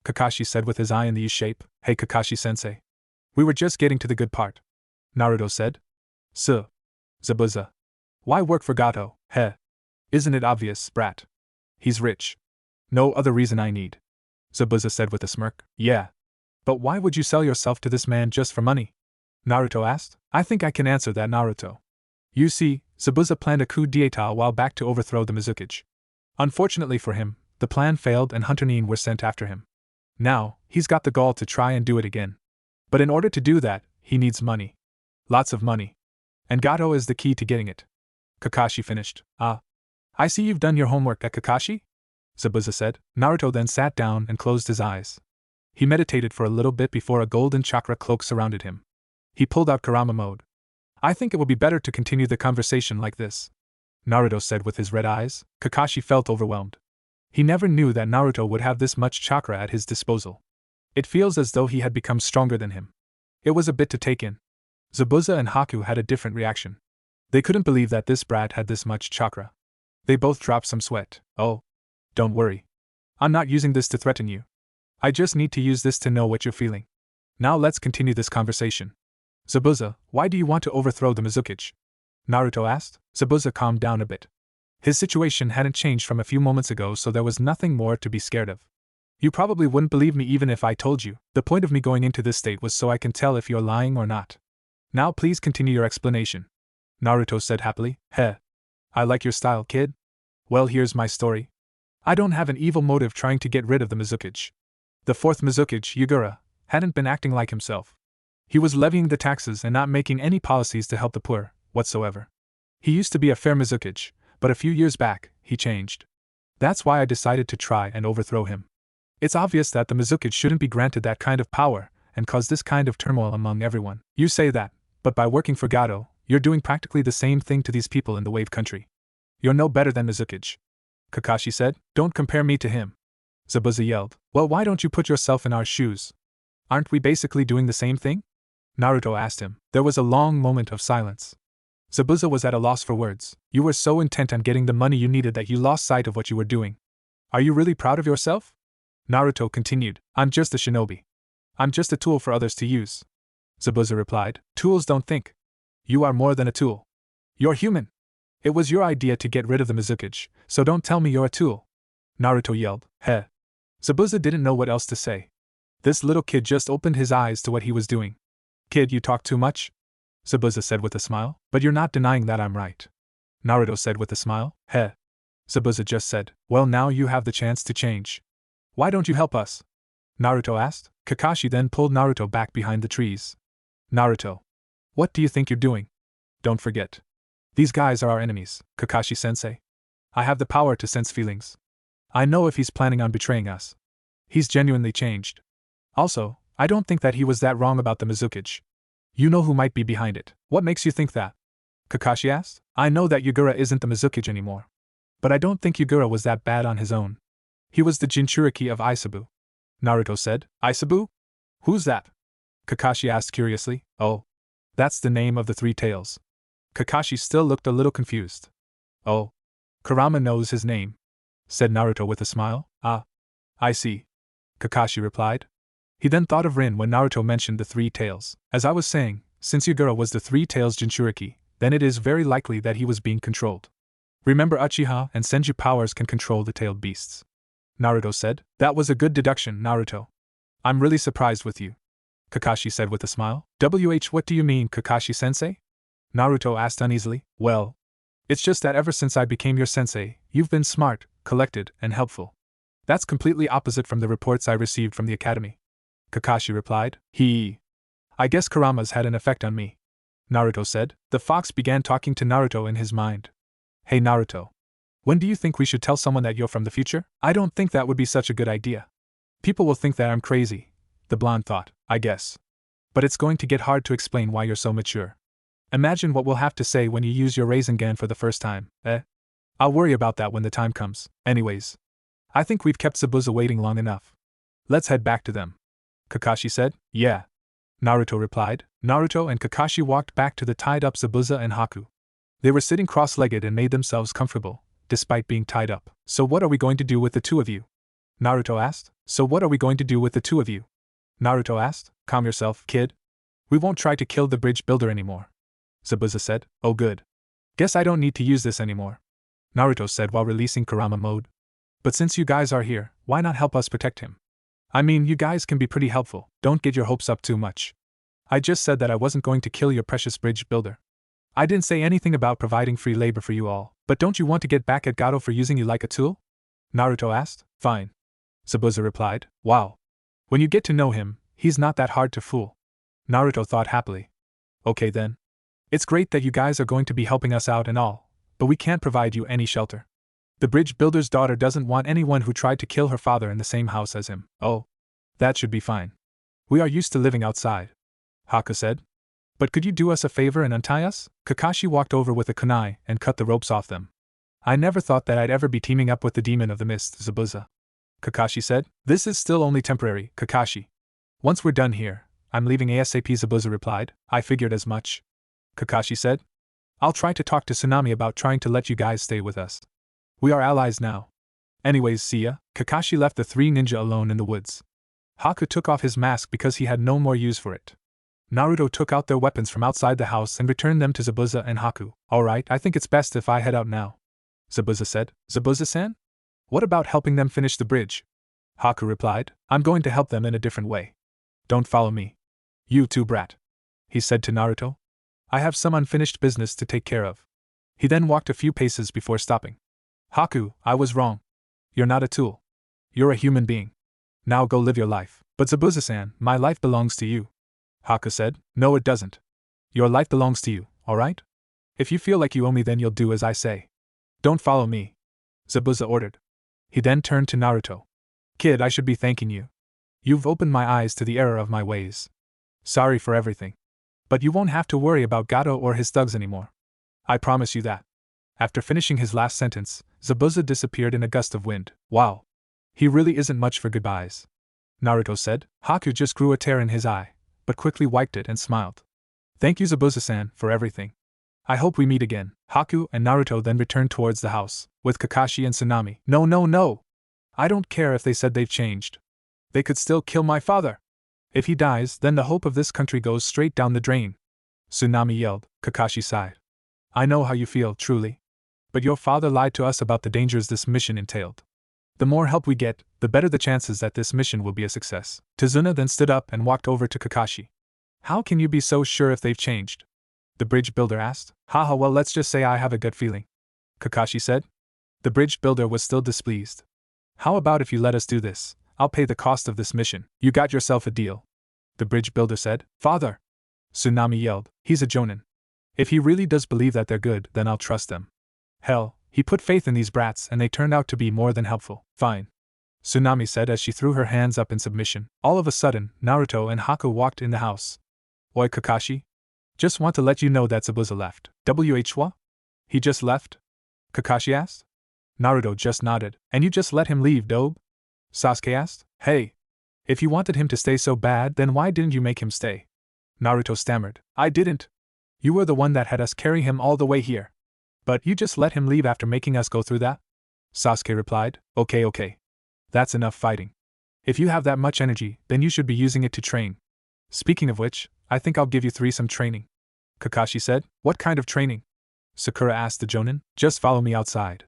Speaker 1: Kakashi said with his eye in the U shape. Hey Kakashi-sensei. We were just getting to the good part, Naruto said. Zabuza. Why work for Gato? Heh. Isn't it obvious, brat? He's rich. No other reason I need, Zabuza said with a smirk. Yeah. But why would you sell yourself to this man just for money? Naruto asked. I think I can answer that, Naruto. You see, Zabuza planned a coup d'état a while back to overthrow the Mizuki. Unfortunately for him, the plan failed and Hunter were sent after him. Now, he's got the gall to try and do it again. But in order to do that, he needs money. Lots of money. And Gato is the key to getting it. Kakashi finished. I see you've done your homework at Kakashi? Zabuza said. Naruto then sat down and closed his eyes. He meditated for a little bit before a golden chakra cloak surrounded him. He pulled out Kurama mode. I think it would be better to continue the conversation like this, Naruto said with his red eyes. Kakashi felt overwhelmed. He never knew that Naruto would have this much chakra at his disposal. It feels as though he had become stronger than him. It was a bit to take in. Zabuza and Haku had a different reaction. They couldn't believe that this brat had this much chakra. They both dropped some sweat. Oh, don't worry. I'm not using this to threaten you. I just need to use this to know what you're feeling. Now let's continue this conversation. Zabuza, why do you want to overthrow the Mizuki? Naruto asked. Zabuza calmed down a bit. His situation hadn't changed from a few moments ago, so there was nothing more to be scared of. You probably wouldn't believe me even if I told you. The point of me going into this state was so I can tell if you're lying or not. Now please continue your explanation, Naruto said happily. Heh. I like your style, kid. Well, here's my story. I don't have an evil motive trying to get rid of the Mizuki. The fourth Mizuki, Hyuga, hadn't been acting like himself. He was levying the taxes and not making any policies to help the poor, whatsoever. He used to be a fair Mizuki, but a few years back, he changed. That's why I decided to try and overthrow him. It's obvious that the Mizuki shouldn't be granted that kind of power and cause this kind of turmoil among everyone. You say that, but by working for Gato, you're doing practically the same thing to these people in the Wave Country. You're no better than Mizuki, Kakashi said. Don't compare me to him, Zabuza yelled. Well, why don't you put yourself in our shoes? Aren't we basically doing the same thing? Naruto asked him. There was a long moment of silence. Zabuza was at a loss for words. You were so intent on getting the money you needed that you lost sight of what you were doing. Are you really proud of yourself? Naruto continued, I'm just a shinobi. I'm just a tool for others to use. Zabuza replied, tools don't think. You are more than a tool. You're human. It was your idea to get rid of the Mizuki, so don't tell me you're a tool. Naruto yelled, heh. Zabuza didn't know what else to say. This little kid just opened his eyes to what he was doing. Kid, you talk too much? Zabuza said with a smile, but you're not denying that I'm right. Naruto said with a smile, heh. Zabuza just said, well, now you have the chance to change. Why don't you help us? Naruto asked. Kakashi then pulled Naruto back behind the trees. Naruto. What do you think you're doing? Don't forget. These guys are our enemies, Kakashi-sensei. I have the power to sense feelings. I know if he's planning on betraying us. He's genuinely changed. Also, I don't think that he was that wrong about the Mizuki. You know who might be behind it. What makes you think that? Kakashi asked. I know that Yugura isn't the Mizuki anymore. But I don't think Yugura was that bad on his own. He was the Jinchuriki of Isabu. Naruto said, Isabu? Who's that? Kakashi asked curiously. Oh. That's the name of the Three Tails. Kakashi still looked a little confused. Oh. Kurama knows his name, said Naruto with a smile. Ah. I see. Kakashi replied. He then thought of Rin when Naruto mentioned the Three Tails. As I was saying, since Yugura was the Three Tails Jinchuriki, then it is very likely that he was being controlled. Remember, Uchiha and Senju powers can control the tailed beasts. Naruto said. That was a good deduction, Naruto. I'm really surprised with you. Kakashi said with a smile. What do you mean, Kakashi-sensei? Naruto asked uneasily. Well, it's just that ever since I became your sensei, you've been smart, collected, and helpful. That's completely opposite from the reports I received from the academy. Kakashi replied. I guess Kurama's had an effect on me. Naruto said. The fox began talking to Naruto in his mind. Hey Naruto. When do you think we should tell someone that you're from the future? I don't think that would be such a good idea. People will think that I'm crazy, the blonde thought, I guess. But it's going to get hard to explain why you're so mature. Imagine what we'll have to say when you use your Rasengan for the first time, eh? I'll worry about that when the time comes. Anyways, I think we've kept Zabuza waiting long enough. Let's head back to them. Kakashi said. Yeah. Naruto replied. Naruto and Kakashi walked back to the tied-up Zabuza and Haku. They were sitting cross-legged and made themselves comfortable, despite being tied up. So what are we going to do with the two of you? Naruto asked. Naruto asked. Calm yourself, kid. We won't try to kill the bridge builder anymore. Zabuza said. Oh good. Guess I don't need to use this anymore. Naruto said while releasing Kurama mode. But since you guys are here, why not help us protect him? I mean, you guys can be pretty helpful, don't get your hopes up too much. I just said that I wasn't going to kill your precious bridge builder. I didn't say anything about providing free labor for you all, but don't you want to get back at Gato for using you like a tool? Naruto asked. Fine. Zabuza replied. Wow. When you get to know him, he's not that hard to fool. Naruto thought happily. Okay then. It's great that you guys are going to be helping us out and all, but we can't provide you any shelter. The bridge builder's daughter doesn't want anyone who tried to kill her father in the same house as him. Oh. That should be fine. We are used to living outside. Haku said. But could you do us a favor and untie us? Kakashi walked over with a kunai and cut the ropes off them. I never thought that I'd ever be teaming up with the demon of the mist, Zabuza. Kakashi said. This is still only temporary, Kakashi. Once we're done here, I'm leaving ASAP, Zabuza replied. I figured as much. Kakashi said. I'll try to talk to Tsunami about trying to let you guys stay with us. We are allies now. Anyways, see ya. Kakashi left the three ninja alone in the woods. Haku took off his mask because he had no more use for it. Naruto took out their weapons from outside the house and returned them to Zabuza and Haku. Alright, I think it's best if I head out now. Zabuza said. Zabuza-san? What about helping them finish the bridge? Haku replied. I'm going to help them in a different way. Don't follow me. You too, brat. He said to Naruto. I have some unfinished business to take care of. He then walked a few paces before stopping. Haku, I was wrong. You're not a tool. You're a human being. Now go live your life. But Zabuza-san, my life belongs to you. Haku said. No, it doesn't. Your life belongs to you, alright? If you feel like you owe me, then you'll do as I say. Don't follow me. Zabuza ordered. He then turned to Naruto. Kid, I should be thanking you. You've opened my eyes to the error of my ways. Sorry for everything. But you won't have to worry about Gato or his thugs anymore. I promise you that. After finishing his last sentence, Zabuza disappeared in a gust of wind. Wow. He really isn't much for goodbyes. Naruto said. Haku just grew a tear in his eye, but quickly wiped it and smiled. Thank you, Zabuza-san, for everything. I hope we meet again. Haku and Naruto then returned towards the house, with Kakashi and Tsunami. No! I don't care if they said they've changed. They could still kill my father. If he dies, then the hope of this country goes straight down the drain. Tsunami yelled. Kakashi sighed. I know how you feel, truly. But your father lied to us about the dangers this mission entailed. The more help we get, the better the chances that this mission will be a success. Tazuna then stood up and walked over to Kakashi. How can you be so sure if they've changed? The bridge builder asked. Haha, well, let's just say I have a gut feeling, Kakashi said. The bridge builder was still displeased. How about if you let us do this? I'll pay the cost of this mission. You got yourself a deal, the bridge builder said. Father! Tsunami yelled. He's a jonin. If he really does believe that they're good, then I'll trust them. Hell, he put faith in these brats and they turned out to be more than helpful. Fine, Tsunami said as she threw her hands up in submission. All of a sudden, Naruto and Haku walked in the house. Oi, Kakashi? Just want to let you know that Zabuza left. What? He just left? Kakashi asked. Naruto just nodded. And you just let him leave, dope? Sasuke asked. Hey! If you wanted him to stay so bad, then why didn't you make him stay? Naruto stammered. I didn't. You were the one that had us carry him all the way here. But you just let him leave after making us go through that? Sasuke replied. Okay. That's enough fighting. If you have that much energy, then you should be using it to train. Speaking of which, I think I'll give you three some training. Kakashi said. What kind of training? Sakura asked the Jonin. Just follow me outside.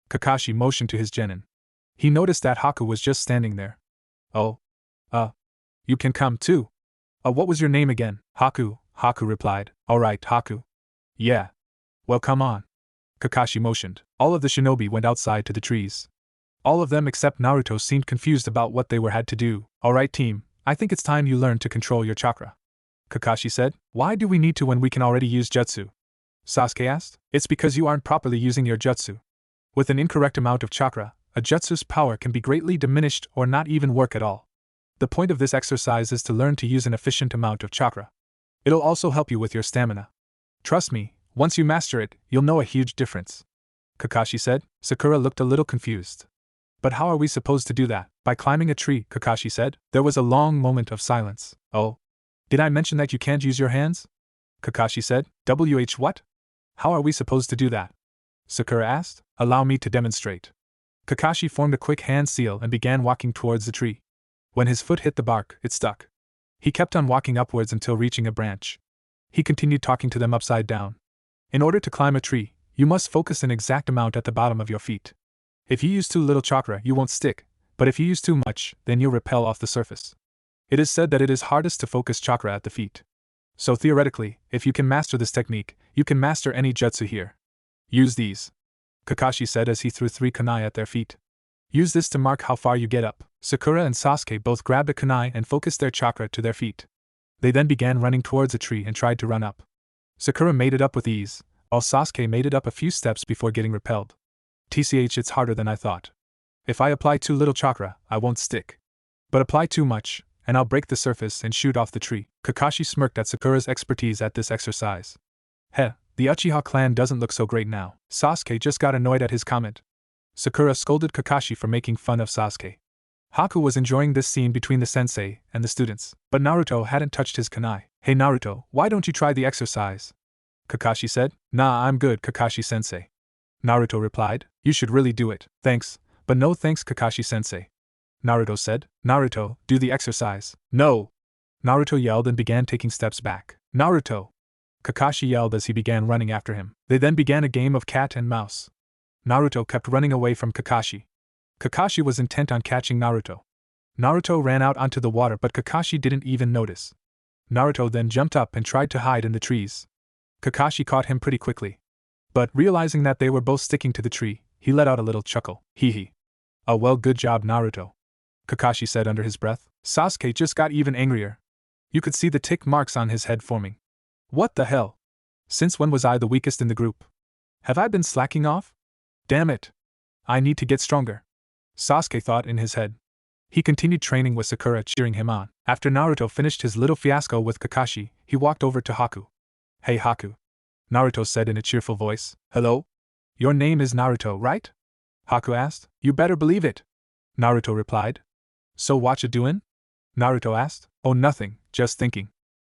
Speaker 1: Kakashi motioned to his genin. He noticed that Haku was just standing there. Oh. You can come too. What was your name again? Haku replied. Alright, Haku. Yeah. Well, come on. Kakashi motioned. All of the shinobi went outside to the trees. All of them except Naruto seemed confused about what they had to do. Alright team, I think it's time you learn to control your chakra. Kakashi said. Why do we need to when we can already use jutsu? Sasuke asked. It's because you aren't properly using your jutsu. With an incorrect amount of chakra, a jutsu's power can be greatly diminished or not even work at all. The point of this exercise is to learn to use an efficient amount of chakra. It'll also help you with your stamina. Trust me, once you master it, you'll know a huge difference. Kakashi said. Sakura looked a little confused. But how are we supposed to do that? By climbing a tree, Kakashi said. There was a long moment of silence. Oh. Did I mention that you can't use your hands? Kakashi said. What? How are we supposed to do that? Sakura asked. Allow me to demonstrate. Kakashi formed a quick hand seal and began walking towards the tree. When his foot hit the bark, it stuck. He kept on walking upwards until reaching a branch. He continued talking to them upside down. In order to climb a tree, you must focus an exact amount at the bottom of your feet. If you use too little chakra, you won't stick, but if you use too much, then you'll repel off the surface. It is said that it is hardest to focus chakra at the feet. So theoretically, if you can master this technique, you can master any jutsu here. Use these, Kakashi said as he threw 3 kunai at their feet. Use this to mark how far you get up. Sakura and Sasuke both grabbed a kunai and focused their chakra to their feet. They then began running towards a tree and tried to run up. Sakura made it up with ease, while Sasuke made it up a few steps before getting repelled. TCH, it's harder than I thought. If I apply too little chakra, I won't stick. But apply too much, and I'll break the surface and shoot off the tree. Kakashi smirked at Sakura's expertise at this exercise. Heh, the Uchiha clan doesn't look so great now. Sasuke just got annoyed at his comment. Sakura scolded Kakashi for making fun of Sasuke. Haku was enjoying this scene between the sensei and the students, but Naruto hadn't touched his kunai. Hey Naruto, why don't you try the exercise? Kakashi said. Nah, I'm good, Kakashi-sensei. Naruto replied. You should really do it. Thanks, but no thanks, Kakashi-sensei. Naruto said. Naruto, do the exercise. No! Naruto yelled and began taking steps back. Naruto! Kakashi yelled as he began running after him. They then began a game of cat and mouse. Naruto kept running away from Kakashi. Kakashi was intent on catching Naruto. Naruto ran out onto the water, but Kakashi didn't even notice. Naruto then jumped up and tried to hide in the trees. Kakashi caught him pretty quickly. But, realizing that they were both sticking to the tree, he let out a little chuckle. Hee hee. Oh well, good job, Naruto, Kakashi said under his breath. Sasuke just got even angrier. You could see the tick marks on his head forming. What the hell? Since when was I the weakest in the group? Have I been slacking off? Damn it. I need to get stronger, Sasuke thought in his head. He continued training with Sakura cheering him on. After Naruto finished his little fiasco with Kakashi, he walked over to Haku. Hey Haku, Naruto said in a cheerful voice. Hello? Your name is Naruto, right? Haku asked. You better believe it, Naruto replied. So what you doin'? Naruto asked. Oh, nothing, just thinking.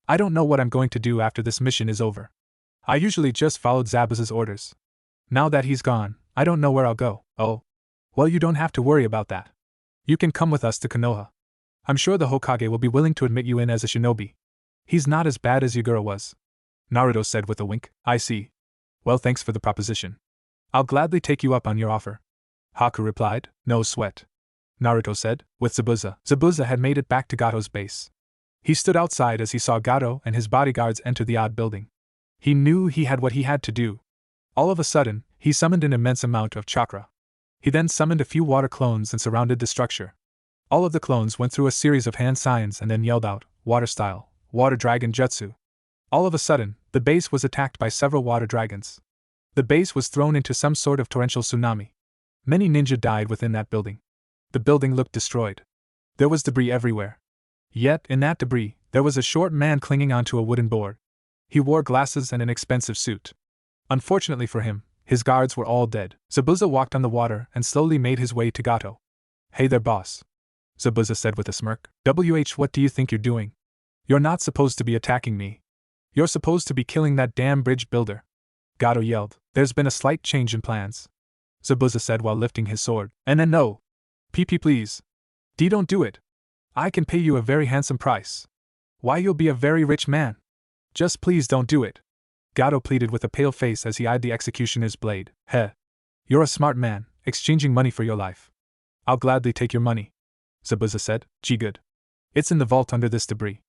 Speaker 1: I don't know what I'm going to do after this mission is over. I usually just followed Zabuza's orders. Now that he's gone, I don't know where I'll go. Oh. Well, you don't have to worry about that, You can come with us to Konoha. I'm sure the Hokage will be willing to admit you in as a shinobi. He's not as bad as Yagura was. Naruto said with a wink. I see. Well, thanks for the proposition. I'll gladly take you up on your offer. Haku replied. No sweat. Naruto said, with Zabuza. Zabuza had made it back to Gato's base. He stood outside as he saw Gato and his bodyguards enter the odd building. He knew he had what he had to do. All of a sudden, he summoned an immense amount of chakra. He then summoned a few water clones and surrounded the structure. All of the clones went through a series of hand signs and then yelled out, Water Style, Water Dragon Jutsu. All of a sudden, the base was attacked by several water dragons. The base was thrown into some sort of torrential tsunami. Many ninja died within that building. The building looked destroyed. There was debris everywhere. Yet, in that debris, there was a short man clinging onto a wooden board. He wore glasses and an expensive suit. Unfortunately for him, his guards were all dead. Zabuza walked on the water and slowly made his way to Gato. Hey there, boss. Zabuza said with a smirk. What do you think you're doing? You're not supposed to be attacking me. You're supposed to be killing that damn bridge builder. Gato yelled. There's been a slight change in plans. Zabuza said while lifting his sword. And then no. PP please. Don't do it. I can pay you a very handsome price. Why, you'll be a very rich man. Just please don't do it. Gato pleaded with a pale face as he eyed the executioner's blade. Heh. You're a smart man, exchanging money for your life. I'll gladly take your money. Zabuza said. Gee good. It's in the vault under this debris.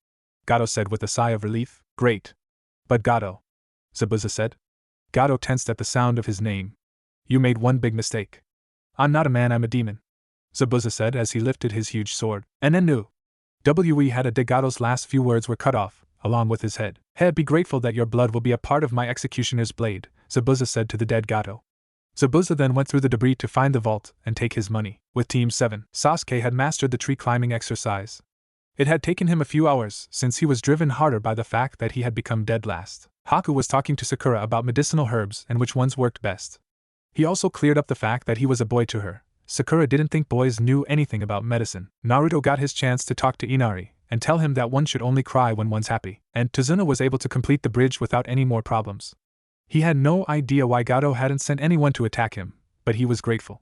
Speaker 1: Gato said with a sigh of relief. Great. But Gato. Zabuza said. Gato tensed at the sound of his name. You made one big mistake. I'm not a man, I'm a demon. Zabuza said as he lifted his huge sword. And then knew. We had a de Gato's last few words were cut off, along with his head. Be grateful that your blood will be a part of my executioner's blade, Zabuza said to the dead Gato. Zabuza then went through the debris to find the vault and take his money. With Team 7, Sasuke had mastered the tree climbing exercise. It had taken him a few hours, since he was driven harder by the fact that he had become dead last. Haku was talking to Sakura about medicinal herbs and which ones worked best. He also cleared up the fact that he was a boy to her. Sakura didn't think boys knew anything about medicine. Naruto got his chance to talk to Inari and tell him that one should only cry when one's happy, and Tazuna was able to complete the bridge without any more problems. He had no idea why Gato hadn't sent anyone to attack him, but he was grateful.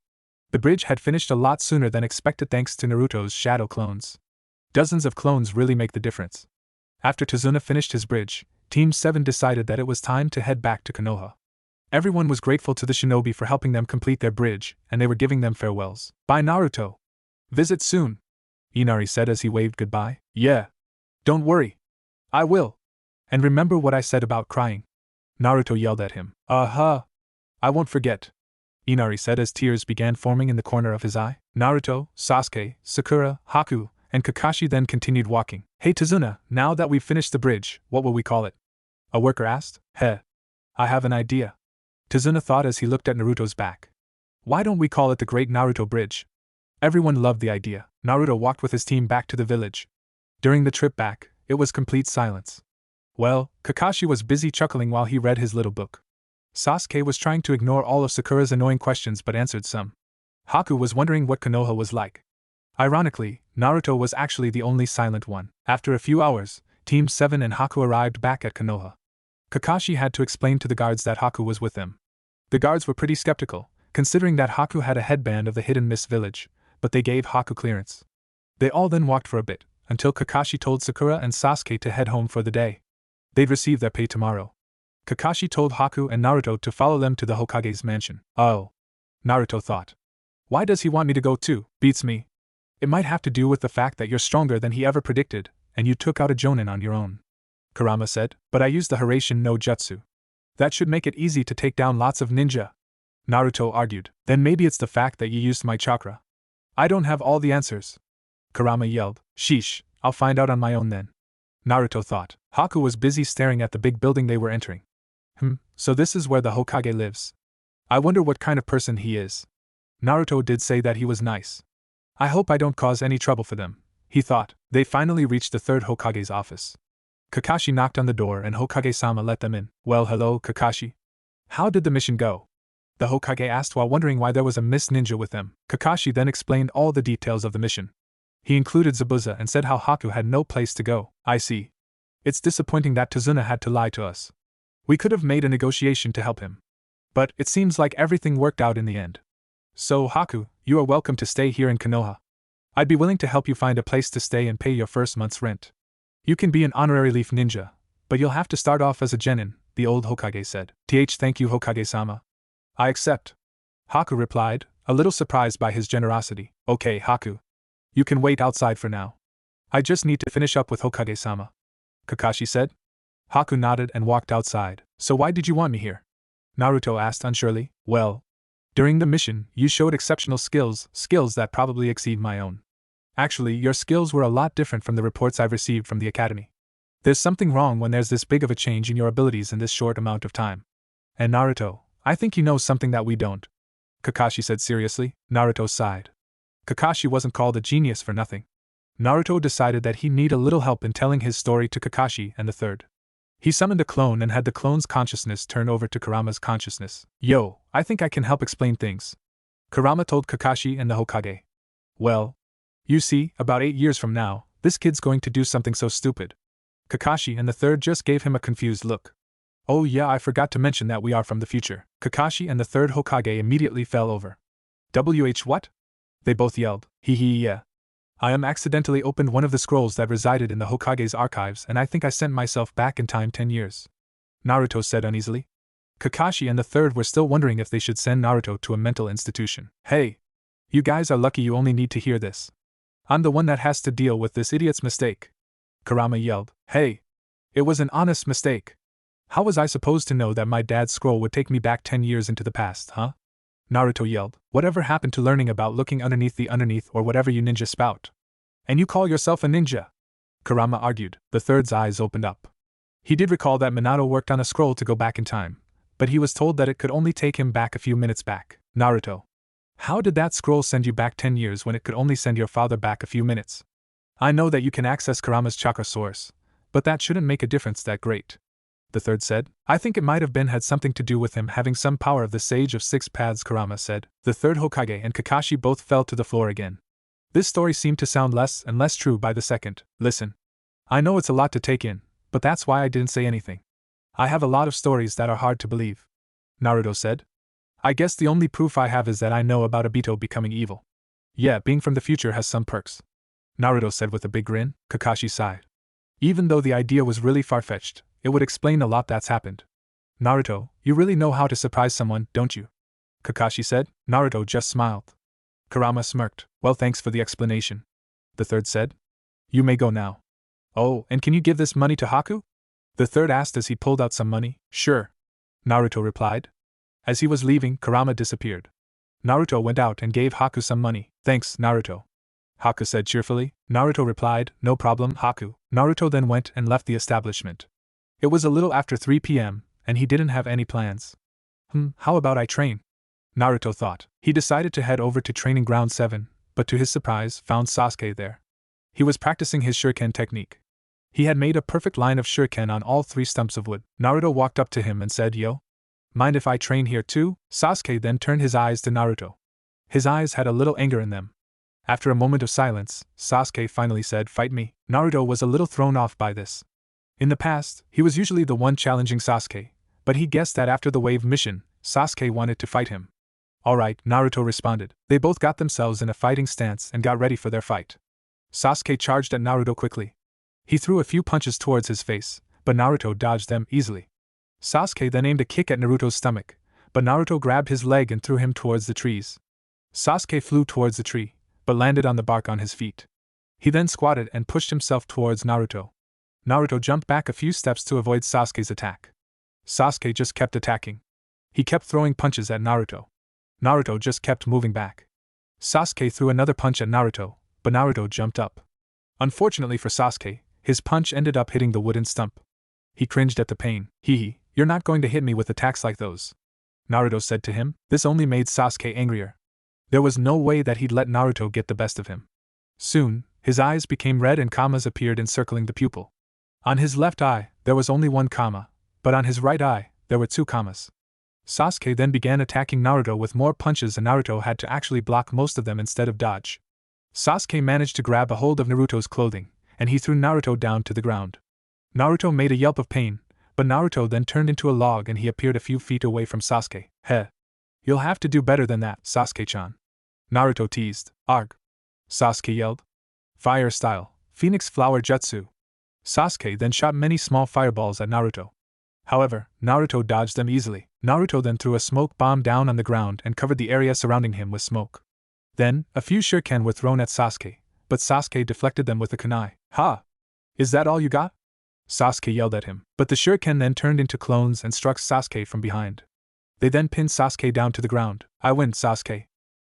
Speaker 1: The bridge had finished a lot sooner than expected thanks to Naruto's shadow clones. Dozens of clones really make the difference. After Tazuna finished his bridge, Team 7 decided that it was time to head back to Konoha. Everyone was grateful to the shinobi for helping them complete their bridge, and they were giving them farewells. Bye Naruto. Visit soon, Inari said as he waved goodbye. Yeah. Don't worry. I will. And remember what I said about crying. Naruto yelled at him. I won't forget, Inari said as tears began forming in the corner of his eye. Naruto, Sasuke, Sakura, Haku, and Kakashi then continued walking. Hey Tazuna, now that we've finished the bridge, what will we call it? A worker asked. I have an idea. Tazuna thought as he looked at Naruto's back. Why don't we call it the Great Naruto Bridge? Everyone loved the idea. Naruto walked with his team back to the village. During the trip back, it was complete silence. Well, Kakashi was busy chuckling while he read his little book. Sasuke was trying to ignore all of Sakura's annoying questions but answered some. Haku was wondering what Konoha was like. Ironically, Naruto was actually the only silent one. After a few hours, Team 7 and Haku arrived back at Konoha. Kakashi had to explain to the guards that Haku was with them. The guards were pretty skeptical, considering that Haku had a headband of the Hidden Mist Village, but they gave Haku clearance. They all then walked for a bit, until Kakashi told Sakura and Sasuke to head home for the day. They'd receive their pay tomorrow. Kakashi told Haku and Naruto to follow them to the Hokage's mansion. Oh. Naruto thought. Why does he want me to go too? Beats me. It might have to do with the fact that you're stronger than he ever predicted, and you took out a Jonin on your own. Kurama said, but I used the Hiraishin no Jutsu. That should make it easy to take down lots of ninja. Naruto argued. Then maybe it's the fact that you used my chakra. I don't have all the answers. Kurama yelled. Sheesh, I'll find out on my own then. Naruto thought. Haku was busy staring at the big building they were entering. So this is where the Hokage lives. I wonder what kind of person he is. Naruto did say that he was nice. I hope I don't cause any trouble for them, he thought. They finally reached the third Hokage's office. Kakashi knocked on the door and Hokage-sama let them in. Well, hello, Kakashi. How did the mission go? The Hokage asked while wondering why there was a Miss Ninja with them. Kakashi then explained all the details of the mission. He included Zabuza and said how Haku had no place to go. I see. It's disappointing that Tazuna had to lie to us. We could have made a negotiation to help him. But it seems like everything worked out in the end. So, Haku, you are welcome to stay here in Konoha. I'd be willing to help you find a place to stay and pay your first month's rent. You can be an honorary leaf ninja, but you'll have to start off as a genin, the old Hokage said. Thank you, Hokage-sama. I accept. Haku replied, a little surprised by his generosity. Okay, Haku. You can wait outside for now. I just need to finish up with Hokage-sama. Kakashi said. Haku nodded and walked outside. So why did you want me here? Naruto asked unsurely. Well, during the mission, you showed exceptional skills that probably exceed my own. Actually, your skills were a lot different from the reports I've received from the academy. There's something wrong when there's this big of a change in your abilities in this short amount of time. And Naruto, I think you know something that we don't. Kakashi said seriously. Naruto sighed. Kakashi wasn't called a genius for nothing. Naruto decided that he'd need a little help in telling his story to Kakashi and the third. He summoned a clone and had the clone's consciousness turn over to Kurama's consciousness. Yo, I think I can help explain things. Kurama told Kakashi and the Hokage. Well, you see, about 8 years from now, this kid's going to do something so stupid. Kakashi and the third just gave him a confused look. Oh yeah, I forgot to mention that we are from the future. Kakashi and the third Hokage immediately fell over. What? They both yelled. Yeah. I accidentally opened one of the scrolls that resided in the Hokage's archives and I think I sent myself back in time 10 years. Naruto said uneasily. Kakashi and the third were still wondering if they should send Naruto to a mental institution. Hey! You guys are lucky you only need to hear this. I'm the one that has to deal with this idiot's mistake. Kurama yelled. Hey! It was an honest mistake. How was I supposed to know that my dad's scroll would take me back 10 years into the past, huh? Naruto yelled. Whatever happened to learning about looking underneath the underneath or whatever you ninja spout? And you call yourself a ninja? Kurama argued. The third's eyes opened up. He did recall that Minato worked on a scroll to go back in time, but he was told that it could only take him back a few minutes back. Naruto. How did that scroll send you back 10 years when it could only send your father back a few minutes? I know that you can access Kurama's chakra source, but that shouldn't make a difference that great. The third said. I think it might have had something to do with him having some power of the Sage of Six Paths, Kurama said. The third Hokage and Kakashi both fell to the floor again. This story seemed to sound less and less true by the second. Listen. I know it's a lot to take in, but that's why I didn't say anything. I have a lot of stories that are hard to believe. Naruto said. I guess the only proof I have is that I know about Obito becoming evil. Yeah, being from the future has some perks. Naruto said with a big grin. Kakashi sighed. Even though the idea was really far-fetched, it would explain a lot that's happened. Naruto, you really know how to surprise someone, don't you? Kakashi said. Naruto just smiled. Kurama smirked. Well, thanks for the explanation. The third said. You may go now. Oh, and can you give this money to Haku? The third asked as he pulled out some money. Sure. Naruto replied. As he was leaving, Kurama disappeared. Naruto went out and gave Haku some money. Thanks, Naruto. Haku said cheerfully. Naruto replied, no problem, Haku. Naruto then went and left the establishment. It was a little after 3 p.m., and he didn't have any plans. How about I train? Naruto thought. He decided to head over to Training Ground 7, but to his surprise, found Sasuke there. He was practicing his shuriken technique. He had made a perfect line of shuriken on all 3 stumps of wood. Naruto walked up to him and said, Yo, mind if I train here too? Sasuke then turned his eyes to Naruto. His eyes had a little anger in them. After a moment of silence, Sasuke finally said, Fight me. Naruto was a little thrown off by this. In the past, he was usually the one challenging Sasuke, but he guessed that after the wave mission, Sasuke wanted to fight him. Alright, Naruto responded. They both got themselves in a fighting stance and got ready for their fight. Sasuke charged at Naruto quickly. He threw a few punches towards his face, but Naruto dodged them easily. Sasuke then aimed a kick at Naruto's stomach, but Naruto grabbed his leg and threw him towards the trees. Sasuke flew towards the tree, but landed on the bark on his feet. He then squatted and pushed himself towards Naruto. Naruto jumped back a few steps to avoid Sasuke's attack. Sasuke just kept attacking. He kept throwing punches at Naruto. Naruto just kept moving back. Sasuke threw another punch at Naruto, but Naruto jumped up. Unfortunately for Sasuke, his punch ended up hitting the wooden stump. He cringed at the pain. Hee, you're not going to hit me with attacks like those, Naruto said to him. This only made Sasuke angrier. There was no way that he'd let Naruto get the best of him. Soon, his eyes became red and commas appeared encircling the pupil. On his left eye, there was only 1 comma, but on his right eye, there were 2 commas. Sasuke then began attacking Naruto with more punches and Naruto had to actually block most of them instead of dodge. Sasuke managed to grab a hold of Naruto's clothing, and he threw Naruto down to the ground. Naruto made a yelp of pain, but Naruto then turned into a log and he appeared a few feet away from Sasuke. Heh. You'll have to do better than that, Sasuke-chan. Naruto teased. Arg. Sasuke yelled. Fire style, Phoenix Flower Jutsu. Sasuke then shot many small fireballs at Naruto. However, Naruto dodged them easily. Naruto then threw a smoke bomb down on the ground and covered the area surrounding him with smoke. Then, a few shuriken were thrown at Sasuke, but Sasuke deflected them with a kunai. Ha! Is that all you got? Sasuke yelled at him, but the shuriken then turned into clones and struck Sasuke from behind. They then pinned Sasuke down to the ground. I win, Sasuke,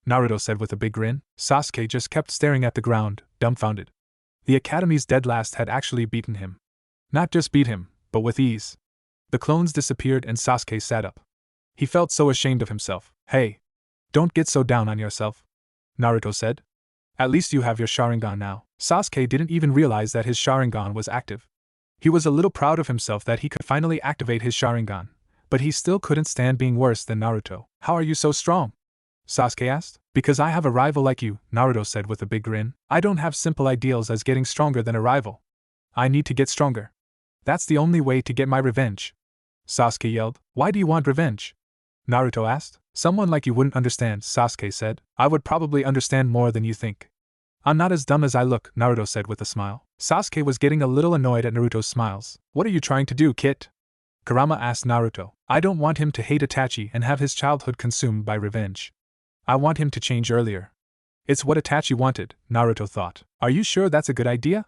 Speaker 1: Naruto said with a big grin. Sasuke just kept staring at the ground, dumbfounded. The Academy's dead last had actually beaten him. Not just beat him, but with ease. The clones disappeared and Sasuke sat up. He felt so ashamed of himself. Hey! Don't get so down on yourself, Naruto said. At least you have your Sharingan now. Sasuke didn't even realize that his Sharingan was active. He was a little proud of himself that he could finally activate his Sharingan, but he still couldn't stand being worse than Naruto. How are you so strong? Sasuke asked. Because I have a rival like you, Naruto said with a big grin. I don't have simple ideals as getting stronger than a rival. I need to get stronger. That's the only way to get my revenge. Sasuke yelled. Why do you want revenge? Naruto asked. Someone like you wouldn't understand, Sasuke said. I would probably understand more than you think. I'm not as dumb as I look, Naruto said with a smile. Sasuke was getting a little annoyed at Naruto's smiles. What are you trying to do, kid? Kurama asked Naruto. I don't want him to hate Itachi and have his childhood consumed by revenge. I want him to change earlier. It's what Itachi wanted, Naruto thought. Are you sure that's a good idea?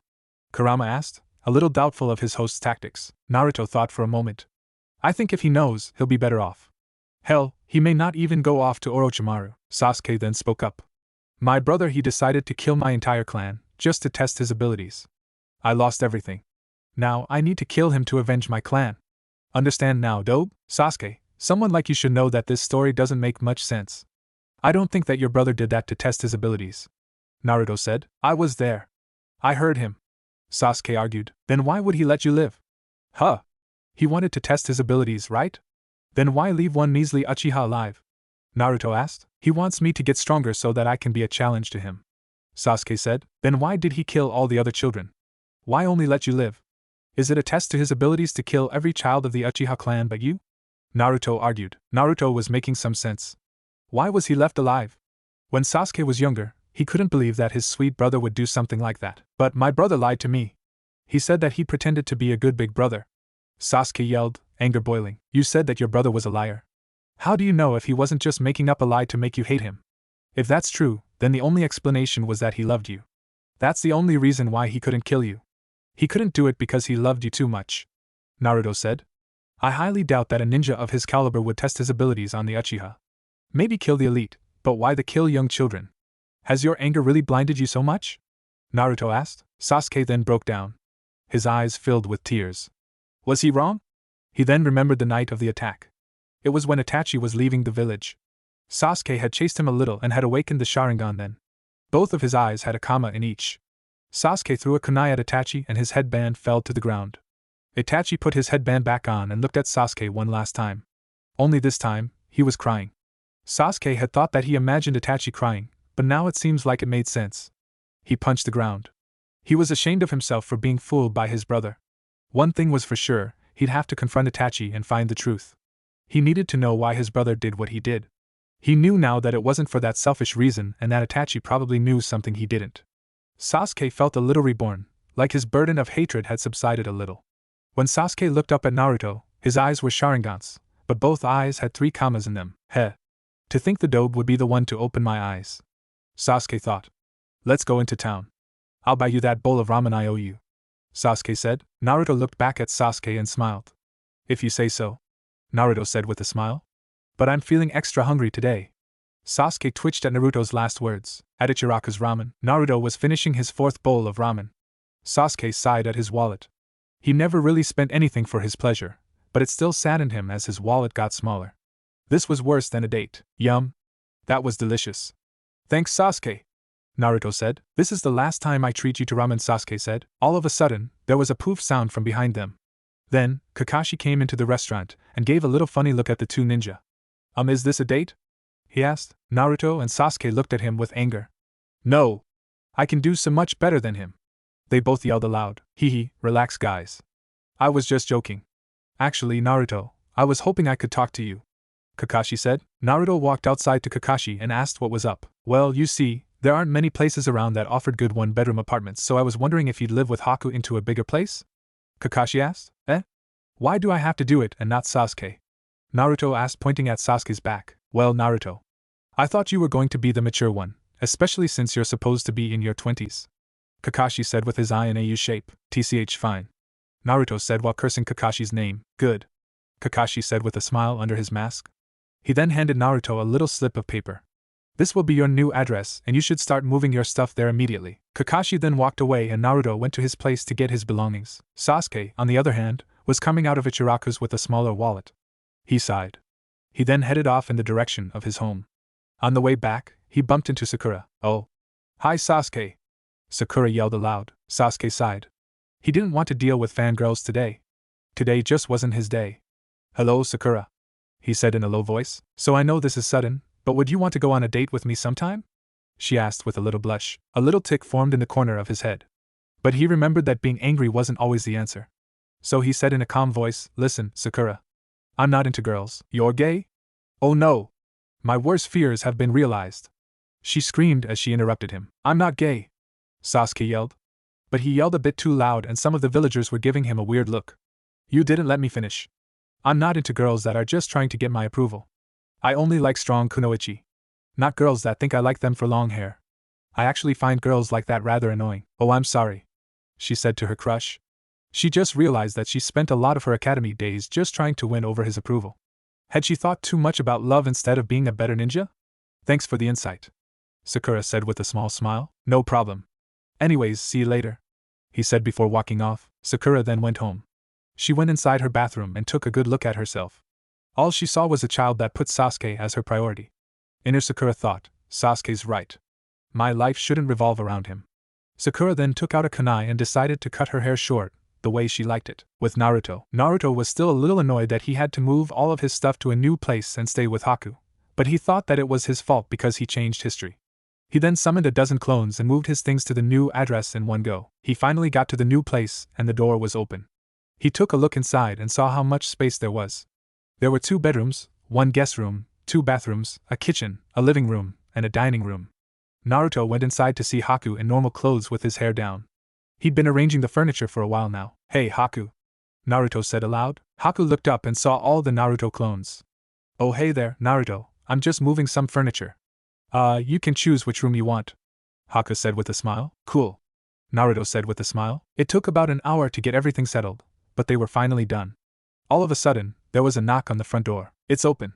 Speaker 1: Kurama asked, a little doubtful of his host's tactics. Naruto thought for a moment. I think if he knows, he'll be better off. Hell, he may not even go off to Orochimaru. Sasuke then spoke up. My brother, he decided to kill my entire clan, just to test his abilities. I lost everything. Now, I need to kill him to avenge my clan. Understand now, dope? Sasuke, someone like you should know that this story doesn't make much sense. I don't think that your brother did that to test his abilities. Naruto said. I was there. I heard him. Sasuke argued. Then why would he let you live? Huh? He wanted to test his abilities, right? Then why leave one measly Uchiha alive? Naruto asked. He wants me to get stronger so that I can be a challenge to him. Sasuke said. Then why did he kill all the other children? Why only let you live? Is it a test to his abilities to kill every child of the Uchiha clan but you? Naruto argued. Naruto was making some sense. Why was he left alive? When Sasuke was younger, he couldn't believe that his sweet brother would do something like that. But my brother lied to me. He said that he pretended to be a good big brother. Sasuke yelled, anger boiling. You said that your brother was a liar. How do you know if he wasn't just making up a lie to make you hate him? If that's true, then the only explanation was that he loved you. That's the only reason why he couldn't kill you. He couldn't do it because he loved you too much. Naruto said. I highly doubt that a ninja of his caliber would test his abilities on the Uchiha. Maybe kill the elite, but why the kill young children? Has your anger really blinded you so much? Naruto asked. Sasuke then broke down. His eyes filled with tears. Was he wrong? He then remembered the night of the attack. It was when Itachi was leaving the village. Sasuke had chased him a little and had awakened the Sharingan then. Both of his eyes had a comma in each. Sasuke threw a kunai at Itachi and his headband fell to the ground. Itachi put his headband back on and looked at Sasuke one last time. Only this time, he was crying. Sasuke had thought that he imagined Itachi crying, but now it seems like it made sense. He punched the ground. He was ashamed of himself for being fooled by his brother. One thing was for sure, he'd have to confront Itachi and find the truth. He needed to know why his brother did what he did. He knew now that it wasn't for that selfish reason and that Itachi probably knew something he didn't. Sasuke felt a little reborn, like his burden of hatred had subsided a little. When Sasuke looked up at Naruto, his eyes were Sharingans, but both eyes had 3 commas in them. Heh. To think the dobe would be the one to open my eyes. Sasuke thought. Let's go into town. I'll buy you that bowl of ramen I owe you. Sasuke said. Naruto looked back at Sasuke and smiled. If you say so, Naruto said with a smile. But I'm feeling extra hungry today. Sasuke twitched at Naruto's last words. At Ichiraku's ramen. Naruto was finishing his 4th bowl of ramen. Sasuke sighed at his wallet. He never really spent anything for his pleasure, but it still saddened him as his wallet got smaller. This was worse than a date. Yum. That was delicious. Thanks, Sasuke, Naruto said. This is the last time I treat you to ramen, Sasuke said. All of a sudden, there was a poof sound from behind them. Then, Kakashi came into the restaurant and gave a little funny look at the 2 ninja. Is this a date? He asked. Naruto and Sasuke looked at him with anger. No. I can do so much better than him. They both yelled aloud. Hee, relax guys. I was just joking. Actually, Naruto, I was hoping I could talk to you, Kakashi said. Naruto walked outside to Kakashi and asked what was up. Well, you see, There aren't many places around that offered good one-bedroom apartments, so I was wondering if you'd live with Haku into a bigger place? Kakashi asked. Eh? Why do I have to do it and not Sasuke? Naruto asked, pointing at Sasuke's back. Well, Naruto, I thought you were going to be the mature one, especially since you're supposed to be in your 20s. Kakashi said with his eye in a U shape. TCH fine. Naruto said while cursing Kakashi's name. Good. Kakashi said with a smile under his mask. He then handed Naruto a little slip of paper. This will be your new address, and you should start moving your stuff there immediately. Kakashi then walked away and Naruto went to his place to get his belongings. Sasuke, on the other hand, was coming out of Ichiraku's with a smaller wallet. He sighed. He then headed off in the direction of his home. On the way back, he bumped into Sakura. Oh. Hi Sasuke. Sakura yelled aloud. Sasuke sighed. He didn't want to deal with fangirls today. Today just wasn't his day. Hello Sakura, he said in a low voice. So I know this is sudden, but would you want to go on a date with me sometime? She asked with a little blush. A little tick formed in the corner of his head. But he remembered that being angry wasn't always the answer. So he said in a calm voice, Listen, Sakura. I'm not into girls. You're gay? Oh no. My worst fears have been realized. She screamed as she interrupted him. I'm not gay. Sasuke yelled. But he yelled a bit too loud and some of the villagers were giving him a weird look. You didn't let me finish. I'm not into girls that are just trying to get my approval. I only like strong kunoichi. Not girls that think I like them for long hair. I actually find girls like that rather annoying. Oh, I'm sorry, she said to her crush. She just realized that she spent a lot of her academy days just trying to win over his approval. Had she thought too much about love instead of being a better ninja? Thanks for the insight, Sakura said with a small smile. No problem. Anyways, see you later, he said before walking off. Sakura then went home. She went inside her bathroom and took a good look at herself. All she saw was a child that put Sasuke as her priority. Inner Sakura thought, Sasuke's right. My life shouldn't revolve around him. Sakura then took out a kunai and decided to cut her hair short, the way she liked it. With Naruto was still a little annoyed that he had to move all of his stuff to a new place and stay with Haku, but he thought that it was his fault because he changed history. He then summoned a dozen clones and moved his things to the new address in one go. He finally got to the new place and the door was open. He took a look inside and saw how much space there was. There were 2 bedrooms, 1 guest room, 2 bathrooms, a kitchen, a living room, and a dining room. Naruto went inside to see Haku in normal clothes with his hair down. He'd been arranging the furniture for a while now. Hey Haku, Naruto said aloud. Haku looked up and saw all the Naruto clones. Oh hey there, Naruto, I'm just moving some furniture. You can choose which room you want, Haku said with a smile. Cool, Naruto said with a smile. It took about an hour to get everything settled, but they were finally done. All of a sudden, there was a knock on the front door. It's open,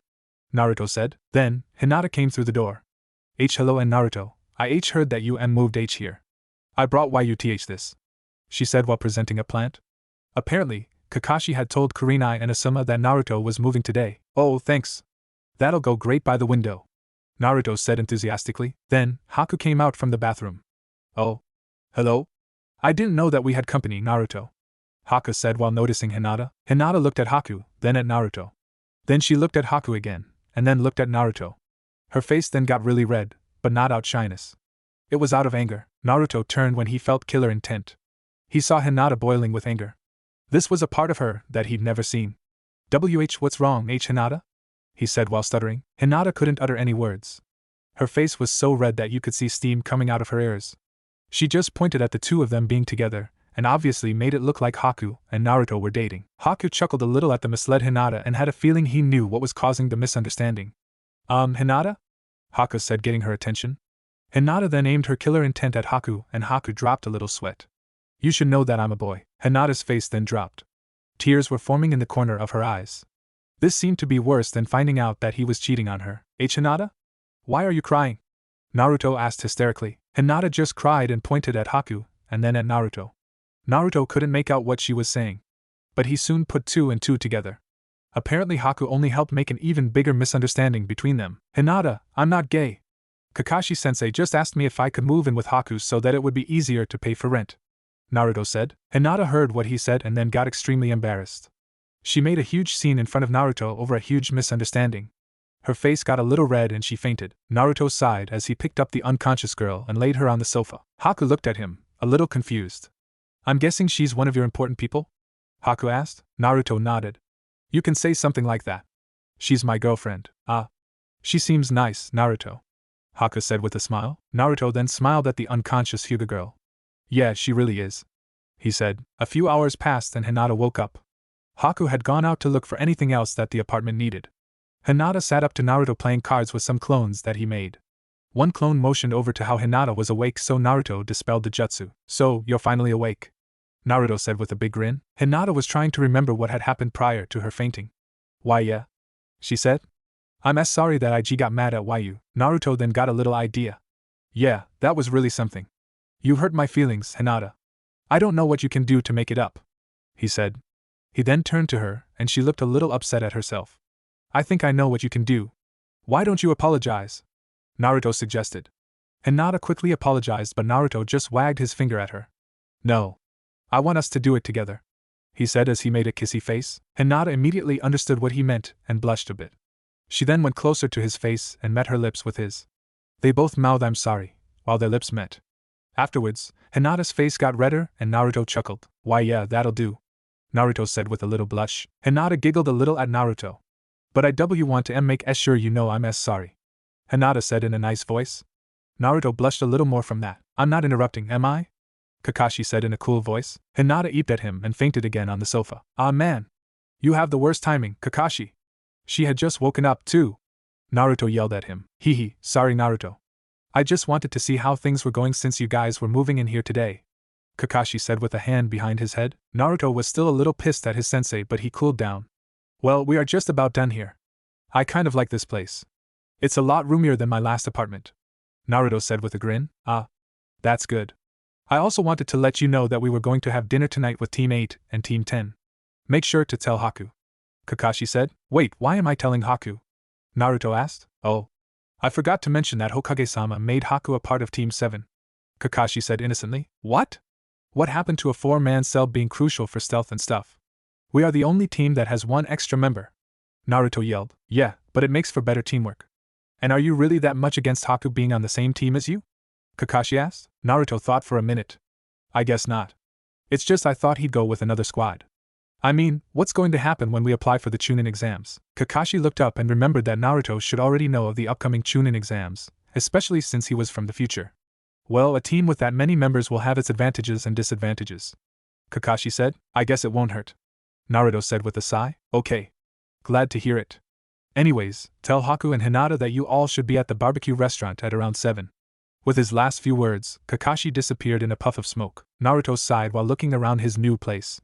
Speaker 1: Naruto said. Then, Hinata came through the door. Hello and Naruto, I heard that you moved here. I brought YUTH this, she said while presenting a plant. Apparently, Kakashi had told Kurenai and Asuma that Naruto was moving today. Oh, thanks. That'll go great by the window, Naruto said enthusiastically. Then, Haku came out from the bathroom. Oh. Hello? I didn't know that we had company, Naruto, Haku said while noticing Hinata. Hinata looked at Haku, then at Naruto. Then she looked at Haku again, and then looked at Naruto. Her face then got really red, but not out shyness. It was out of anger. Naruto turned when he felt killer intent. He saw Hinata boiling with anger. This was a part of her that he'd never seen. What's wrong, Hinata? He said while stuttering. Hinata couldn't utter any words. Her face was so red that you could see steam coming out of her ears. She just pointed at the 2 of them being together, and obviously made it look like Haku and Naruto were dating. Haku chuckled a little at the misled Hinata and had a feeling he knew what was causing the misunderstanding. Hinata? Haku said, getting her attention. Hinata then aimed her killer intent at Haku, and Haku dropped a little sweat. You should know that I'm a boy. Hinata's face then dropped. Tears were forming in the corner of her eyes. This seemed to be worse than finding out that he was cheating on her. Hinata? Why are you crying? Naruto asked hysterically. Hinata just cried and pointed at Haku, and then at Naruto. Naruto couldn't make out what she was saying, but he soon put 2 and 2 together. Apparently Haku only helped make an even bigger misunderstanding between them. Hinata, I'm not gay. Kakashi-sensei just asked me if I could move in with Haku so that it would be easier to pay for rent, Naruto said. Hinata heard what he said and then got extremely embarrassed. She made a huge scene in front of Naruto over a huge misunderstanding. Her face got a little red and she fainted. Naruto sighed as he picked up the unconscious girl and laid her on the sofa. Haku looked at him, a little confused. I'm guessing she's one of your important people? Haku asked. Naruto nodded. You can say something like that. She's my girlfriend. Ah. She seems nice, Naruto. Haku said with a smile. Naruto then smiled at the unconscious Hyuga girl. Yeah, she really is, he said. A few hours passed and Hinata woke up. Haku had gone out to look for anything else that the apartment needed. Hinata sat up to Naruto playing cards with some clones that he made. One clone motioned over to how Hinata was awake, so Naruto dispelled the jutsu. So, you're finally awake, Naruto said with a big grin. Hinata was trying to remember what had happened prior to her fainting. Why yeah, she said. I'm sorry that IG got mad at you. Naruto then got a little idea. Yeah, that was really something. You hurt my feelings, Hinata. I don't know what you can do to make it up, he said. He then turned to her, and she looked a little upset at herself. I think I know what you can do. Why don't you apologize? Naruto suggested. Hinata quickly apologized, but Naruto just wagged his finger at her. No. I want us to do it together, he said as he made a kissy face. Hinata immediately understood what he meant and blushed a bit. She then went closer to his face and met her lips with his. They both mouthed I'm sorry, while their lips met. Afterwards, Hinata's face got redder and Naruto chuckled. Why yeah, that'll do, Naruto said with a little blush. Hinata giggled a little at Naruto. But I want to make sure you know I'm sorry, Hinata said in a nice voice. Naruto blushed a little more from that. I'm not interrupting, am I? Kakashi said in a cool voice. Hinata eeped at him and fainted again on the sofa. Ah man! You have the worst timing, Kakashi. She had just woken up too. Naruto yelled at him. Hee, sorry Naruto. I just wanted to see how things were going since you guys were moving in here today, Kakashi said with a hand behind his head. Naruto was still a little pissed at his sensei, but he cooled down. Well, we are just about done here. I kind of like this place. It's a lot roomier than my last apartment, Naruto said with a grin. Ah, that's good. I also wanted to let you know that we were going to have dinner tonight with Team 8 and Team 10. Make sure to tell Haku, Kakashi said. Wait, why am I telling Haku? Naruto asked. Oh, I forgot to mention that Hokage-sama made Haku a part of Team 7. Kakashi said innocently. What? What happened to a 4-man cell being crucial for stealth and stuff? We are the only team that has one extra member, Naruto yelled. Yeah, but it makes for better teamwork. And are you really that much against Haku being on the same team as you? Kakashi asked. Naruto thought for a minute. I guess not. It's just I thought he'd go with another squad. I mean, what's going to happen when we apply for the Chunin exams? Kakashi looked up and remembered that Naruto should already know of the upcoming Chunin exams, especially since he was from the future. Well, a team with that many members will have its advantages and disadvantages, Kakashi said. I guess it won't hurt, Naruto said with a sigh. Okay. Glad to hear it. Anyways, tell Haku and Hinata that you all should be at the barbecue restaurant at around 7. With his last few words, Kakashi disappeared in a puff of smoke. Naruto sighed while looking around his new place.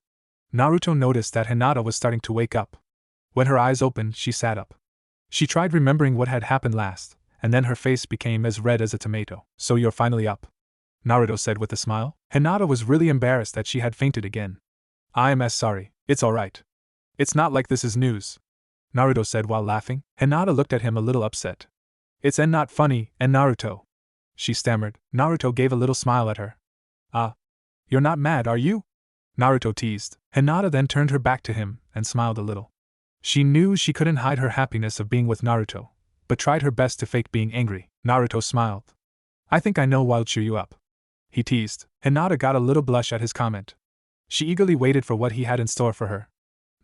Speaker 1: Naruto noticed that Hinata was starting to wake up. When her eyes opened, she sat up. She tried remembering what had happened last, and then her face became as red as a tomato. So you're finally up, Naruto said with a smile. Hinata was really embarrassed that she had fainted again. I am sorry. It's alright. It's not like this is news, Naruto said while laughing. Hinata looked at him a little upset. It's not funny, Naruto, she stammered. Naruto gave a little smile at her. Ah, you're not mad, are you? Naruto teased. Hinata then turned her back to him and smiled a little. She knew she couldn't hide her happiness of being with Naruto, but tried her best to fake being angry. Naruto smiled. I think I know what'll cheer you up, he teased. Hinata got a little blush at his comment. She eagerly waited for what he had in store for her.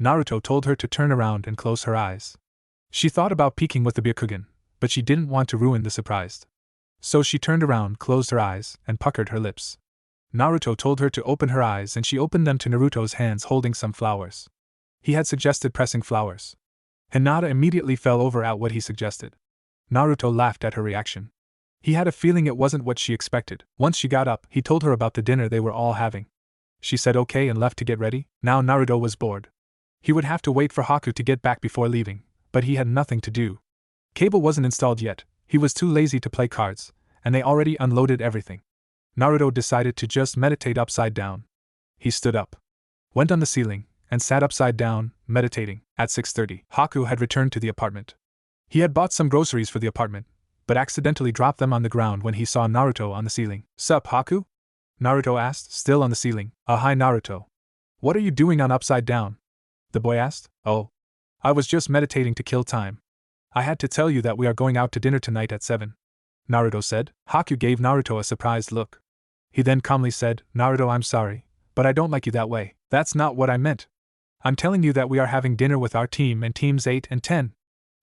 Speaker 1: Naruto told her to turn around and close her eyes. She thought about peeking with the Byakugan, but she didn't want to ruin the surprise. So she turned around, closed her eyes, and puckered her lips. Naruto told her to open her eyes and she opened them to Naruto's hands holding some flowers. He had suggested pressing flowers. Hinata immediately fell over at what he suggested. Naruto laughed at her reaction. He had a feeling it wasn't what she expected. Once she got up, he told her about the dinner they were all having. She said okay and left to get ready. Now Naruto was bored. He would have to wait for Haku to get back before leaving, but he had nothing to do. Cable wasn't installed yet, he was too lazy to play cards, and they already unloaded everything. Naruto decided to just meditate upside down. He stood up, went on the ceiling, and sat upside down, meditating. At 6:30, Haku had returned to the apartment. He had bought some groceries for the apartment, but accidentally dropped them on the ground when he saw Naruto on the ceiling. Sup, Haku? Naruto asked, still on the ceiling. Hi Naruto. What are you doing on upside down? The boy asked. Oh, I was just meditating to kill time. I had to tell you that we are going out to dinner tonight at 7. Naruto said. Haku gave Naruto a surprised look. He then calmly said, Naruto, I'm sorry, but I don't like you that way. That's not what I meant. I'm telling you that we are having dinner with our team and teams 8 and 10.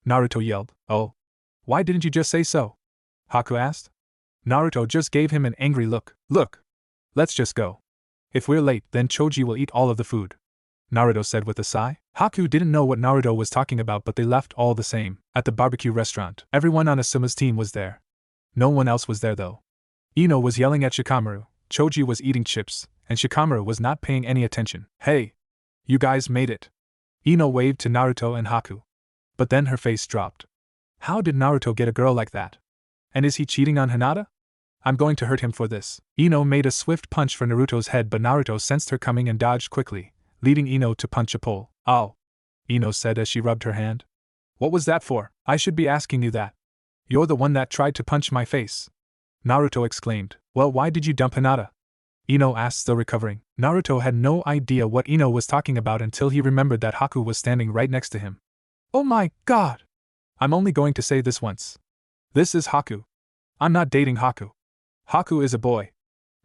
Speaker 1: Naruto yelled. Oh. Why didn't you just say so? Haku asked. Naruto just gave him an angry look. Look! Let's just go. If we're late, then Choji will eat all of the food. Naruto said with a sigh. Haku didn't know what Naruto was talking about, but they left all the same. At the barbecue restaurant, everyone on Asuma's team was there. No one else was there though. Ino was yelling at Shikamaru, Choji was eating chips, and Shikamaru was not paying any attention. Hey! You guys made it! Ino waved to Naruto and Haku. But then her face dropped. How did Naruto get a girl like that? And is he cheating on Hinata? I'm going to hurt him for this. Ino made a swift punch for Naruto's head, but Naruto sensed her coming and dodged quickly, leading Ino to punch a pole. Ow! Ino said as she rubbed her hand. What was that for? I should be asking you that. You're the one that tried to punch my face. Naruto exclaimed. Well, why did you dump Hinata? Ino asked, still recovering. Naruto had no idea what Ino was talking about until he remembered that Haku was standing right next to him. Oh my god! I'm only going to say this once. This is Haku. I'm not dating Haku. Haku is a boy.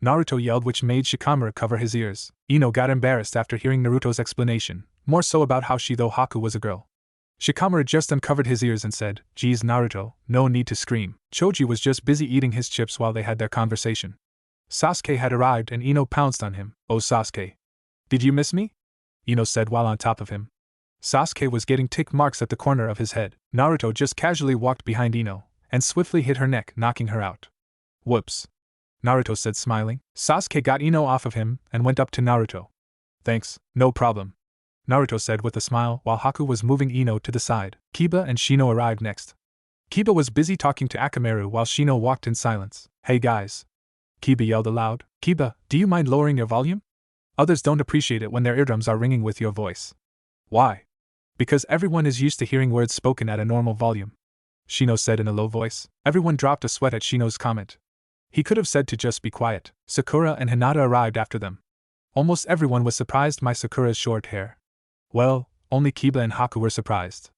Speaker 1: Naruto yelled, which made Shikamaru cover his ears. Ino got embarrassed after hearing Naruto's explanation, more so about how she though Haku was a girl. Shikamaru just uncovered his ears and said, Geez Naruto, no need to scream. Choji was just busy eating his chips while they had their conversation. Sasuke had arrived and Ino pounced on him. Oh Sasuke. Did you miss me? Ino said while on top of him. Sasuke was getting tick marks at the corner of his head. Naruto just casually walked behind Ino and swiftly hit her neck, knocking her out. Whoops. Naruto said, smiling. Sasuke got Ino off of him and went up to Naruto. Thanks, no problem. Naruto said with a smile while Haku was moving Ino to the side. Kiba and Shino arrived next. Kiba was busy talking to Akamaru while Shino walked in silence. Hey guys. Kiba yelled aloud. Kiba, do you mind lowering your volume? Others don't appreciate it when their eardrums are ringing with your voice. Why? Because everyone is used to hearing words spoken at a normal volume. Shino said in a low voice. Everyone dropped a sweat at Shino's comment. He could have said to just be quiet. Sakura and Hinata arrived after them. Almost everyone was surprised by Sakura's short hair. Well, only Kiba and Haku were surprised.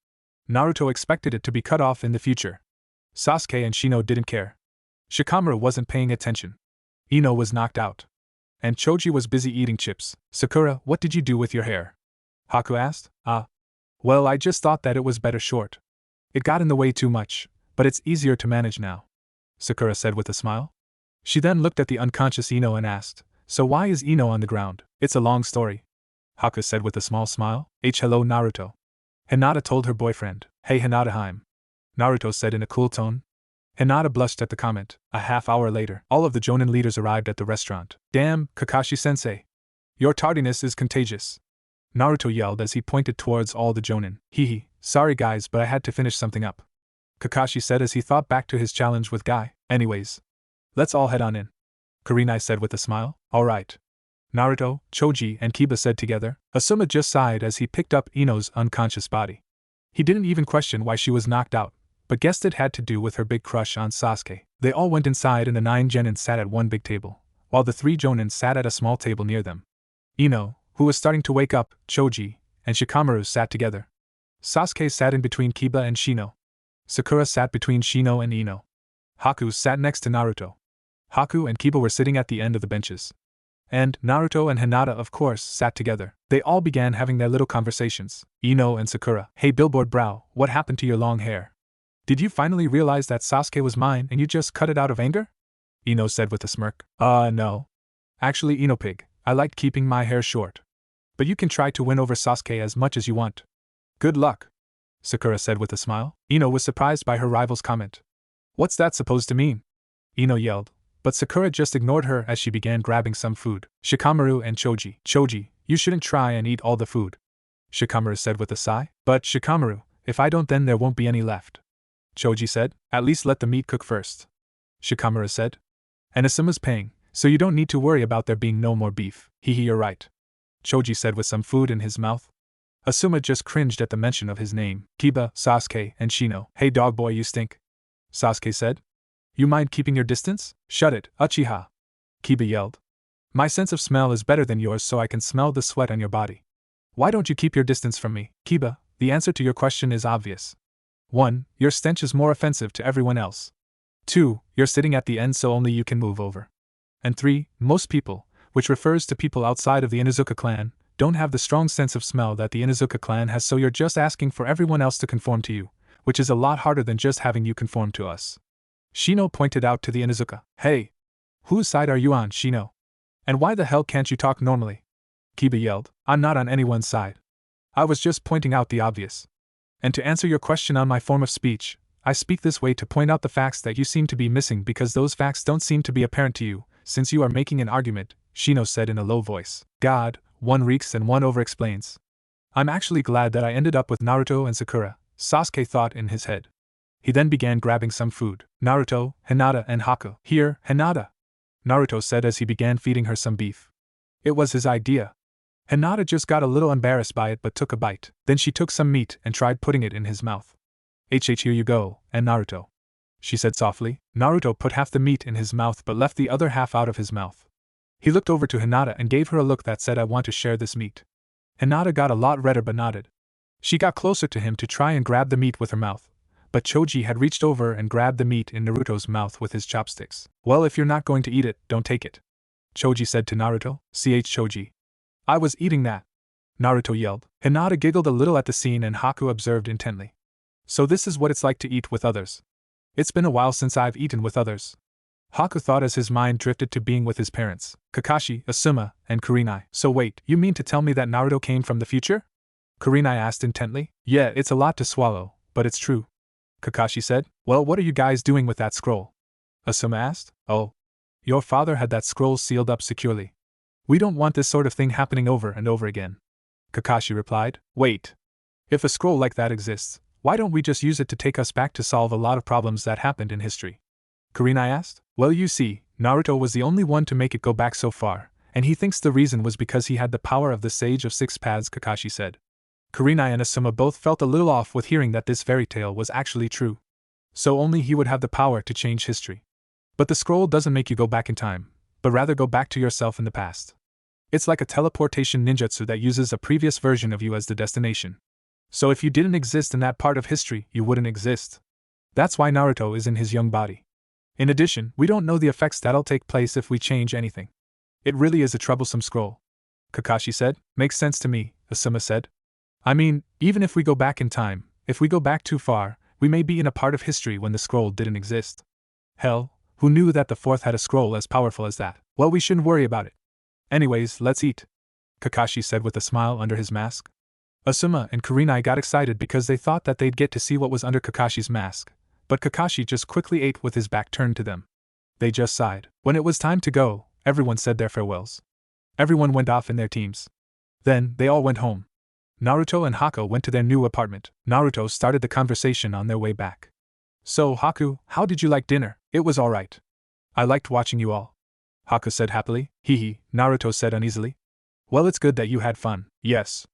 Speaker 1: Naruto expected it to be cut off in the future. Sasuke and Shino didn't care. Shikamaru wasn't paying attention. Ino was knocked out. And Choji was busy eating chips. Sakura, what did you do with your hair? Haku asked. Well, I just thought that it was better short. It got in the way too much, but it's easier to manage now. Sakura said with a smile. She then looked at the unconscious Ino and asked, So why is Ino on the ground? It's a long story. Haku said with a small smile. Hello Naruto. Hinata told her boyfriend. Hey Hinata. Naruto said in a cool tone. Hinata blushed at the comment. A half hour later, all of the Jonin leaders arrived at the restaurant. Damn, Kakashi-sensei. Your tardiness is contagious. Naruto yelled as he pointed towards all the Jonin. Hehe, sorry guys, but I had to finish something up. Kakashi said as he thought back to his challenge with Guy. Anyways, let's all head on in. Kurenai said with a smile. Alright. Naruto, Choji, and Kiba said together. Asuma just sighed as he picked up Ino's unconscious body. He didn't even question why she was knocked out, but guessed it had to do with her big crush on Sasuke. They all went inside and the 9 Genin sat at one big table, while the 3 Jonin sat at a small table near them. Ino, who was starting to wake up, Choji, and Shikamaru sat together. Sasuke sat in between Kiba and Shino. Sakura sat between Shino and Ino. Haku sat next to Naruto. Haku and Kiba were sitting at the end of the benches. And Naruto and Hinata, of course, sat together. They all began having their little conversations. Ino and Sakura. Hey Billboard Brow, what happened to your long hair? Did you finally realize that Sasuke was mine and you just cut it out of anger? Ino said with a smirk. No. Actually, Ino Pig, I liked keeping my hair short. But you can try to win over Sasuke as much as you want. Good luck, Sakura said with a smile. Ino was surprised by her rival's comment. What's that supposed to mean? Ino yelled, but Sakura just ignored her as she began grabbing some food. Shikamaru and Choji. Choji, you shouldn't try and eat all the food, Shikamaru said with a sigh. But Shikamaru, if I don't then there won't be any left, Choji said. At least let the meat cook first, Shikamaru said. And Asuma's paying, so you don't need to worry about there being no more beef. Hehe, you're right, Choji said with some food in his mouth. Asuma just cringed at the mention of his name. Kiba, Sasuke, and Shino. Hey dog boy, you stink, Sasuke said. You mind keeping your distance? Shut it, Uchiha, Kiba yelled. My sense of smell is better than yours, so I can smell the sweat on your body. Why don't you keep your distance from me? Kiba, the answer to your question is obvious. 1. Your stench is more offensive to everyone else. 2. You're sitting at the end so only you can move over. And 3. Most people, which refers to people outside of the Inuzuka clan, don't have the strong sense of smell that the Inuzuka clan has, so you're just asking for everyone else to conform to you, which is a lot harder than just having you conform to us. Shino pointed out to the Inuzuka. Hey! Whose side are you on, Shino? And why the hell can't you talk normally? Kiba yelled. I'm not on anyone's side. I was just pointing out the obvious. And to answer your question on my form of speech, I speak this way to point out the facts that you seem to be missing because those facts don't seem to be apparent to you, since you are making an argument, Shino said in a low voice. God, one reeks and one over-explains. I'm actually glad that I ended up with Naruto and Sakura, Sasuke thought in his head. He then began grabbing some food. Naruto, Hinata, and Haku. Here, Hinata, Naruto said as he began feeding her some beef. It was his idea. Hinata just got a little embarrassed by it but took a bite. Then she took some meat and tried putting it in his mouth. Here you go, and Naruto, she said softly. Naruto put half the meat in his mouth but left the other half out of his mouth. He looked over to Hinata and gave her a look that said, I want to share this meat. Hinata got a lot redder but nodded. She got closer to him to try and grab the meat with her mouth, but Choji had reached over and grabbed the meat in Naruto's mouth with his chopsticks. Well, if you're not going to eat it, don't take it, Choji said to Naruto. Choji. I was eating that, Naruto yelled. Hinata giggled a little at the scene and Haku observed intently. So this is what it's like to eat with others. It's been a while since I've eaten with others, Haku thought as his mind drifted to being with his parents, Kakashi, Asuma, and Kurenai. So wait, you mean to tell me that Naruto came from the future? Kurenai asked intently. Yeah, it's a lot to swallow, but it's true, Kakashi said. Well, what are you guys doing with that scroll? Asuma asked. Oh. Your father had that scroll sealed up securely. We don't want this sort of thing happening over and over again, Kakashi replied. Wait. If a scroll like that exists, why don't we just use it to take us back to solve a lot of problems that happened in history? Kurenai asked. Well, you see, Naruto was the only one to make it go back so far, and he thinks the reason was because he had the power of the Sage of Six Paths, Kakashi said. Kurenai and Asuma both felt a little off with hearing that this fairy tale was actually true. So only he would have the power to change history. But the scroll doesn't make you go back in time, but rather go back to yourself in the past. It's like a teleportation ninjutsu that uses a previous version of you as the destination. So if you didn't exist in that part of history, you wouldn't exist. That's why Naruto is in his young body. In addition, we don't know the effects that'll take place if we change anything. It really is a troublesome scroll, Kakashi said. Makes sense to me, Asuma said. I mean, even if we go back in time, if we go back too far, we may be in a part of history when the scroll didn't exist. Hell, who knew that the fourth had a scroll as powerful as that? Well, we shouldn't worry about it. Anyways, let's eat, Kakashi said with a smile under his mask. Asuma and Kurenai got excited because they thought that they'd get to see what was under Kakashi's mask, but Kakashi just quickly ate with his back turned to them. They just sighed. When it was time to go, everyone said their farewells. Everyone went off in their teams. Then, they all went home. Naruto and Haku went to their new apartment. Naruto started the conversation on their way back. So, Haku, how did you like dinner? It was alright. I liked watching you all, Haku said happily. Hee, Naruto said uneasily. Well, it's good that you had fun. Yes.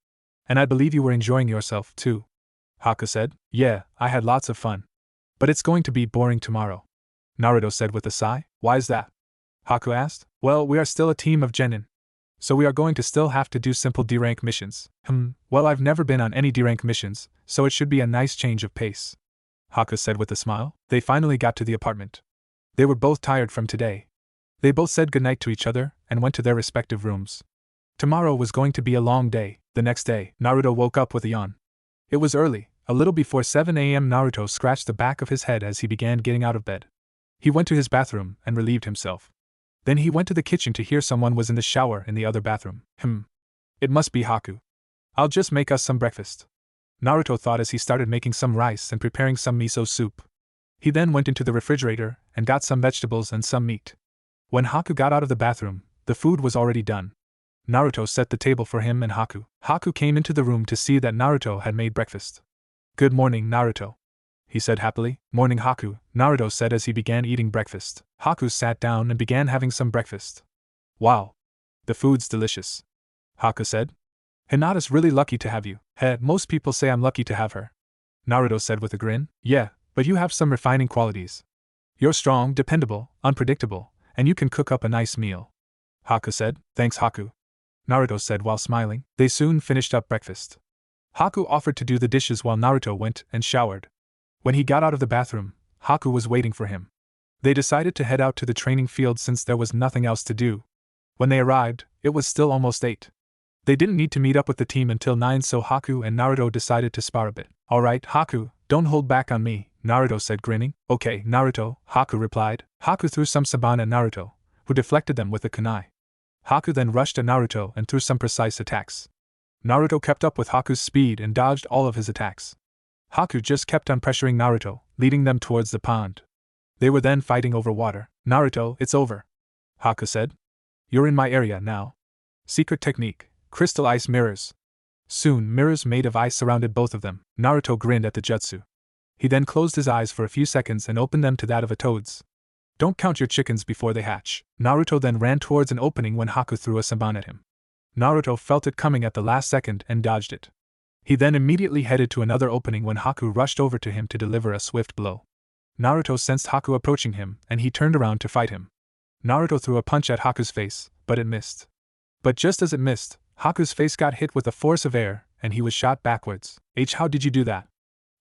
Speaker 1: And I believe you were enjoying yourself, too, Haku said. Yeah, I had lots of fun. But it's going to be boring tomorrow, Naruto said with a sigh. Why is that? Haku asked. Well, we are still a team of Genin. So we are going to still have to do simple D-rank missions. Well, I've never been on any D-rank missions, so it should be a nice change of pace, Haku said with a smile. They finally got to the apartment. They were both tired from today. They both said goodnight to each other and went to their respective rooms. Tomorrow was going to be a long day. The next day, Naruto woke up with a yawn. It was early. A little before 7 a.m. Naruto scratched the back of his head as he began getting out of bed. He went to his bathroom and relieved himself. Then he went to the kitchen to hear someone was in the shower in the other bathroom. It must be Haku. I'll just make us some breakfast, Naruto thought as he started making some rice and preparing some miso soup. He then went into the refrigerator and got some vegetables and some meat. When Haku got out of the bathroom, the food was already done. Naruto set the table for him and Haku. Haku came into the room to see that Naruto had made breakfast. Good morning, Naruto, he said happily. Morning, Haku, Naruto said as he began eating breakfast. Haku sat down and began having some breakfast. Wow. The food's delicious, Haku said. Hinata's really lucky to have you. Most people say I'm lucky to have her, Naruto said with a grin. Yeah, but you have some refining qualities. You're strong, dependable, unpredictable, and you can cook up a nice meal, Haku said. Thanks, Haku, Naruto said while smiling. They soon finished up breakfast. Haku offered to do the dishes while Naruto went and showered. When he got out of the bathroom, Haku was waiting for him. They decided to head out to the training field since there was nothing else to do. When they arrived, it was still almost 8. They didn't need to meet up with the team until 9, so Haku and Naruto decided to spar a bit. Alright, Haku, don't hold back on me, Naruto said, grinning. Okay, Naruto, Haku replied. Haku threw some saban at Naruto, who deflected them with a kunai. Haku then rushed at Naruto and threw some precise attacks. Naruto kept up with Haku's speed and dodged all of his attacks. Haku just kept on pressuring Naruto, leading them towards the pond. They were then fighting over water. Naruto, it's over, Haku said. You're in my area now. Secret technique, crystal ice mirrors. Soon, mirrors made of ice surrounded both of them. Naruto grinned at the jutsu. He then closed his eyes for a few seconds and opened them to that of a toad's. Don't count your chickens before they hatch. Naruto then ran towards an opening when Haku threw a saban at him. Naruto felt it coming at the last second and dodged it. He then immediately headed to another opening when Haku rushed over to him to deliver a swift blow. Naruto sensed Haku approaching him, and he turned around to fight him. Naruto threw a punch at Haku's face, but it missed. But just as it missed, Haku's face got hit with a force of air, and he was shot backwards. How did you do that?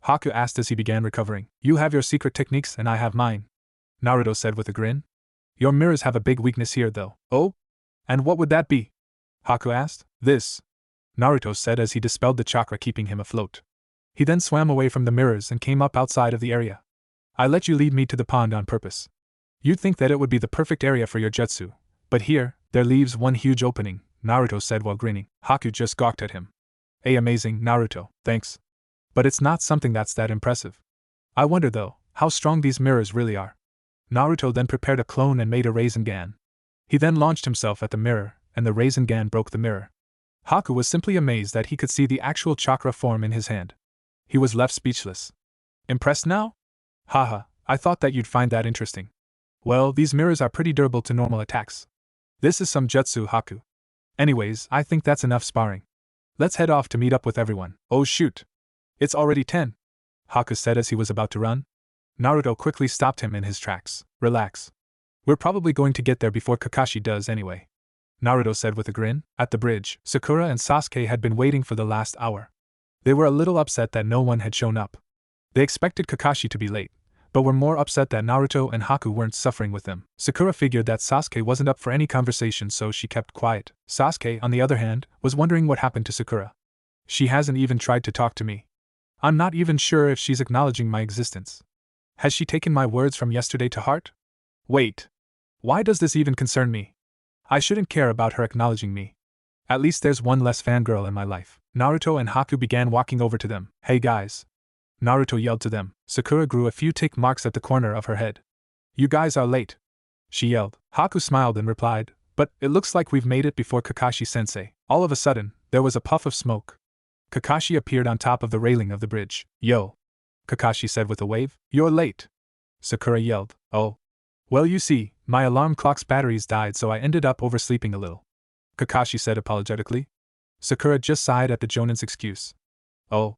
Speaker 1: Haku asked as he began recovering. You have your secret techniques and I have mine, Naruto said with a grin. Your mirrors have a big weakness here though. Oh? And what would that be? Haku asked. This, Naruto said as he dispelled the chakra keeping him afloat. He then swam away from the mirrors and came up outside of the area. I let you lead me to the pond on purpose. You'd think that it would be the perfect area for your jutsu, but here, there leaves one huge opening, Naruto said while grinning. Haku just gawked at him. Amazing, Naruto, thanks. But it's not something that's that impressive. I wonder though, how strong these mirrors really are. Naruto then prepared a clone and made a Rasengan. He then launched himself at the mirror, and the Rasengan broke the mirror. Haku was simply amazed that he could see the actual chakra form in his hand. He was left speechless. Impressed now? Haha, I thought that you'd find that interesting. Well, these mirrors are pretty durable to normal attacks. This is some jutsu, Haku. Anyways, I think that's enough sparring. Let's head off to meet up with everyone. Oh shoot! It's already 10, Haku said as he was about to run. Naruto quickly stopped him in his tracks. Relax. We're probably going to get there before Kakashi does anyway, Naruto said with a grin. At the bridge, Sakura and Sasuke had been waiting for the last hour. They were a little upset that no one had shown up. They expected Kakashi to be late, but were more upset that Naruto and Haku weren't suffering with them. Sakura figured that Sasuke wasn't up for any conversation, so she kept quiet. Sasuke, on the other hand, was wondering what happened to Sakura. She hasn't even tried to talk to me. I'm not even sure if she's acknowledging my existence. Has she taken my words from yesterday to heart? Wait. Why does this even concern me? I shouldn't care about her acknowledging me. At least there's one less fangirl in my life. Naruto and Haku began walking over to them. Hey guys. Naruto yelled to them. Sakura grew a few tick marks at the corner of her head. You guys are late, she yelled. Haku smiled and replied, but it looks like we've made it before Kakashi-sensei. All of a sudden, there was a puff of smoke. Kakashi appeared on top of the railing of the bridge. Yo, Kakashi said with a wave. You're late, Sakura yelled. Oh. Well, you see, my alarm clock's batteries died, so I ended up oversleeping a little, Kakashi said apologetically. Sakura just sighed at the Jonin's excuse. Oh.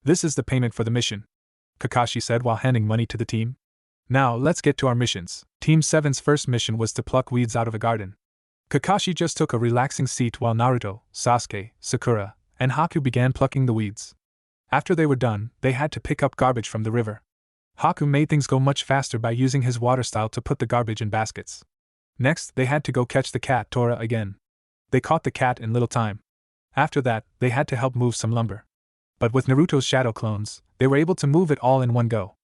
Speaker 1: This is the payment for the mission, Kakashi said while handing money to the team. Now, let's get to our missions. Team 7's first mission was to pluck weeds out of a garden. Kakashi just took a relaxing seat while Naruto, Sasuke, Sakura, and Haku began plucking the weeds. After they were done, they had to pick up garbage from the river. Haku made things go much faster by using his water style to put the garbage in baskets. Next, they had to go catch the cat Tora again. They caught the cat in little time. After that, they had to help move some lumber. But with Naruto's shadow clones, they were able to move it all in one go.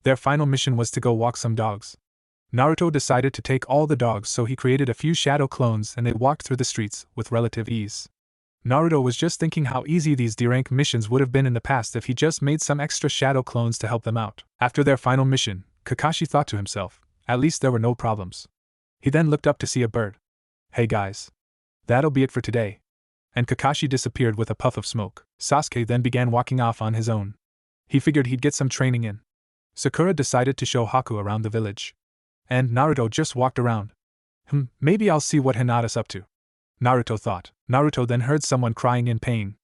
Speaker 1: Their final mission was to go walk some dogs. Naruto decided to take all the dogs, so he created a few shadow clones and they walked through the streets with relative ease. Naruto was just thinking how easy these D-rank missions would have been in the past if he just made some extra shadow clones to help them out. After their final mission, Kakashi thought to himself, at least there were no problems. He then looked up to see a bird. Hey guys. That'll be it for today. And Kakashi disappeared with a puff of smoke. Sasuke then began walking off on his own. He figured he'd get some training in. Sakura decided to show Haku around the village. And Naruto just walked around. Maybe I'll see what Hinata's up to, Naruto thought. Naruto then heard someone crying in pain.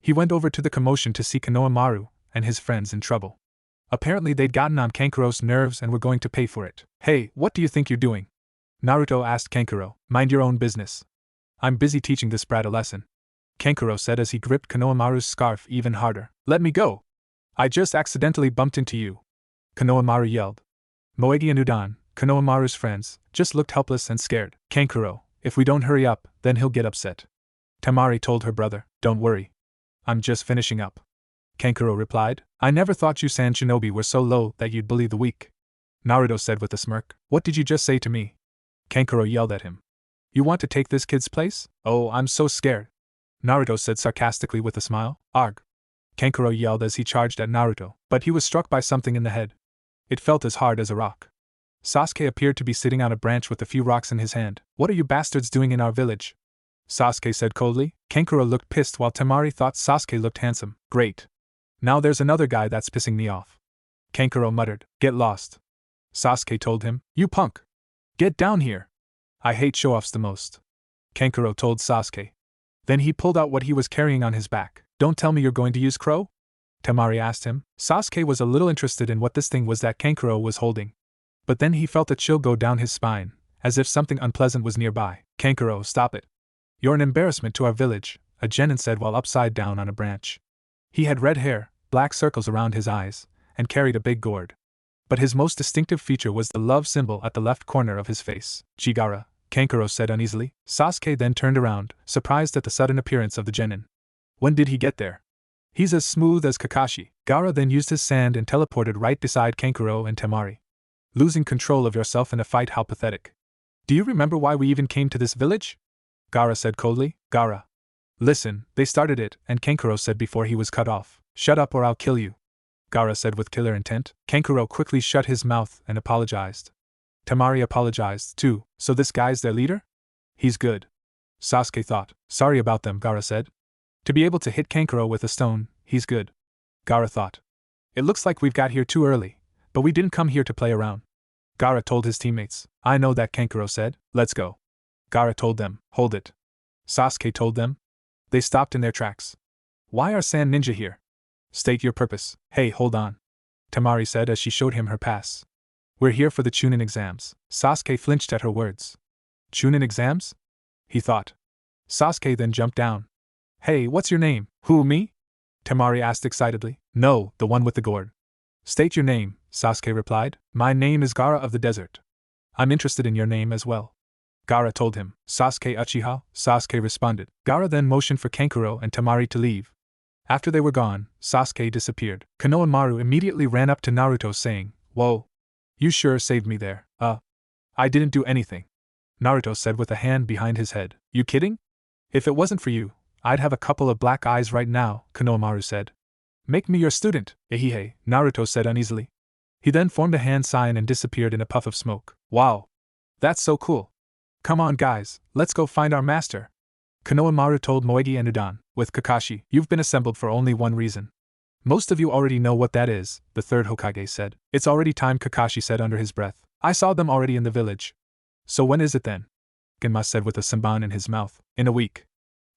Speaker 1: He went over to the commotion to see Konomaru and his friends in trouble. Apparently they'd gotten on Kankuro's nerves and were going to pay for it. Hey, what do you think you're doing? Naruto asked Kankuro. Mind your own business. I'm busy teaching this brat a lesson, Kankuro said as he gripped Konomaru's scarf even harder. Let me go. I just accidentally bumped into you, Konomaru yelled. Moegi and Udan, Konomaru's friends, just looked helpless and scared. Kankuro, if we don't hurry up, then he'll get upset. Tamari told her brother, don't worry. I'm just finishing up. Kankuro replied. I never thought you Sand Shinobi were so low that you'd bully the weak. Naruto said with a smirk. What did you just say to me? Kankuro yelled at him. You want to take this kid's place? Oh, I'm so scared. Naruto said sarcastically with a smile. Arg. Kankuro yelled as he charged at Naruto, but he was struck by something in the head. It felt as hard as a rock. Sasuke appeared to be sitting on a branch with a few rocks in his hand. What are you bastards doing in our village? Sasuke said coldly. Kankuro looked pissed while Temari thought Sasuke looked handsome. Great. Now there's another guy that's pissing me off. Kankuro muttered. Get lost. Sasuke told him. You punk. Get down here. I hate show-offs the most. Kankuro told Sasuke. Then he pulled out what he was carrying on his back. Don't tell me you're going to use crow? Temari asked him. Sasuke was a little interested in what this thing was that Kankuro was holding. But then he felt a chill go down his spine, as if something unpleasant was nearby. Kankuro, stop it. You're an embarrassment to our village, a genin said while upside down on a branch. He had red hair, black circles around his eyes, and carried a big gourd. But his most distinctive feature was the love symbol at the left corner of his face. Gaara, Kankuro said uneasily. Sasuke then turned around, surprised at the sudden appearance of the genin. When did he get there? He's as smooth as Kakashi. Gaara then used his sand and teleported right beside Kankuro and Temari. Losing control of yourself in a fight, how pathetic. Do you remember why we even came to this village? Gaara said coldly. Gaara. Listen, they started it, and Kankuro said before he was cut off. Shut up or I'll kill you. Gaara said with killer intent. Kankuro quickly shut his mouth and apologized. Temari apologized too. So this guy's their leader? He's good. Sasuke thought. Sorry about them, Gaara said. To be able to hit Kankuro with a stone, he's good. Gaara thought. It looks like we've got here too early, but we didn't come here to play around. Gaara told his teammates. I know that, Kankuro said. Let's go. Gaara told them. Hold it. Sasuke told them. They stopped in their tracks. Why are Sand Ninja here? State your purpose. Hey, hold on. Temari said as she showed him her pass. We're here for the Chunin exams. Sasuke flinched at her words. Chunin exams? He thought. Sasuke then jumped down. Hey, what's your name? Who, me? Temari asked excitedly. No, the one with the gourd. State your name, Sasuke replied. My name is Gaara of the Desert. I'm interested in your name as well. Gaara told him. Sasuke Uchiha, Sasuke responded. Gaara then motioned for Kankuro and Temari to leave. After they were gone, Sasuke disappeared. Konomaru immediately ran up to Naruto saying, Whoa. You sure saved me there. I didn't do anything. Naruto said with a hand behind his head. You kidding? If it wasn't for you, I'd have a couple of black eyes right now, Konomaru said. Make me your student, Ehihe, Naruto said uneasily. He then formed a hand sign and disappeared in a puff of smoke. Wow. That's so cool. Come on guys, let's go find our master. Konomaru told Moegi and Udon. With Kakashi, you've been assembled for only one reason. Most of you already know what that is, the third Hokage said. It's already time, Kakashi said under his breath. I saw them already in the village. So when is it then? Genma said with a senbon in his mouth. In a week.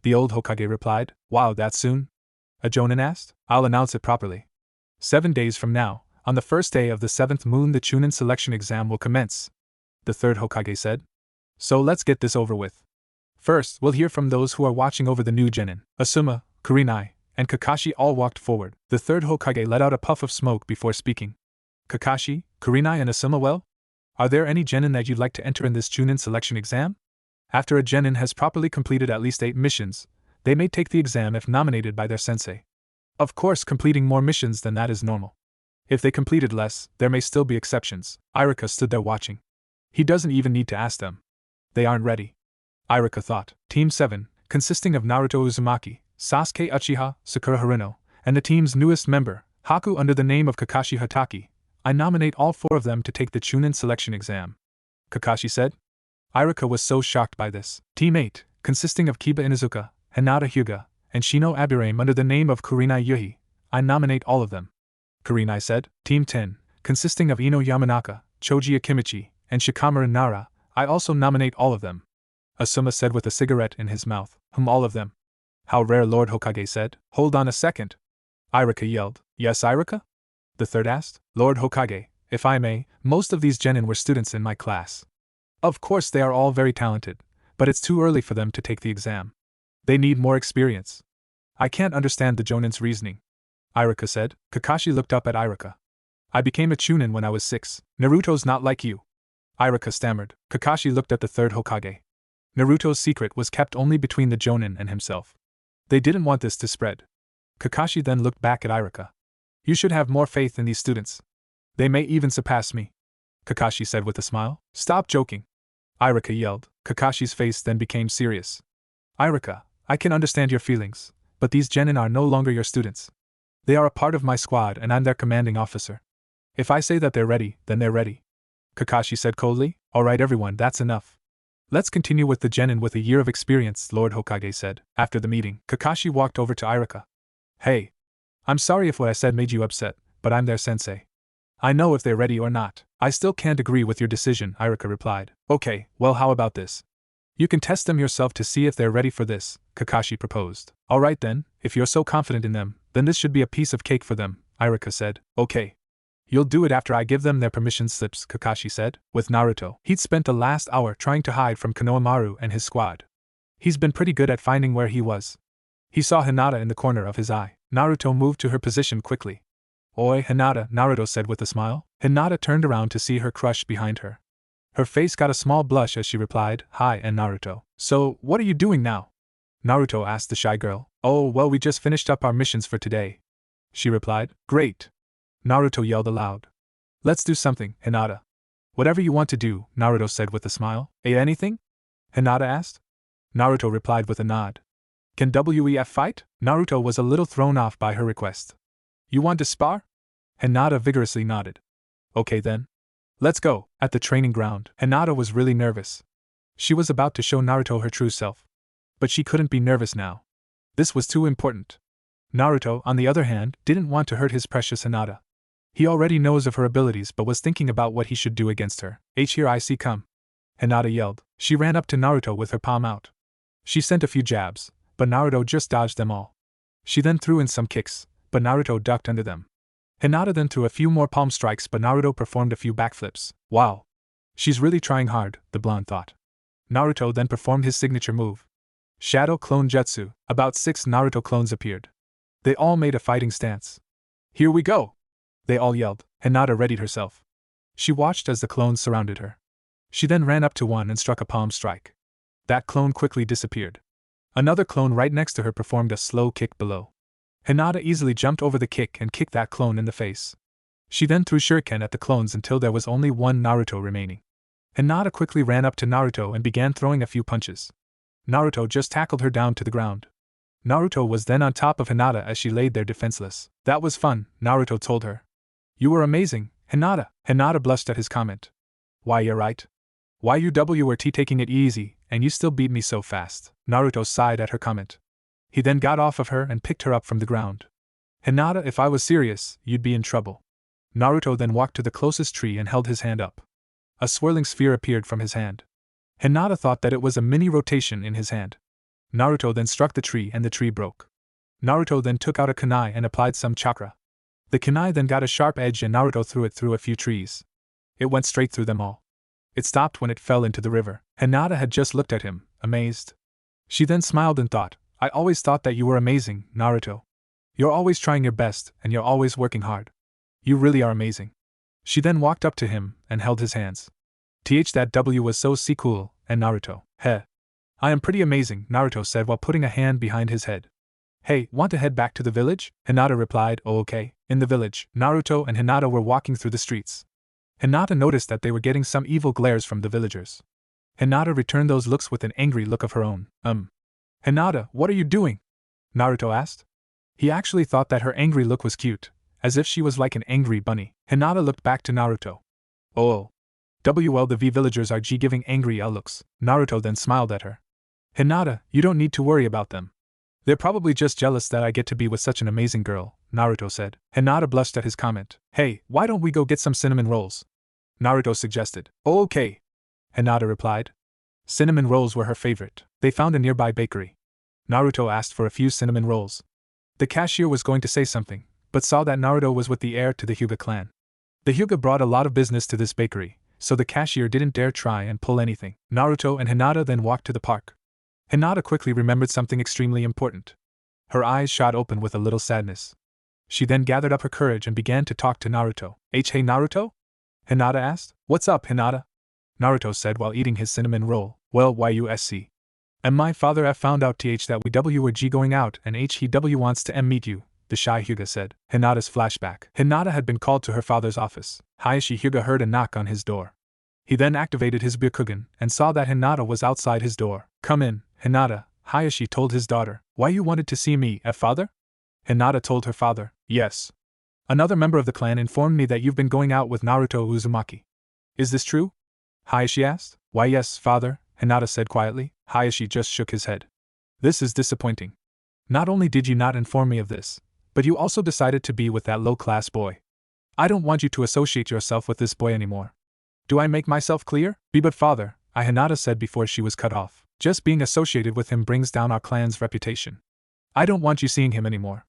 Speaker 1: The old Hokage replied. Wow, that soon? A Jonin asked. I'll announce it properly. 7 days from now, on the first day of the 7th moon, the Chunin selection exam will commence. The third Hokage said. So let's get this over with. First, we'll hear from those who are watching over the new Genin. Asuma, Kurenai, and Kakashi all walked forward. The third Hokage let out a puff of smoke before speaking. Kakashi, Kurenai, and Asuma, well? Are there any Genin that you'd like to enter in this Chunin selection exam? After a Genin has properly completed at least 8 missions, they may take the exam if nominated by their sensei. Of course, completing more missions than that is normal. If they completed less, there may still be exceptions. Iruka stood there watching. He doesn't even need to ask them. They aren't ready. Iruka thought. Team 7, consisting of Naruto Uzumaki, Sasuke Uchiha, Sakura Haruno, and the team's newest member, Haku under the name of Kakashi Hatake. I nominate all 4 of them to take the Chunin selection exam. Kakashi said. Iruka was so shocked by this. Team 8, consisting of Kiba Inuzuka, Hinata Hyuga, and Shino Aburame under the name of Kurenai Yuhi. I nominate all of them. Kurenai said. Team 10, consisting of Ino Yamanaka, Choji Akimichi, and Shikamaru Nara. I also nominate all of them. Asuma said with a cigarette in his mouth. All of them. How rare, Lord Hokage said. Hold on a second. Iruka yelled. Yes, Iruka? The third asked. Lord Hokage, if I may, most of these Genin were students in my class. Of course they are all very talented, but it's too early for them to take the exam. They need more experience. I can't understand the Jonin's reasoning. Iruka said. Kakashi looked up at Iruka. I became a Chunin when I was 6. Naruto's not like you. Iruka stammered. Kakashi looked at the third Hokage. Naruto's secret was kept only between the Jonin and himself. They didn't want this to spread. Kakashi then looked back at Iruka. You should have more faith in these students. They may even surpass me, Kakashi said with a smile. Stop joking, Iruka yelled. Kakashi's face then became serious. Iruka, I can understand your feelings, but these genin are no longer your students. They are a part of my squad and I'm their commanding officer. If I say that they're ready, then they're ready, Kakashi said coldly. Alright everyone, that's enough. Let's continue with the genin with a year of experience, Lord Hokage said. After the meeting, Kakashi walked over to Iruka. Hey. I'm sorry if what I said made you upset, but I'm their sensei. I know if they're ready or not. I still can't agree with your decision, Iruka replied. Okay, well how about this? You can test them yourself to see if they're ready for this, Kakashi proposed. Alright then, if you're so confident in them, then this should be a piece of cake for them, Iruka said. Okay. You'll do it after I give them their permission slips, Kakashi said. With Naruto, he'd spent the last hour trying to hide from Konomaru and his squad. He's been pretty good at finding where he was. He saw Hinata in the corner of his eye. Naruto moved to her position quickly. Oi, Hinata, Naruto said with a smile. Hinata turned around to see her crush behind her. Her face got a small blush as she replied, Hi, and Naruto. So, what are you doing now? Naruto asked the shy girl. Oh, well, we just finished up our missions for today, she replied. Great. Naruto yelled aloud. Let's do something, Hinata. Whatever you want to do, Naruto said with a smile. Anything? Hinata asked. Naruto replied with a nod. Can WEF fight? Naruto was a little thrown off by her request. You want to spar? Hinata vigorously nodded. Okay then. Let's go. At the training ground, Hinata was really nervous. She was about to show Naruto her true self. But she couldn't be nervous now. This was too important. Naruto, on the other hand, didn't want to hurt his precious Hinata. He already knows of her abilities but was thinking about what he should do against her. Here I see come. Hinata yelled. She ran up to Naruto with her palm out. She sent a few jabs, but Naruto just dodged them all. She then threw in some kicks, but Naruto ducked under them. Hinata then threw a few more palm strikes but Naruto performed a few backflips. Wow. She's really trying hard, the blonde thought. Naruto then performed his signature move. Shadow Clone Jutsu. About 6 Naruto clones appeared. They all made a fighting stance. Here we go! They all yelled. Hinata readied herself. She watched as the clones surrounded her. She then ran up to one and struck a palm strike. That clone quickly disappeared. Another clone right next to her performed a slow kick below. Hinata easily jumped over the kick and kicked that clone in the face. She then threw shuriken at the clones until there was only one Naruto remaining. Hinata quickly ran up to Naruto and began throwing a few punches. Naruto just tackled her down to the ground. Naruto was then on top of Hinata as she laid there defenseless. That was fun, Naruto told her. You were amazing, Hinata. Hinata blushed at his comment. Why, you're right. Why you were taking it easy, and you still beat me so fast. Naruto sighed at her comment. He then got off of her and picked her up from the ground. Hinata, if I was serious, you'd be in trouble. Naruto then walked to the closest tree and held his hand up. A swirling sphere appeared from his hand. Hinata thought that it was a mini rotation in his hand. Naruto then struck the tree and the tree broke. Naruto then took out a kunai and applied some chakra. The kunai then got a sharp edge and Naruto threw it through a few trees. It went straight through them all. It stopped when it fell into the river. Hinata had just looked at him, amazed. She then smiled and thought, I always thought that you were amazing, Naruto. You're always trying your best, and you're always working hard. You really are amazing. She then walked up to him and held his hands. That W was so cool, and Naruto. Heh. I am pretty amazing, Naruto said while putting a hand behind his head. Hey, want to head back to the village? Hinata replied, oh okay. In the village, Naruto and Hinata were walking through the streets. Hinata noticed that they were getting some evil glares from the villagers. Hinata returned those looks with an angry look of her own. Hinata, what are you doing? Naruto asked. He actually thought that her angry look was cute, as if she was like an angry bunny. Hinata looked back to Naruto. Oh. The V villagers are giving angry looks. Naruto then smiled at her. Hinata, you don't need to worry about them. They're probably just jealous that I get to be with such an amazing girl, Naruto said. Hinata blushed at his comment. Hey, why don't we go get some cinnamon rolls? Naruto suggested. Oh okay. Hinata replied. Cinnamon rolls were her favorite. They found a nearby bakery. Naruto asked for a few cinnamon rolls. The cashier was going to say something, but saw that Naruto was with the heir to the Hyuga clan. The Hyuga brought a lot of business to this bakery, so the cashier didn't dare try and pull anything. Naruto and Hinata then walked to the park. Hinata quickly remembered something extremely important. Her eyes shot open with a little sadness. She then gathered up her courage and began to talk to Naruto. Hey Naruto? Hinata asked. What's up, Hinata? Naruto said while eating his cinnamon roll. Well, YUSC. And my father have found out that we were G going out and he wants to meet you, the shy Hyuga said. Hinata's flashback. Hinata had been called to her father's office. Hiashi Hyuga heard a knock on his door. He then activated his Byakugan and saw that Hinata was outside his door. Come in, Hinata, Hiashi told his daughter. Why you wanted to see me, father? Hinata told her father. Yes. Another member of the clan informed me that you've been going out with Naruto Uzumaki. Is this true? Hiashi asked. Why yes, father, Hinata said quietly. Hiashi just shook his head. This is disappointing. Not only did you not inform me of this, but you also decided to be with that low-class boy. I don't want you to associate yourself with this boy anymore. Do I make myself clear? But father, Hinata said before she was cut off. Just being associated with him brings down our clan's reputation. I don't want you seeing him anymore.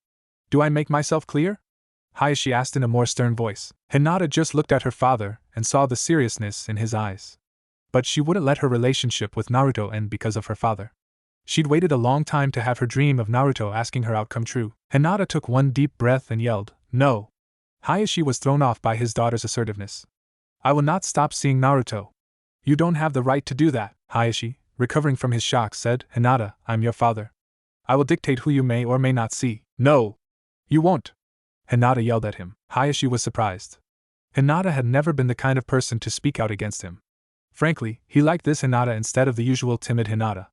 Speaker 1: Do I make myself clear? Hiashi asked in a more stern voice. Hinata just looked at her father and saw the seriousness in his eyes. But she wouldn't let her relationship with Naruto end because of her father. She'd waited a long time to have her dream of Naruto asking her out come true. Hinata took one deep breath and yelled, No! Hiashi was thrown off by his daughter's assertiveness. I will not stop seeing Naruto. You don't have the right to do that, Hiashi, recovering from his shock, said. Hinata, I'm your father. I will dictate who you may or may not see. No! You won't! Hinata yelled at him. Hiashi was surprised. Hinata had never been the kind of person to speak out against him. Frankly, he liked this Hinata instead of the usual timid Hinata.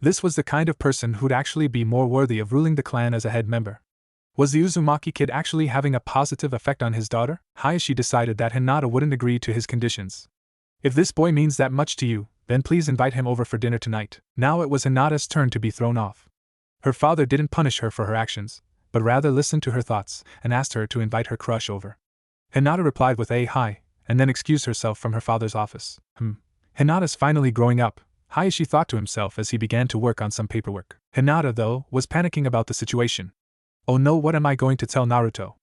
Speaker 1: This was the kind of person who'd actually be more worthy of ruling the clan as a head member. Was the Uzumaki kid actually having a positive effect on his daughter? Hiashi decided that Hinata wouldn't agree to his conditions. If this boy means that much to you, then please invite him over for dinner tonight. Now it was Hinata's turn to be thrown off. Her father didn't punish her for her actions, but rather listened to her thoughts and asked her to invite her crush over. Hinata replied with a hi, and then excused herself from her father's office. Hinata's finally growing up, Hiashi thought to himself as he began to work on some paperwork. Hinata, though, was panicking about the situation. Oh no, what am I going to tell Naruto?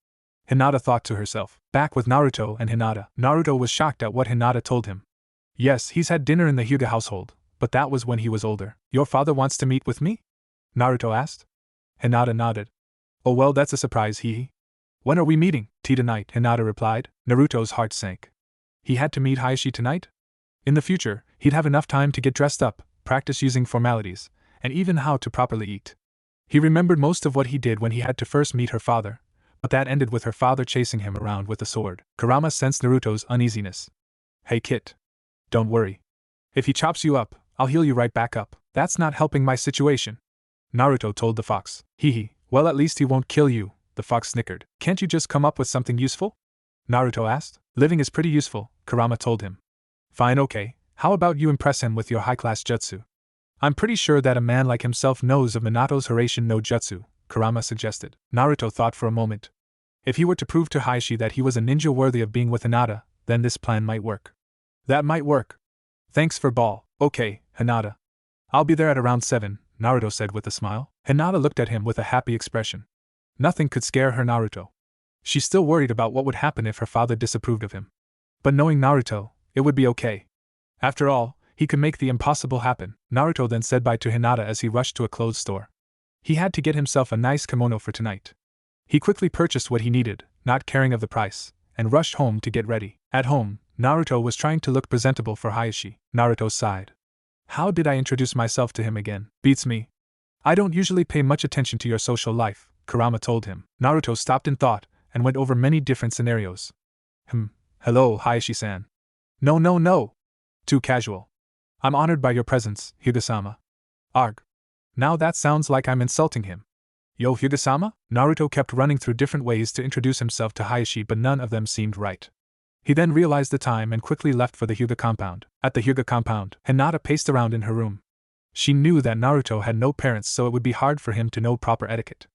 Speaker 1: Hinata thought to herself. Back with Naruto and Hinata. Naruto was shocked at what Hinata told him. Yes, he's had dinner in the Hyuga household, but that was when he was older. Your father wants to meet with me? Naruto asked. Hinata nodded. Oh well, that's a surprise, hee. When are we meeting? Tonight, Hinata replied. Naruto's heart sank. He had to meet Hiashi tonight? In the future, he'd have enough time to get dressed up, practice using formalities, and even how to properly eat. He remembered most of what he did when he had to first meet her father, but that ended with her father chasing him around with a sword. Kurama sensed Naruto's uneasiness. Hey kid. Don't worry. If he chops you up, I'll heal you right back up. That's not helping my situation. Naruto told the fox. Hee. Well, at least he won't kill you, the fox snickered. Can't you just come up with something useful? Naruto asked. Living is pretty useful, Kurama told him. Fine, okay. How about you impress him with your high-class jutsu? I'm pretty sure that a man like himself knows of Minato's Hiraishin no Jutsu, Kurama suggested. Naruto thought for a moment. If he were to prove to Hiashi that he was a ninja worthy of being with Hinata, then this plan might work. That might work. Thanks for ball. Okay, Hinata. I'll be there at around 7, Naruto said with a smile. Hinata looked at him with a happy expression. Nothing could scare her Naruto. She still worried about what would happen if her father disapproved of him. But knowing Naruto, it would be okay. After all, he could make the impossible happen. Naruto then said bye to Hinata as he rushed to a clothes store. He had to get himself a nice kimono for tonight. He quickly purchased what he needed, not caring of the price, and rushed home to get ready. At home, Naruto was trying to look presentable for Hiashi. Naruto sighed. How did I introduce myself to him again? Beats me. I don't usually pay much attention to your social life, Kurama told him. Naruto stopped in thought and went over many different scenarios. Hello, Hiashi-san. No. Too casual. I'm honored by your presence, Hyuga-sama. Arg. Now that sounds like I'm insulting him. Yo, Hyuga-sama? Naruto kept running through different ways to introduce himself to Hiashi, but none of them seemed right. He then realized the time and quickly left for the Hyuga compound. At the Hyuga compound, Hinata paced around in her room. She knew that Naruto had no parents, so it would be hard for him to know proper etiquette.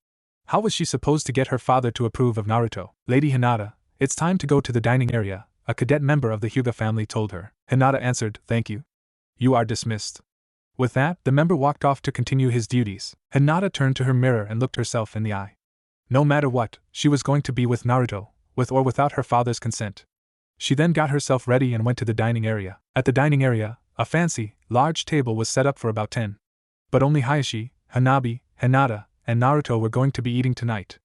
Speaker 1: How was she supposed to get her father to approve of Naruto? Lady Hinata, it's time to go to the dining area, a cadet member of the Hyuga family told her. Hinata answered, Thank you. You are dismissed. With that, the member walked off to continue his duties. Hinata turned to her mirror and looked herself in the eye. No matter what, she was going to be with Naruto, with or without her father's consent. She then got herself ready and went to the dining area. At the dining area, a fancy, large table was set up for about 10. But only Hiashi, Hanabi, Hinata, and Naruto were going to be eating tonight.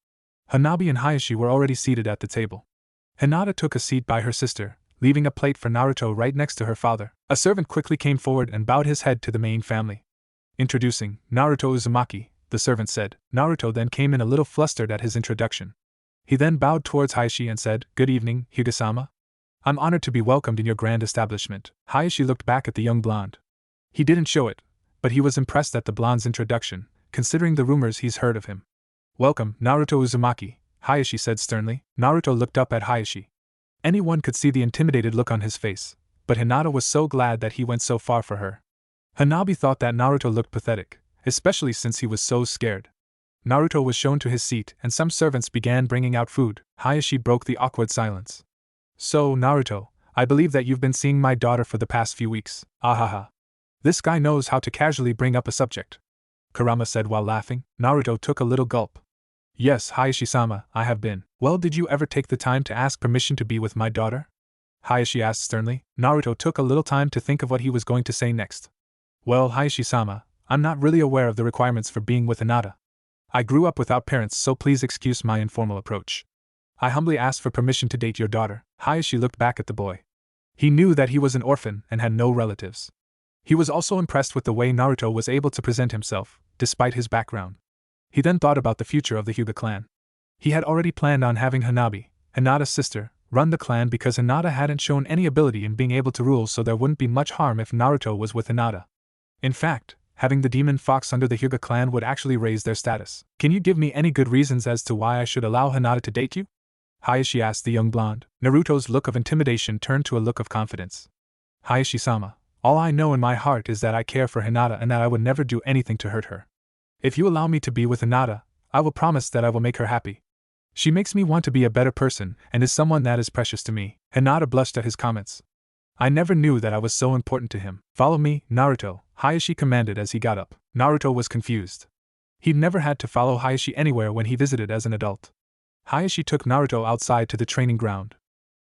Speaker 1: Hanabi and Hiashi were already seated at the table. Hinata took a seat by her sister, leaving a plate for Naruto right next to her father. A servant quickly came forward and bowed his head to the main family. Introducing Naruto Uzumaki, the servant said. Naruto then came in a little flustered at his introduction. He then bowed towards Hiashi and said, "Good evening, Hyuga-sama. I'm honored to be welcomed in your grand establishment." Hiashi looked back at the young blonde. He didn't show it, but he was impressed at the blonde's introduction, considering the rumors he's heard of him. "Welcome, Naruto Uzumaki," Hiashi said sternly. Naruto looked up at Hiashi. Anyone could see the intimidated look on his face, but Hinata was so glad that he went so far for her. Hanabi thought that Naruto looked pathetic, especially since he was so scared. Naruto was shown to his seat and some servants began bringing out food. Hiashi broke the awkward silence. "So, Naruto, I believe that you've been seeing my daughter for the past few weeks. Ahaha. This guy knows how to casually bring up a subject," Kurama said while laughing. Naruto took a little gulp. "Yes, Hiashi-sama, I have been." "Well, did you ever take the time to ask permission to be with my daughter?" Hiashi asked sternly. Naruto took a little time to think of what he was going to say next. "Well, Hiashi-sama, I'm not really aware of the requirements for being with Hinata. I grew up without parents, so please excuse my informal approach. I humbly ask for permission to date your daughter." Hiashi looked back at the boy. He knew that he was an orphan and had no relatives. He was also impressed with the way Naruto was able to present himself, despite his background. He then thought about the future of the Hyuga clan. He had already planned on having Hanabi, Hinata's sister, run the clan because Hinata hadn't shown any ability in being able to rule, so there wouldn't be much harm if Naruto was with Hinata. In fact, having the demon fox under the Hyuga clan would actually raise their status. "Can you give me any good reasons as to why I should allow Hinata to date you?" Hiashi asked the young blonde. Naruto's look of intimidation turned to a look of confidence. "Hiashi-sama, all I know in my heart is that I care for Hinata and that I would never do anything to hurt her. If you allow me to be with Hinata, I will promise that I will make her happy. She makes me want to be a better person and is someone that is precious to me." Hinata blushed at his comments. "I never knew that I was so important to him." "Follow me, Naruto," Hiashi commanded as he got up. Naruto was confused. He'd never had to follow Hiashi anywhere when he visited as an adult. Hiashi took Naruto outside to the training ground.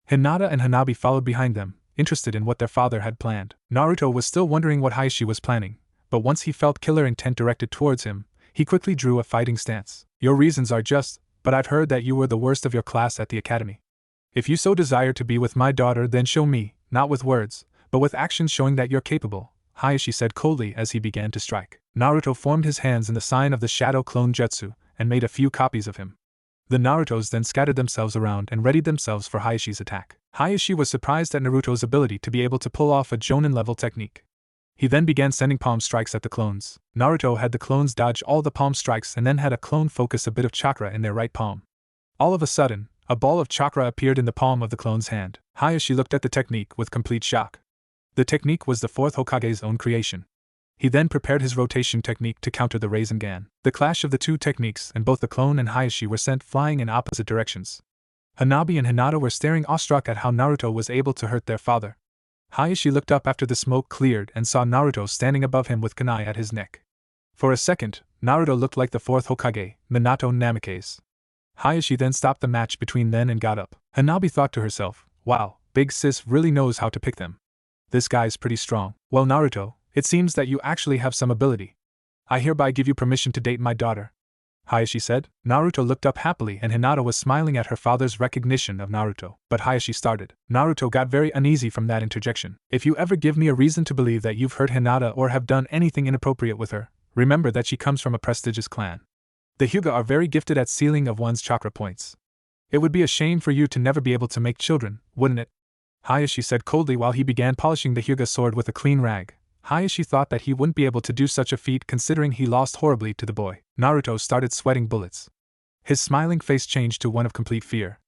Speaker 1: Hinata and Hanabi followed behind them, interested in what their father had planned. Naruto was still wondering what Hiashi was planning, but once he felt killer intent directed towards him, he quickly drew a fighting stance. "Your reasons are just, but I've heard that you were the worst of your class at the academy. If you so desire to be with my daughter, then show me, not with words, but with actions showing that you're capable," Hiashi said coldly as he began to strike. Naruto formed his hands in the sign of the Shadow Clone Jutsu and made a few copies of him. The Narutos then scattered themselves around and readied themselves for Hayashi's attack. Hiashi was surprised at Naruto's ability to be able to pull off a Jonin-level technique. He then began sending palm strikes at the clones. Naruto had the clones dodge all the palm strikes and then had a clone focus a bit of chakra in their right palm. All of a sudden, a ball of chakra appeared in the palm of the clone's hand. Hiashi looked at the technique with complete shock. The technique was the fourth Hokage's own creation. He then prepared his rotation technique to counter the Rasengan. The clash of the two techniques and both the clone and Hiashi were sent flying in opposite directions. Hanabi and Hinata were staring awestruck at how Naruto was able to hurt their father. Hiashi looked up after the smoke cleared and saw Naruto standing above him with kunai at his neck. For a second, Naruto looked like the fourth Hokage, Minato Namikaze. Hiashi then stopped the match between them and got up. Hanabi thought to herself, "Wow, Big Sis really knows how to pick them. This guy's pretty strong." "Well, Naruto, it seems that you actually have some ability. I hereby give you permission to date my daughter," Hiashi said. Naruto looked up happily and Hinata was smiling at her father's recognition of Naruto. But Hiashi started. Naruto got very uneasy from that interjection. "If you ever give me a reason to believe that you've hurt Hinata or have done anything inappropriate with her, remember that she comes from a prestigious clan. The Hyuga are very gifted at sealing of one's chakra points. It would be a shame for you to never be able to make children, wouldn't it?" Hiashi said coldly while he began polishing the Hyuga sword with a clean rag. Hiashi thought that he wouldn't be able to do such a feat considering he lost horribly to the boy. Naruto started sweating bullets. His smiling face changed to one of complete fear.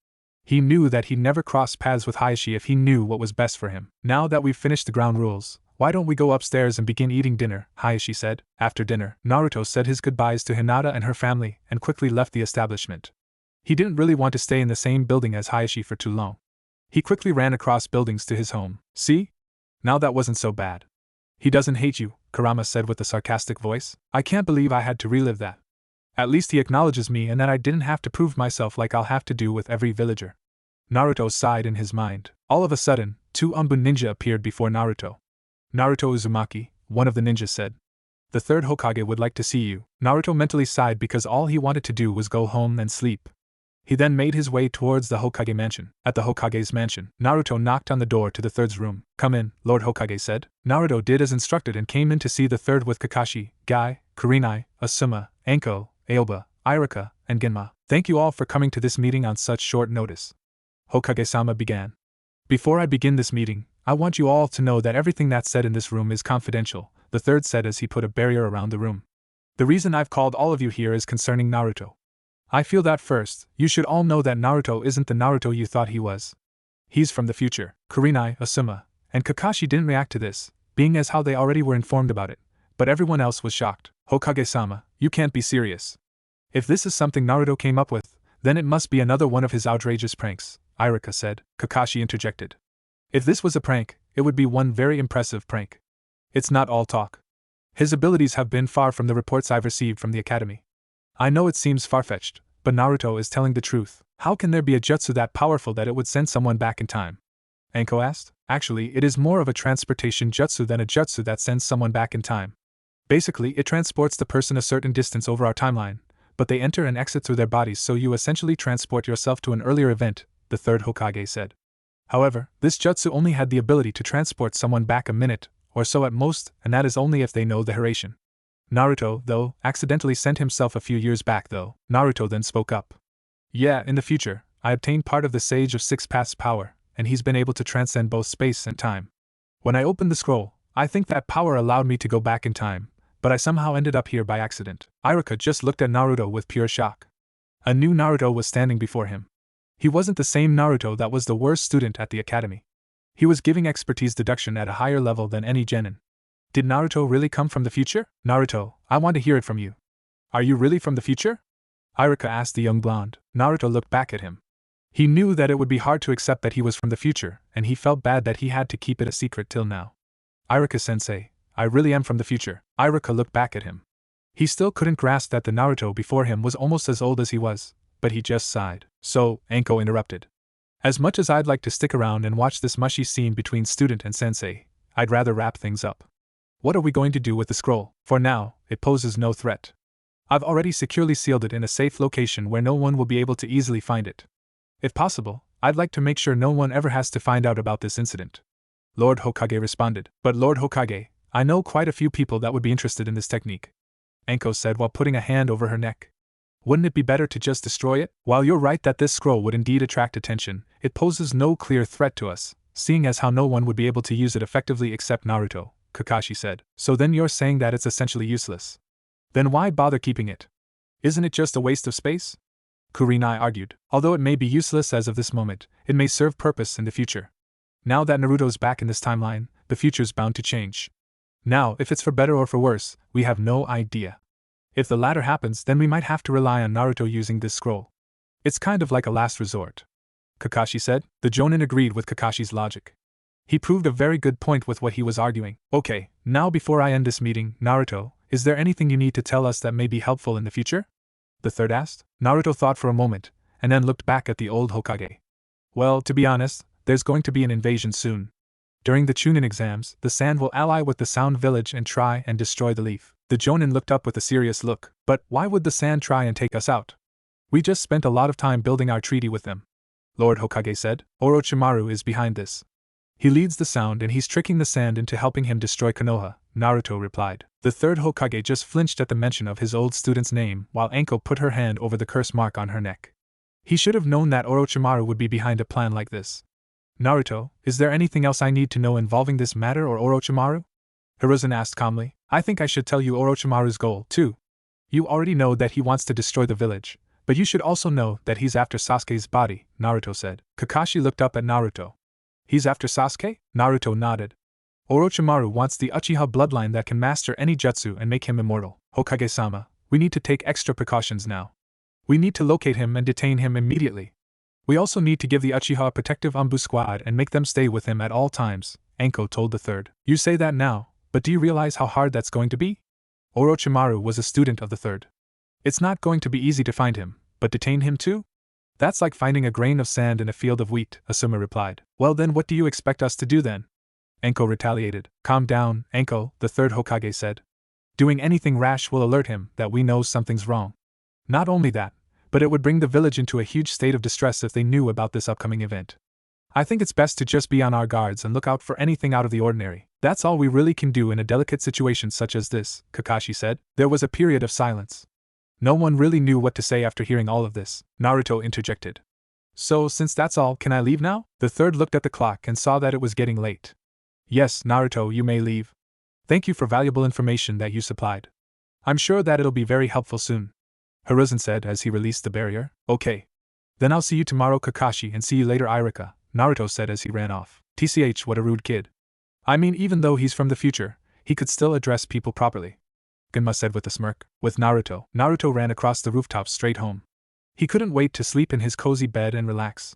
Speaker 1: He knew that he'd never cross paths with Hiashi if he knew what was best for him. "Now that we've finished the ground rules, why don't we go upstairs and begin eating dinner?" Hiashi said. After dinner, Naruto said his goodbyes to Hinata and her family and quickly left the establishment. He didn't really want to stay in the same building as Hiashi for too long. He quickly ran across buildings to his home. "See? Now that wasn't so bad." "He doesn't hate you," Kurama said with a sarcastic voice. "I can't believe I had to relive that. At least he acknowledges me and that I didn't have to prove myself like I'll have to do with every villager." Naruto sighed in his mind. All of a sudden, two Anbu ninja appeared before Naruto. "Naruto Uzumaki," one of the ninjas said. "The third Hokage would like to see you." Naruto mentally sighed because all he wanted to do was go home and sleep. He then made his way towards the Hokage mansion. At the Hokage's mansion, Naruto knocked on the door to the third's room. "Come in," Lord Hokage said. Naruto did as instructed and came in to see the third with Kakashi, Guy, Kurenai, Asuma, Anko, Aoba, Iruka, and Genma. "Thank you all for coming to this meeting on such short notice," Hokage-sama began. "Before I begin this meeting, I want you all to know that everything that's said in this room is confidential," the third said as he put a barrier around the room. "The reason I've called all of you here is concerning Naruto. I feel that first, you should all know that Naruto isn't the Naruto you thought he was. He's from the future." Kurenai, Asuma, and Kakashi didn't react to this, being as how they already were informed about it, but everyone else was shocked. "Hokage-sama, you can't be serious. If this is something Naruto came up with, then it must be another one of his outrageous pranks," Iruka said. Kakashi interjected. "If this was a prank, it would be one very impressive prank. It's not all talk. His abilities have been far from the reports I've received from the academy. I know it seems far-fetched, but Naruto is telling the truth. How can there be a jutsu that powerful that it would send someone back in time?" Anko asked. "Actually, it is more of a transportation jutsu than a jutsu that sends someone back in time. Basically, it transports the person a certain distance over our timeline, but they enter and exit through their bodies, so you essentially transport yourself to an earlier event," the third Hokage said. "However, this jutsu only had the ability to transport someone back a minute or so at most, and that is only if they know the duration. Naruto, though, accidentally sent himself a few years back though." Naruto then spoke up. "Yeah, in the future, I obtained part of the Sage of Six Paths power, and he's been able to transcend both space and time. When I opened the scroll, I think that power allowed me to go back in time, but I somehow ended up here by accident." Iruka just looked at Naruto with pure shock. A new Naruto was standing before him. He wasn't the same Naruto that was the worst student at the academy. He was giving expertise deduction at a higher level than any genin. Did Naruto really come from the future? "Naruto, I want to hear it from you. Are you really from the future?" Iruka asked the young blonde. Naruto looked back at him. He knew that it would be hard to accept that he was from the future, and he felt bad that he had to keep it a secret till now. "Iruka-sensei, I really am from the future." Iruka looked back at him. He still couldn't grasp that the Naruto before him was almost as old as he was, but he just sighed. "So," Anko interrupted. "As much as I'd like to stick around and watch this mushy scene between student and sensei, I'd rather wrap things up. What are we going to do with the scroll? For now, it poses no threat. I've already securely sealed it in a safe location where no one will be able to easily find it. If possible, I'd like to make sure no one ever has to find out about this incident." Lord Hokage responded. "But Lord Hokage, I know quite a few people that would be interested in this technique," Anko said while putting a hand over her neck. "Wouldn't it be better to just destroy it? While you're right that this scroll would indeed attract attention, it poses no clear threat to us, seeing as how no one would be able to use it effectively except Naruto," Kakashi said. "So then you're saying that it's essentially useless? Then why bother keeping it? Isn't it just a waste of space?" Kurenai argued. "Although it may be useless as of this moment, it may serve purpose in the future. Now that Naruto's back in this timeline, the future's bound to change. Now, if it's for better or for worse, we have no idea. If the latter happens, then we might have to rely on Naruto using this scroll. It's kind of like a last resort," Kakashi said. The Jonin agreed with Kakashi's logic. He proved a very good point with what he was arguing. "Okay, now before I end this meeting, Naruto, is there anything you need to tell us that may be helpful in the future?" the third asked. Naruto thought for a moment, and then looked back at the old Hokage. "Well, to be honest, there's going to be an invasion soon. During the Chunin exams, the Sand will ally with the Sound Village and try and destroy the Leaf." The Jonin looked up with a serious look. "But why would the Sand try and take us out? We just spent a lot of time building our treaty with them," Lord Hokage said. "Orochimaru is behind this. He leads the Sound and he's tricking the Sand into helping him destroy Konoha," Naruto replied. The third Hokage just flinched at the mention of his old student's name while Anko put her hand over the curse mark on her neck. He should have known that Orochimaru would be behind a plan like this. "Naruto, is there anything else I need to know involving this matter or Orochimaru?" Hiruzen asked calmly. "I think I should tell you Orochimaru's goal, too. You already know that he wants to destroy the village, but you should also know that he's after Sasuke's body," Naruto said. Kakashi looked up at Naruto. "He's after Sasuke?" Naruto nodded. "Orochimaru wants the Uchiha bloodline that can master any jutsu and make him immortal. Hokage-sama, we need to take extra precautions now. We need to locate him and detain him immediately. We also need to give the Uchiha a protective Anbu squad and make them stay with him at all times," Anko told the third. "You say that now, but do you realize how hard that's going to be?" Orochimaru was a student of the third. "It's not going to be easy to find him, but detain him too? That's like finding a grain of sand in a field of wheat," Asuma replied. "Well then what do you expect us to do then?" Anko retaliated. "Calm down, Anko," the third Hokage said. "Doing anything rash will alert him that we know something's wrong. Not only that, but it would bring the village into a huge state of distress if they knew about this upcoming event. I think it's best to just be on our guards and look out for anything out of the ordinary. That's all we really can do in a delicate situation such as this, Kakashi said. There was a period of silence. No one really knew what to say after hearing all of this. Naruto interjected. So, since that's all, can I leave now? The third looked at the clock and saw that it was getting late. Yes, Naruto, you may leave. Thank you for valuable information that you supplied. I'm sure that it'll be very helpful soon, Hiruzen said as he released the barrier. Okay. Then I'll see you tomorrow, Kakashi, and see you later, Iruka, Naruto said as he ran off. TCH, what a rude kid. I mean, even though he's from the future, he could still address people properly, Genma said with a smirk. With Naruto, Naruto ran across the rooftops straight home. He couldn't wait to sleep in his cozy bed and relax.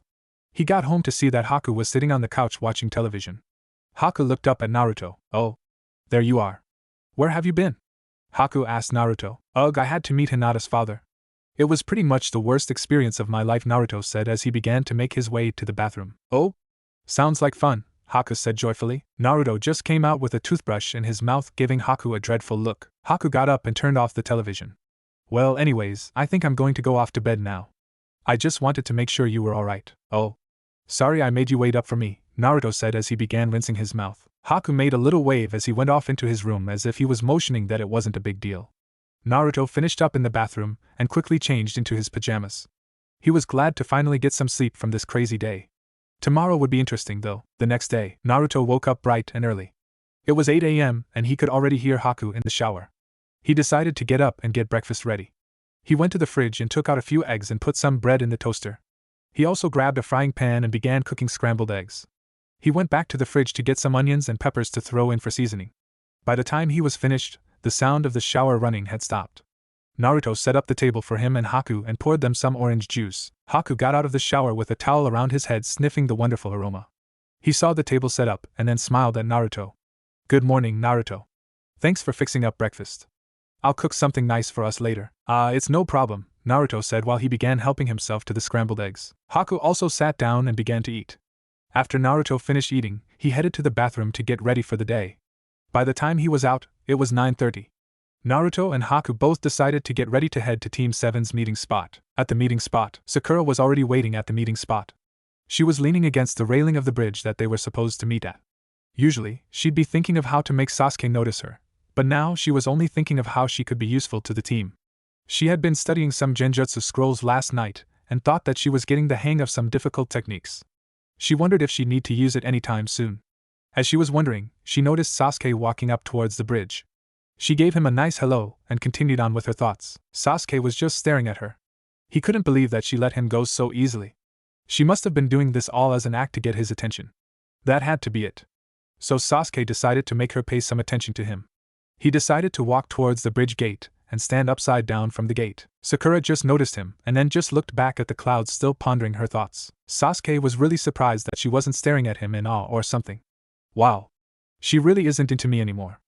Speaker 1: He got home to see that Haku was sitting on the couch watching television. Haku looked up at Naruto. Oh, there you are. Where have you been? Haku asked Naruto. Ugh, I had to meet Hinata's father. It was pretty much the worst experience of my life, Naruto said as he began to make his way to the bathroom. Oh? Sounds like fun, Haku said joyfully. Naruto just came out with a toothbrush in his mouth, giving Haku a dreadful look. Haku got up and turned off the television. Well, anyways, I think I'm going to go off to bed now. I just wanted to make sure you were alright. Oh. Sorry I made you wait up for me, Naruto said as he began rinsing his mouth. Haku made a little wave as he went off into his room as if he was motioning that it wasn't a big deal. Naruto finished up in the bathroom and quickly changed into his pajamas. He was glad to finally get some sleep from this crazy day. Tomorrow would be interesting though. The next day, Naruto woke up bright and early. It was 8 a.m. and he could already hear Haku in the shower. He decided to get up and get breakfast ready. He went to the fridge and took out a few eggs and put some bread in the toaster. He also grabbed a frying pan and began cooking scrambled eggs. He went back to the fridge to get some onions and peppers to throw in for seasoning. By the time he was finished, the sound of the shower running had stopped. Naruto set up the table for him and Haku and poured them some orange juice. Haku got out of the shower with a towel around his head, sniffing the wonderful aroma. He saw the table set up and then smiled at Naruto. Good morning, Naruto. Thanks for fixing up breakfast. I'll cook something nice for us later. It's no problem, Naruto said while he began helping himself to the scrambled eggs. Haku also sat down and began to eat. After Naruto finished eating, he headed to the bathroom to get ready for the day. By the time he was out, it was 9:30. Naruto and Haku both decided to get ready to head to Team 7's meeting spot. At the meeting spot, Sakura was already waiting at the meeting spot. She was leaning against the railing of the bridge that they were supposed to meet at. Usually, she'd be thinking of how to make Sasuke notice her, but now she was only thinking of how she could be useful to the team. She had been studying some genjutsu scrolls last night, and thought that she was getting the hang of some difficult techniques. She wondered if she'd need to use it anytime soon. As she was wondering, she noticed Sasuke walking up towards the bridge. She gave him a nice hello, and continued on with her thoughts. Sasuke was just staring at her. He couldn't believe that she let him go so easily. She must have been doing this all as an act to get his attention. That had to be it. So Sasuke decided to make her pay some attention to him. He decided to walk towards the bridge gate, and stand upside down from the gate. Sakura just noticed him, and then just looked back at the clouds, still pondering her thoughts. Sasuke was really surprised that she wasn't staring at him in awe or something. Wow. She really isn't into me anymore.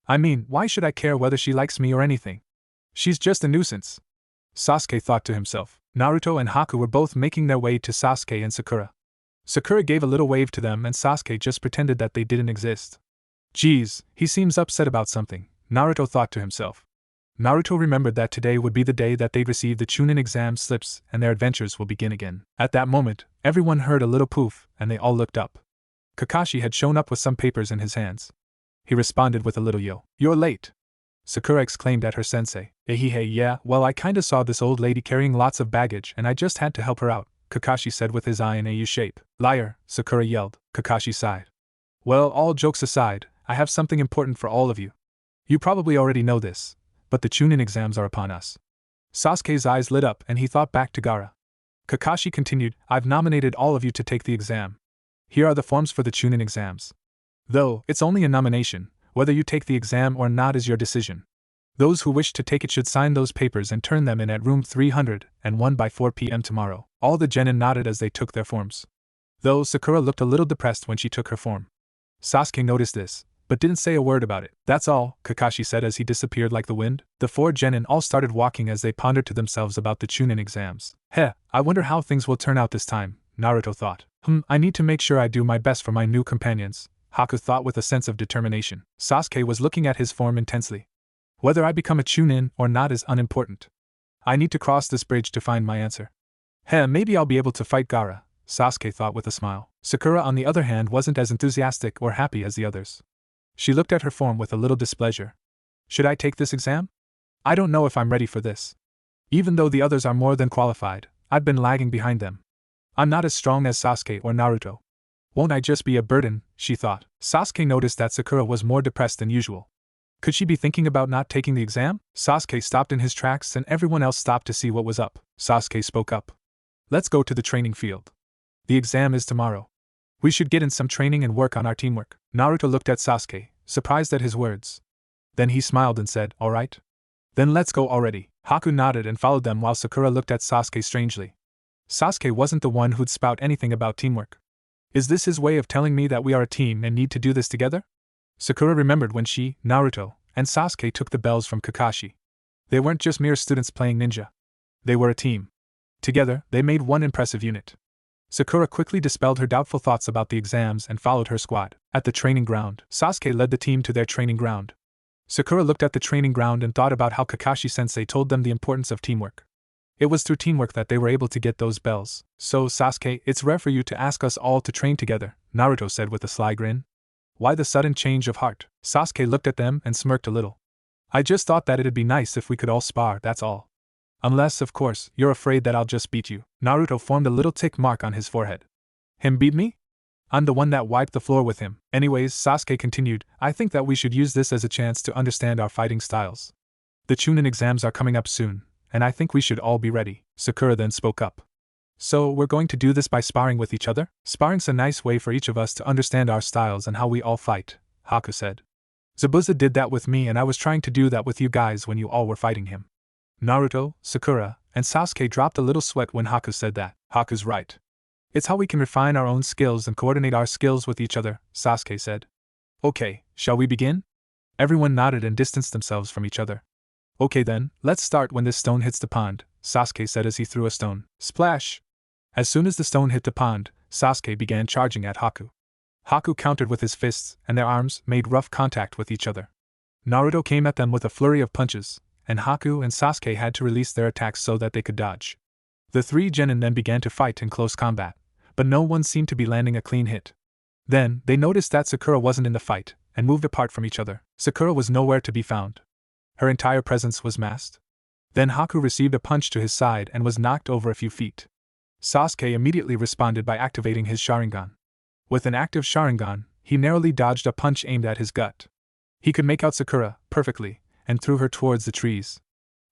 Speaker 1: I mean, why should I care whether she likes me or anything? She's just a nuisance. Sasuke thought to himself. Naruto and Haku were both making their way to Sasuke and Sakura. Sakura gave a little wave to them and Sasuke just pretended that they didn't exist. Geez, he seems upset about something, Naruto thought to himself. Naruto remembered that today would be the day that they'd receive the Chunin exam slips and their adventures will begin again. At that moment, everyone heard a little poof and they all looked up. Kakashi had shown up with some papers in his hands. He responded with a little yo. You're late. Sakura exclaimed at her sensei. Hey, yeah, well I kinda saw this old lady carrying lots of baggage and I just had to help her out, Kakashi said with his eye in a U shape. Liar, Sakura yelled. Kakashi sighed. Well, all jokes aside, I have something important for all of you. You probably already know this, but the Chunin exams are upon us. Sasuke's eyes lit up and he thought back to Gaara. Kakashi continued, I've nominated all of you to take the exam. Here are the forms for the Chunin exams. Though, it's only a nomination, whether you take the exam or not is your decision. Those who wish to take it should sign those papers and turn them in at room 301 by 4 p.m. tomorrow. All the genin nodded as they took their forms. Though Sakura looked a little depressed when she took her form. Sasuke noticed this, but didn't say a word about it. That's all, Kakashi said as he disappeared like the wind. The four genin all started walking as they pondered to themselves about the Chunin exams. I wonder how things will turn out this time, Naruto thought. I need to make sure I do my best for my new companions, Haku thought with a sense of determination. Sasuke was looking at his form intensely. Whether I become a Chunin or not is unimportant. I need to cross this bridge to find my answer. Maybe I'll be able to fight Gaara, Sasuke thought with a smile. Sakura, on the other hand, wasn't as enthusiastic or happy as the others. She looked at her form with a little displeasure. Should I take this exam? I don't know if I'm ready for this. Even though the others are more than qualified, I've been lagging behind them. I'm not as strong as Sasuke or Naruto. Won't I just be a burden, she thought. Sasuke noticed that Sakura was more depressed than usual. Could she be thinking about not taking the exam? Sasuke stopped in his tracks and everyone else stopped to see what was up. Sasuke spoke up. Let's go to the training field. The exam is tomorrow. We should get in some training and work on our teamwork. Naruto looked at Sasuke, surprised at his words. Then he smiled and said, all right. Then let's go already. Haku nodded and followed them while Sakura looked at Sasuke strangely. Sasuke wasn't the one who'd spout anything about teamwork. Is this his way of telling me that we are a team and need to do this together? Sakura remembered when she, Naruto, and Sasuke took the bells from Kakashi. They weren't just mere students playing ninja. They were a team. Together, they made one impressive unit. Sakura quickly dispelled her doubtful thoughts about the exams and followed her squad. At the training ground, Sasuke led the team to their training ground. Sakura looked at the training ground and thought about how Kakashi-sensei told them the importance of teamwork. It was through teamwork that they were able to get those bells. So, Sasuke, it's rare for you to ask us all to train together, Naruto said with a sly grin. Why the sudden change of heart? Sasuke looked at them and smirked a little. I just thought that it'd be nice if we could all spar, that's all. Unless, of course, you're afraid that I'll just beat you. Naruto formed a little tick mark on his forehead. Him beat me? I'm the one that wiped the floor with him. Anyways, Sasuke continued, I think that we should use this as a chance to understand our fighting styles. The Chunin exams are coming up soon, and I think we should all be ready. Sakura then spoke up. So, we're going to do this by sparring with each other? Sparring's a nice way for each of us to understand our styles and how we all fight, Haku said. Zabuza did that with me and I was trying to do that with you guys when you all were fighting him. Naruto, Sakura, and Sasuke dropped a little sweat when Haku said that. Haku's right. It's how we can refine our own skills and coordinate our skills with each other, Sasuke said. Okay, shall we begin? Everyone nodded and distanced themselves from each other. Okay then, let's start when this stone hits the pond, Sasuke said as he threw a stone. Splash! As soon as the stone hit the pond, Sasuke began charging at Haku. Haku countered with his fists, and their arms made rough contact with each other. Naruto came at them with a flurry of punches, and Haku and Sasuke had to release their attacks so that they could dodge. The three genin then began to fight in close combat, but no one seemed to be landing a clean hit. Then, they noticed that Sakura wasn't in the fight, and moved apart from each other. Sakura was nowhere to be found. Her entire presence was masked. Then Haku received a punch to his side and was knocked over a few feet. Sasuke immediately responded by activating his Sharingan. With an active Sharingan, he narrowly dodged a punch aimed at his gut. He could make out Sakura perfectly, and threw her towards the trees.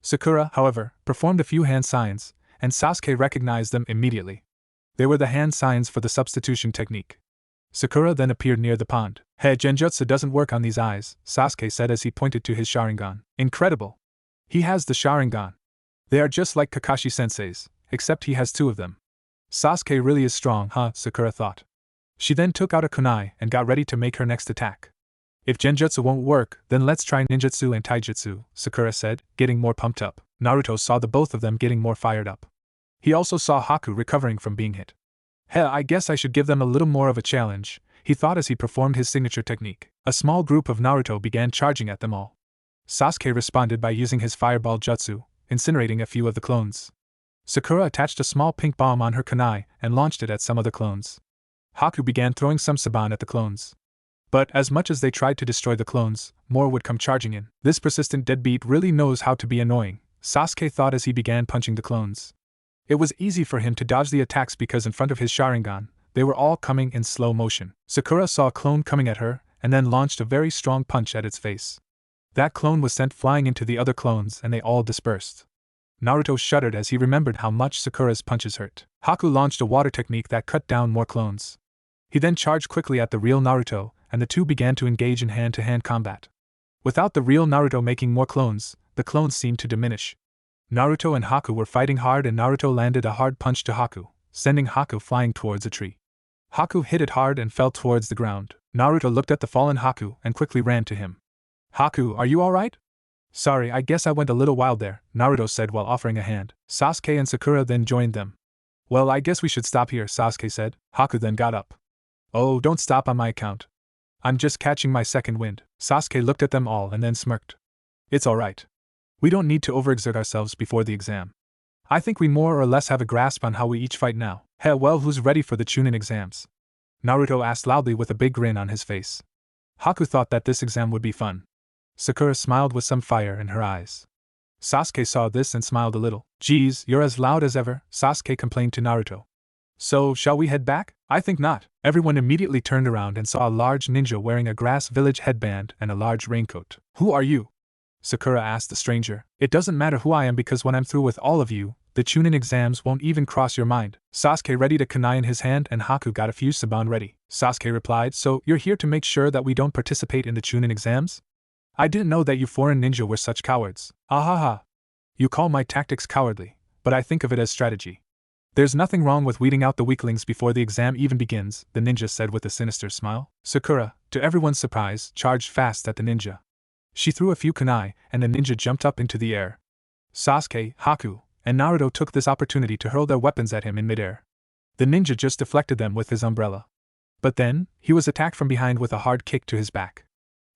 Speaker 1: Sakura, however, performed a few hand signs, and Sasuke recognized them immediately. They were the hand signs for the substitution technique. Sakura then appeared near the pond. Genjutsu doesn't work on these eyes, Sasuke said as he pointed to his Sharingan. Incredible! He has the Sharingan. They are just like Kakashi-sensei's, except he has two of them. Sasuke really is strong, huh? Sakura thought. She then took out a kunai and got ready to make her next attack. If Genjutsu won't work, then let's try ninjutsu and taijutsu, Sakura said, getting more pumped up. Naruto saw the both of them getting more fired up. He also saw Haku recovering from being hit. I guess I should give them a little more of a challenge, he thought as he performed his signature technique. A small group of Naruto began charging at them all. Sasuke responded by using his fireball jutsu, incinerating a few of the clones. Sakura attached a small pink bomb on her kunai and launched it at some of the clones. Haku began throwing some saban at the clones. But as much as they tried to destroy the clones, more would come charging in. This persistent deadbeat really knows how to be annoying, Sasuke thought as he began punching the clones. It was easy for him to dodge the attacks because in front of his Sharingan, they were all coming in slow motion. Sakura saw a clone coming at her, and then launched a very strong punch at its face. That clone was sent flying into the other clones and they all dispersed. Naruto shuddered as he remembered how much Sakura's punches hurt. Haku launched a water technique that cut down more clones. He then charged quickly at the real Naruto, and the two began to engage in hand-to-hand combat. Without the real Naruto making more clones, the clones seemed to diminish. Naruto and Haku were fighting hard and Naruto landed a hard punch to Haku, sending Haku flying towards a tree. Haku hit it hard and fell towards the ground. Naruto looked at the fallen Haku and quickly ran to him. Haku, are you alright? Sorry, I guess I went a little wild there, Naruto said while offering a hand. Sasuke and Sakura then joined them. Well, I guess we should stop here, Sasuke said. Haku then got up. Oh, don't stop on my account. I'm just catching my second wind. Sasuke looked at them all and then smirked. It's alright. We don't need to overexert ourselves before the exam. I think we more or less have a grasp on how we each fight now. Hell, well, who's ready for the Chunin exams? Naruto asked loudly with a big grin on his face. Haku thought that this exam would be fun. Sakura smiled with some fire in her eyes. Sasuke saw this and smiled a little. Geez, you're as loud as ever, Sasuke complained to Naruto. So, shall we head back? I think not. Everyone immediately turned around and saw a large ninja wearing a grass village headband and a large raincoat. Who are you? Sakura asked the stranger. It doesn't matter who I am because when I'm through with all of you, the Chunin exams won't even cross your mind. Sasuke readied a kunai in his hand and Haku got a fusaban ready. Sasuke replied, so you're here to make sure that we don't participate in the Chunin exams? I didn't know that you foreign ninja were such cowards. Ahaha. You call my tactics cowardly, but I think of it as strategy. There's nothing wrong with weeding out the weaklings before the exam even begins, the ninja said with a sinister smile. Sakura, to everyone's surprise, charged fast at the ninja. She threw a few kunai, and the ninja jumped up into the air. Sasuke, Haku, and Naruto took this opportunity to hurl their weapons at him in midair. The ninja just deflected them with his umbrella. But then, he was attacked from behind with a hard kick to his back.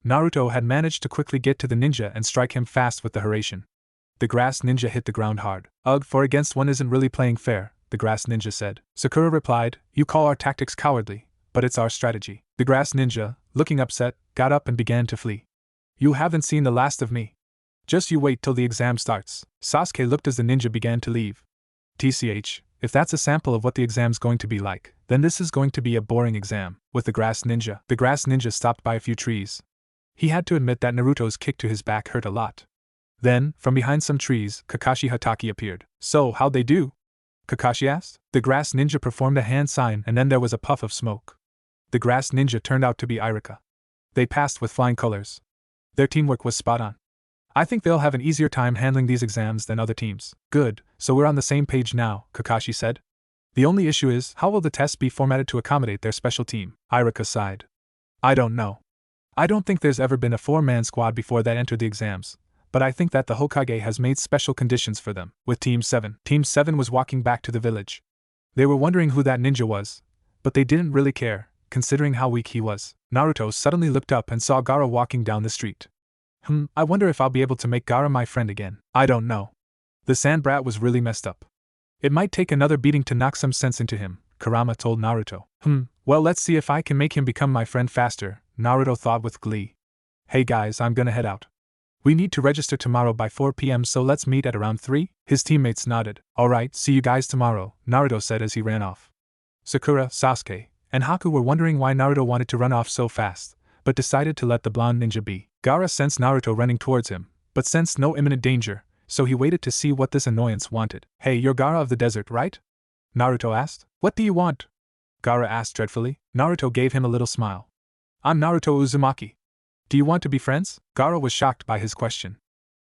Speaker 1: Naruto had managed to quickly get to the ninja and strike him fast with the Hiraishin. The grass ninja hit the ground hard. Ugh, 4-against-1 isn't really playing fair, the grass ninja said. Sakura replied, you call our tactics cowardly, but it's our strategy. The grass ninja, looking upset, got up and began to flee. You haven't seen the last of me. Just you wait till the exam starts. Sasuke looked as the ninja began to leave. TCH, if that's a sample of what the exam's going to be like, then this is going to be a boring exam. With the grass ninja stopped by a few trees. He had to admit that Naruto's kick to his back hurt a lot. Then, from behind some trees, Kakashi Hatake appeared. So, how'd they do? Kakashi asked. The grass ninja performed a hand sign and then there was a puff of smoke. The grass ninja turned out to be Iruka. They passed with flying colors. Their teamwork was spot on. I think they'll have an easier time handling these exams than other teams. Good, so we're on the same page now, Kakashi said. The only issue is, how will the tests be formatted to accommodate their special team? Iruka sighed. I don't know. I don't think there's ever been a 4-man squad before that entered the exams, but I think that the Hokage has made special conditions for them. With Team 7. Team 7 was walking back to the village. They were wondering who that ninja was, but they didn't really care, considering how weak he was. Naruto suddenly looked up and saw Gaara walking down the street. I wonder if I'll be able to make Gaara my friend again. I don't know. The sand brat was really messed up. It might take another beating to knock some sense into him, Kurama told Naruto. Well, let's see if I can make him become my friend faster, Naruto thought with glee. Hey guys, I'm gonna head out. We need to register tomorrow by 4 p.m. so let's meet at around 3? His teammates nodded. Alright, see you guys tomorrow, Naruto said as he ran off. Sakura, Sasuke, and Haku were wondering why Naruto wanted to run off so fast, but decided to let the blonde ninja be. Gaara sensed Naruto running towards him, but sensed no imminent danger, so he waited to see what this annoyance wanted. Hey, you're Gaara of the desert, right? Naruto asked. What do you want? Gaara asked dreadfully. Naruto gave him a little smile. I'm Naruto Uzumaki. Do you want to be friends? Gaara was shocked by his question.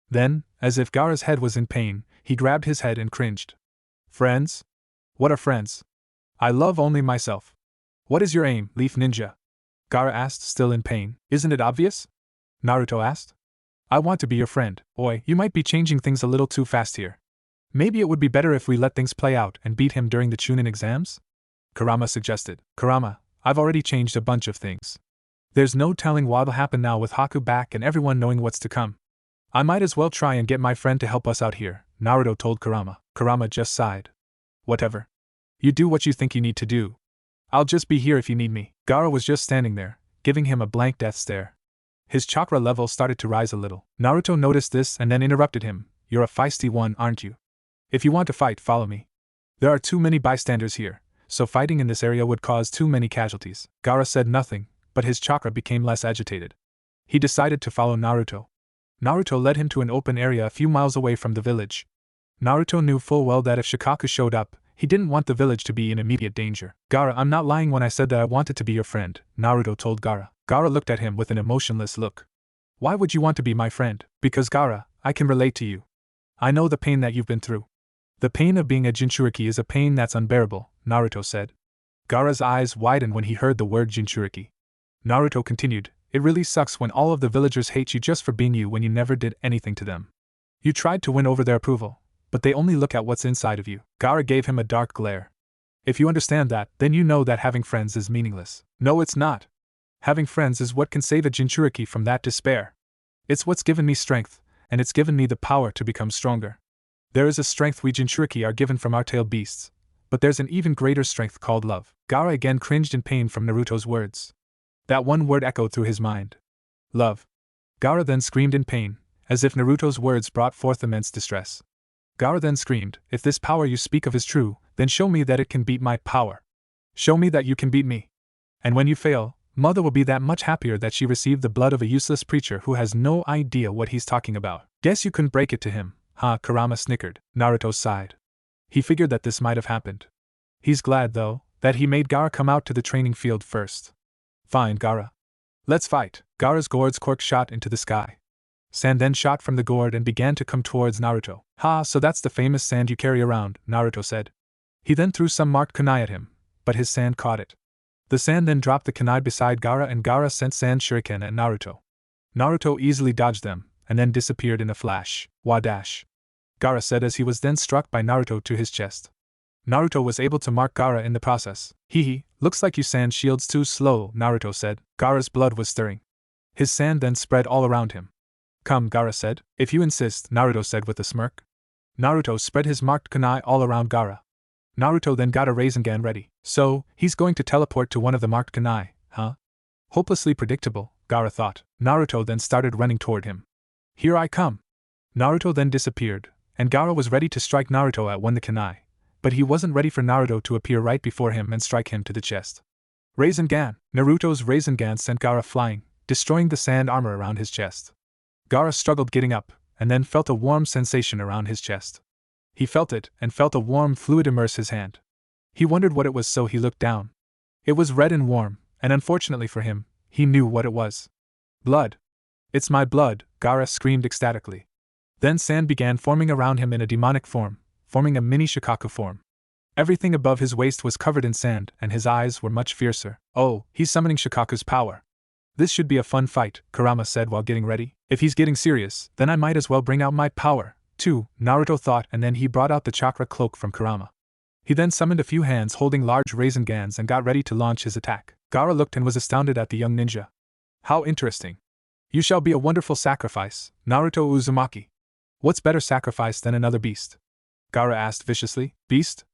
Speaker 1: Then, as if Gaara's head was in pain, he grabbed his head and cringed. Friends? What are friends? I love only myself. What is your aim, Leaf Ninja? Gaara asked, still in pain. Isn't it obvious? Naruto asked. I want to be your friend. Oi, you might be changing things a little too fast here. Maybe it would be better if we let things play out and beat him during the Chunin exams? Kurama suggested. Kurama, I've already changed a bunch of things. There's no telling what'll happen now with Haku back and everyone knowing what's to come. I might as well try and get my friend to help us out here, Naruto told Kurama. Kurama just sighed. Whatever. You do what you think you need to do. I'll just be here if you need me. Gaara was just standing there, giving him a blank death stare. His chakra level started to rise a little. Naruto noticed this and then interrupted him. You're a feisty one, aren't you? If you want to fight, follow me. There are too many bystanders here, so fighting in this area would cause too many casualties. Gaara said nothing, but his chakra became less agitated. He decided to follow Naruto. Naruto led him to an open area a few miles away from the village. Naruto knew full well that if Shikaku showed up, he didn't want the village to be in immediate danger. Gaara, I'm not lying when I said that I wanted to be your friend, Naruto told Gaara. Gaara looked at him with an emotionless look. Why would you want to be my friend? Because Gaara, I can relate to you. I know the pain that you've been through. The pain of being a Jinchuriki is a pain that's unbearable, Naruto said. Gaara's eyes widened when he heard the word Jinchuriki. Naruto continued, it really sucks when all of the villagers hate you just for being you when you never did anything to them. You tried to win over their approval, but they only look at what's inside of you. Gaara gave him a dark glare. If you understand that, then you know that having friends is meaningless. No, it's not. Having friends is what can save a Jinchuriki from that despair. It's what's given me strength, and it's given me the power to become stronger. There is a strength we Jinchuriki are given from our tailed beasts, but there's an even greater strength called love. Gaara again cringed in pain from Naruto's words. That one word echoed through his mind. Love. Gaara then screamed in pain, as if Naruto's words brought forth immense distress. Gaara then screamed, if this power you speak of is true, then show me that it can beat my power. Show me that you can beat me. And when you fail, Mother will be that much happier that she received the blood of a useless preacher who has no idea what he's talking about. Guess you couldn't break it to him, huh? Kurama snickered. Naruto sighed. He figured that this might have happened. He's glad, though, that he made Gaara come out to the training field first. Fine, Gaara. Let's fight. Gaara's gourd's cork shot into the sky. Sand then shot from the gourd and began to come towards Naruto. Ha, so that's the famous sand you carry around, Naruto said. He then threw some marked kunai at him, but his sand caught it. The sand then dropped the kunai beside Gaara and Gaara sent sand shuriken at Naruto. Naruto easily dodged them, and then disappeared in a flash. Wadash. Gaara said as he was then struck by Naruto to his chest. Naruto was able to mark Gaara in the process. Hehe, looks like you sand shields too slow, Naruto said. Gaara's blood was stirring. His sand then spread all around him. Come, Gaara said. If you insist, Naruto said with a smirk. Naruto spread his marked kunai all around Gaara. Naruto then got a Rasengan ready. So, he's going to teleport to one of the marked kunai, huh? Hopelessly predictable, Gaara thought. Naruto then started running toward him. Here I come. Naruto then disappeared, and Gaara was ready to strike Naruto at one the kunai, but he wasn't ready for Naruto to appear right before him and strike him to the chest. Rasengan! Naruto's Rasengan sent Gaara flying, destroying the sand armor around his chest. Gaara struggled getting up, and then felt a warm sensation around his chest. He felt it, and felt a warm fluid immerse his hand. He wondered what it was, so he looked down. It was red and warm, and unfortunately for him, he knew what it was. Blood. It's my blood, Gaara screamed ecstatically. Then sand began forming around him in a demonic form, forming a mini Shikaku form. Everything above his waist was covered in sand, and his eyes were much fiercer. Oh, he's summoning Shikaku's power. This should be a fun fight, Kurama said while getting ready. If he's getting serious, then I might as well bring out my power, too, Naruto thought, and then he brought out the chakra cloak from Kurama. He then summoned a few hands holding large Rasengans and got ready to launch his attack. Gaara looked and was astounded at the young ninja. How interesting. You shall be a wonderful sacrifice, Naruto Uzumaki. What's better sacrifice than another beast? Gaara asked viciously. Beast?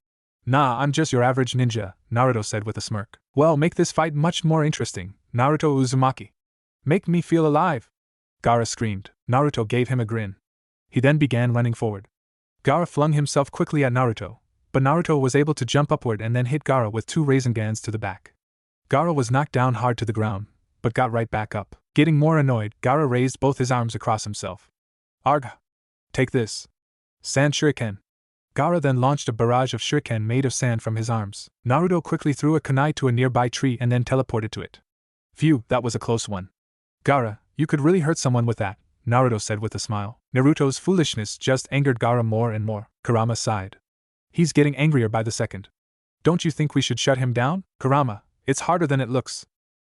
Speaker 1: Nah, I'm just your average ninja, Naruto said with a smirk. Well, make this fight much more interesting, Naruto Uzumaki. Make me feel alive! Gaara screamed. Naruto gave him a grin. He then began running forward. Gaara flung himself quickly at Naruto, but Naruto was able to jump upward and then hit Gaara with 2 Rasengans to the back. Gaara was knocked down hard to the ground, but got right back up. Getting more annoyed, Gaara raised both his arms across himself. Argh! Take this! Sand shuriken! Gaara then launched a barrage of shuriken made of sand from his arms. Naruto quickly threw a kunai to a nearby tree and then teleported to it. Phew, that was a close one. Gaara, you could really hurt someone with that, Naruto said with a smile. Naruto's foolishness just angered Gaara more and more. Kurama sighed. He's getting angrier by the second. Don't you think we should shut him down? Kurama, it's harder than it looks.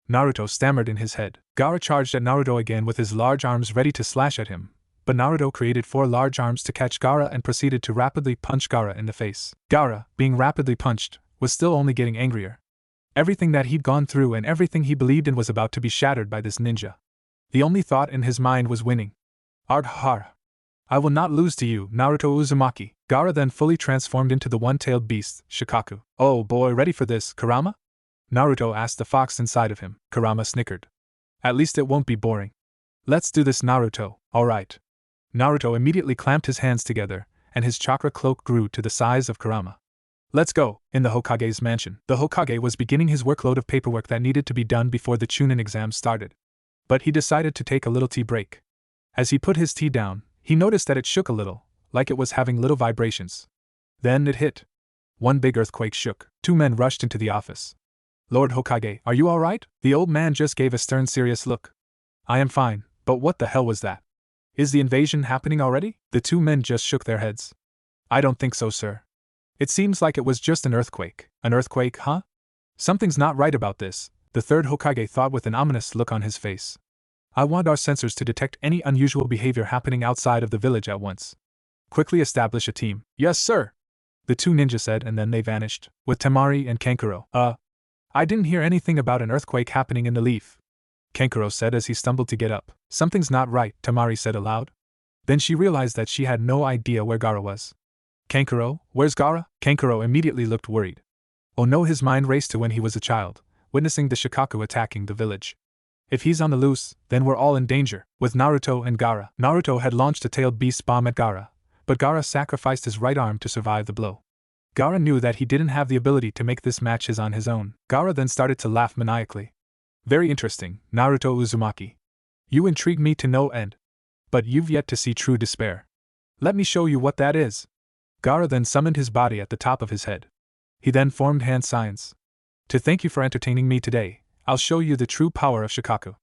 Speaker 1: Naruto stammered in his head. Gaara charged at Naruto again with his large arms ready to slash at him, but Naruto created 4 large arms to catch Gaara and proceeded to rapidly punch Gaara in the face. Gaara, being rapidly punched, was still only getting angrier. Everything that he'd gone through and everything he believed in was about to be shattered by this ninja. The only thought in his mind was winning. Arghar! I will not lose to you, Naruto Uzumaki. Gaara then fully transformed into the one-tailed beast, Shikaku. Oh boy, ready for this, Kurama? Naruto asked the fox inside of him. Kurama snickered. At least it won't be boring. Let's do this, Naruto. Alright. Naruto immediately clamped his hands together, and his chakra cloak grew to the size of Kurama. Let's go. In the Hokage's mansion, the Hokage was beginning his workload of paperwork that needed to be done before the Chunin exam started. But he decided to take a little tea break. As he put his tea down, he noticed that it shook a little, like it was having little vibrations. Then it hit. One big earthquake shook. 2 men rushed into the office. Lord Hokage, are you alright? The old man just gave a stern, serious look. I am fine, but what the hell was that? Is the invasion happening already? The 2 men just shook their heads. I don't think so, sir. It seems like it was just an earthquake. An earthquake, huh? Something's not right about this, the 3rd Hokage thought with an ominous look on his face. I want our sensors to detect any unusual behavior happening outside of the village at once. Quickly establish a team. Yes, sir! The 2 ninjas said, and then they vanished, with Temari and Kankuro. I didn't hear anything about an earthquake happening in the leaf. Kankuro said as he stumbled to get up. Something's not right, Temari said aloud. Then she realized that she had no idea where Gaara was. Kankuro, where's Gaara? Kankuro immediately looked worried. Oh no, his mind raced to when he was a child, witnessing the Shikaku attacking the village. If he's on the loose, then we're all in danger. With Naruto and Gaara. Naruto had launched a tailed beast bomb at Gaara, but Gaara sacrificed his right arm to survive the blow. Gaara knew that he didn't have the ability to make this match on his own. Gaara then started to laugh maniacally. Very interesting, Naruto Uzumaki. You intrigue me to no end. But you've yet to see true despair. Let me show you what that is. Gaara then summoned his body at the top of his head. He then formed hand signs. To thank you for entertaining me today, I'll show you the true power of Shikaku.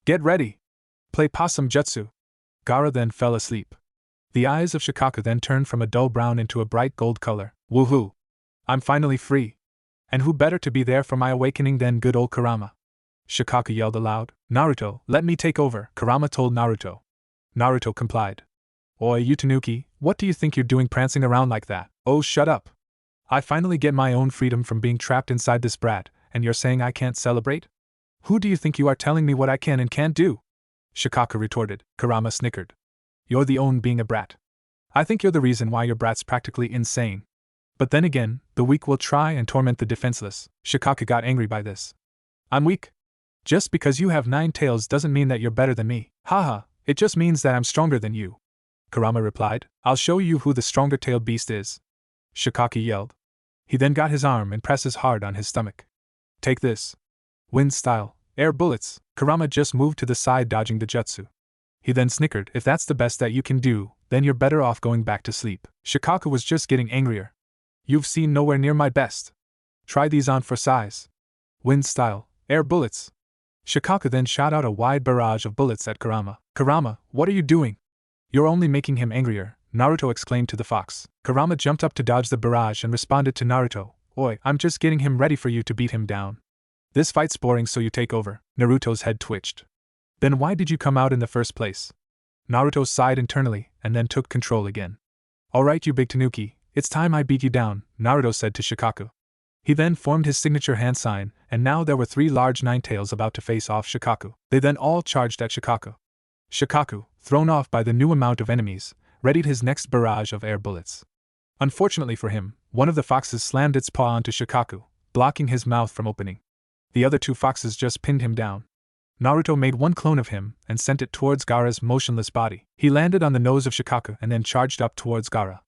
Speaker 1: Get ready! Play possum jutsu. Gaara then fell asleep. The eyes of Shikaku then turned from a dull brown into a bright gold color. Woohoo! I'm finally free. And who better to be there for my awakening than good old Kurama? Shikaku yelled aloud. Naruto, let me take over, Kurama told Naruto. Naruto complied. Oi, you Tanuki, what do you think you're doing prancing around like that? Oh, shut up. I finally get my own freedom from being trapped inside this brat, and you're saying I can't celebrate? Who do you think you are telling me what I can and can't do? Shikaku retorted. Kurama snickered. You're the own being a brat. I think you're the reason why your brat's practically insane. But then again, the weak will try and torment the defenseless. Shikaku got angry by this. I'm weak? Just because you have 9 tails doesn't mean that you're better than me. Haha, it just means that I'm stronger than you. Kurama replied. I'll show you who the stronger tailed beast is. Shikaku yelled. He then got his arm and presses hard on his stomach. Take this. Wind style, air bullets. Kurama just moved to the side dodging the jutsu. He then snickered. If that's the best that you can do, then you're better off going back to sleep. Shikaku was just getting angrier. You've seen nowhere near my best. Try these on for size. Wind style, air bullets. Shikaku then shot out a wide barrage of bullets at Kurama. Kurama, what are you doing? You're only making him angrier, Naruto exclaimed to the fox. Kurama jumped up to dodge the barrage and responded to Naruto. Oi, I'm just getting him ready for you to beat him down. This fight's boring, so you take over. Naruto's head twitched. Then why did you come out in the first place? Naruto sighed internally, and then took control again. Alright, you big tanuki, it's time I beat you down, Naruto said to Shikaku. He then formed his signature hand sign, and now there were 3 large nine-tails about to face off Shikaku. They then all charged at Shikaku. Shikaku, thrown off by the new amount of enemies, readied his next barrage of air bullets. Unfortunately for him, one of the foxes slammed its paw onto Shikaku, blocking his mouth from opening. The other 2 foxes just pinned him down. Naruto made one clone of him and sent it towards Gaara's motionless body. He landed on the nose of Shikaku and then charged up towards Gaara.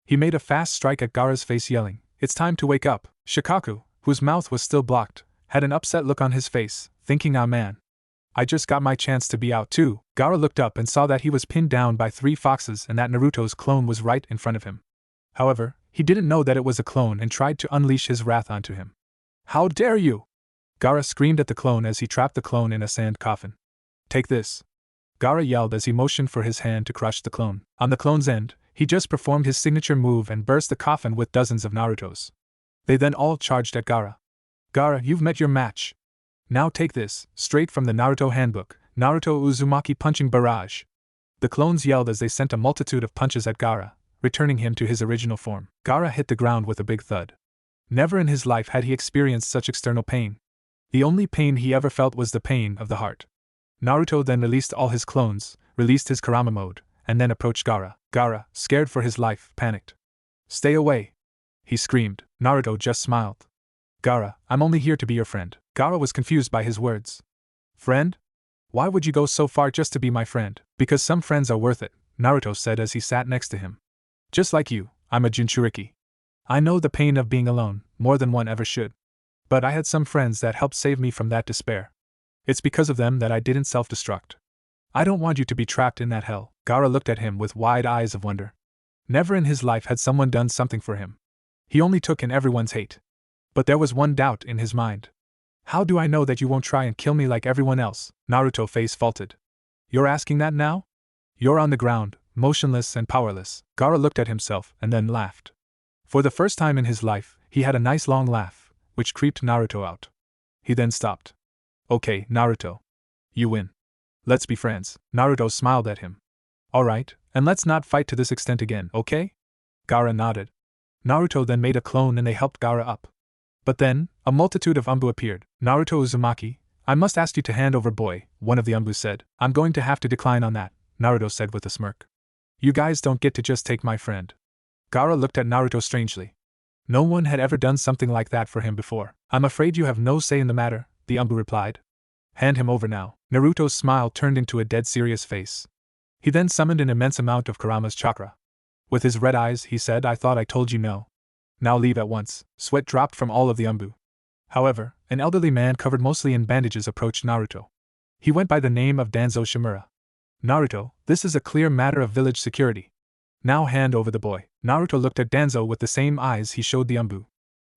Speaker 1: He made a fast strike at Gaara's face, yelling, "It's time to wake up." Shikaku, whose mouth was still blocked, had an upset look on his face, thinking, ah man, I just got my chance to be out too. Gaara looked up and saw that he was pinned down by 3 foxes and that Naruto's clone was right in front of him. However, he didn't know that it was a clone and tried to unleash his wrath onto him. How dare you! Gaara screamed at the clone as he trapped the clone in a sand coffin. Take this! Gaara yelled as he motioned for his hand to crush the clone. On the clone's end, he just performed his signature move and burst the coffin with dozens of Narutos. They then all charged at Gaara. Gaara, you've met your match. Now take this, straight from the Naruto handbook, Naruto Uzumaki punching barrage. The clones yelled as they sent a multitude of punches at Gaara, returning him to his original form. Gaara hit the ground with a big thud. Never in his life had he experienced such external pain. The only pain he ever felt was the pain of the heart. Naruto then released all his clones, released his Kurama mode, and then approached Gaara. Gaara, scared for his life, panicked. Stay away! He screamed. Naruto just smiled. Gaara, I'm only here to be your friend. Gaara was confused by his words. Friend? Why would you go so far just to be my friend? Because some friends are worth it, Naruto said as he sat next to him. Just like you, I'm a Jinchuriki. I know the pain of being alone, more than one ever should. But I had some friends that helped save me from that despair. It's because of them that I didn't self-destruct. I don't want you to be trapped in that hell. Gaara looked at him with wide eyes of wonder. Never in his life had someone done something for him. He only took in everyone's hate. But there was one doubt in his mind. How do I know that you won't try and kill me like everyone else? Naruto face faulted. You're asking that now? You're on the ground, motionless and powerless. Gaara looked at himself and then laughed. For the first time in his life, he had a nice long laugh, which creeped Naruto out. He then stopped. Okay, Naruto. You win. Let's be friends. Naruto smiled at him. Alright, and let's not fight to this extent again, okay? Gaara nodded. Naruto then made a clone and they helped Gaara up. But then, a multitude of Anbu appeared. Naruto Uzumaki, I must ask you to hand over boy, one of the Anbu said. I'm going to have to decline on that, Naruto said with a smirk. You guys don't get to just take my friend. Gaara looked at Naruto strangely. No one had ever done something like that for him before. I'm afraid you have no say in the matter, the Anbu replied. Hand him over now. Naruto's smile turned into a dead serious face. He then summoned an immense amount of Kurama's chakra. With his red eyes, he said, I thought I told you no. Now leave at once. Sweat dropped from all of the Anbu. However, an elderly man covered mostly in bandages approached Naruto. He went by the name of Danzo Shimura. Naruto, this is a clear matter of village security. Now hand over the boy. Naruto looked at Danzo with the same eyes he showed the Anbu.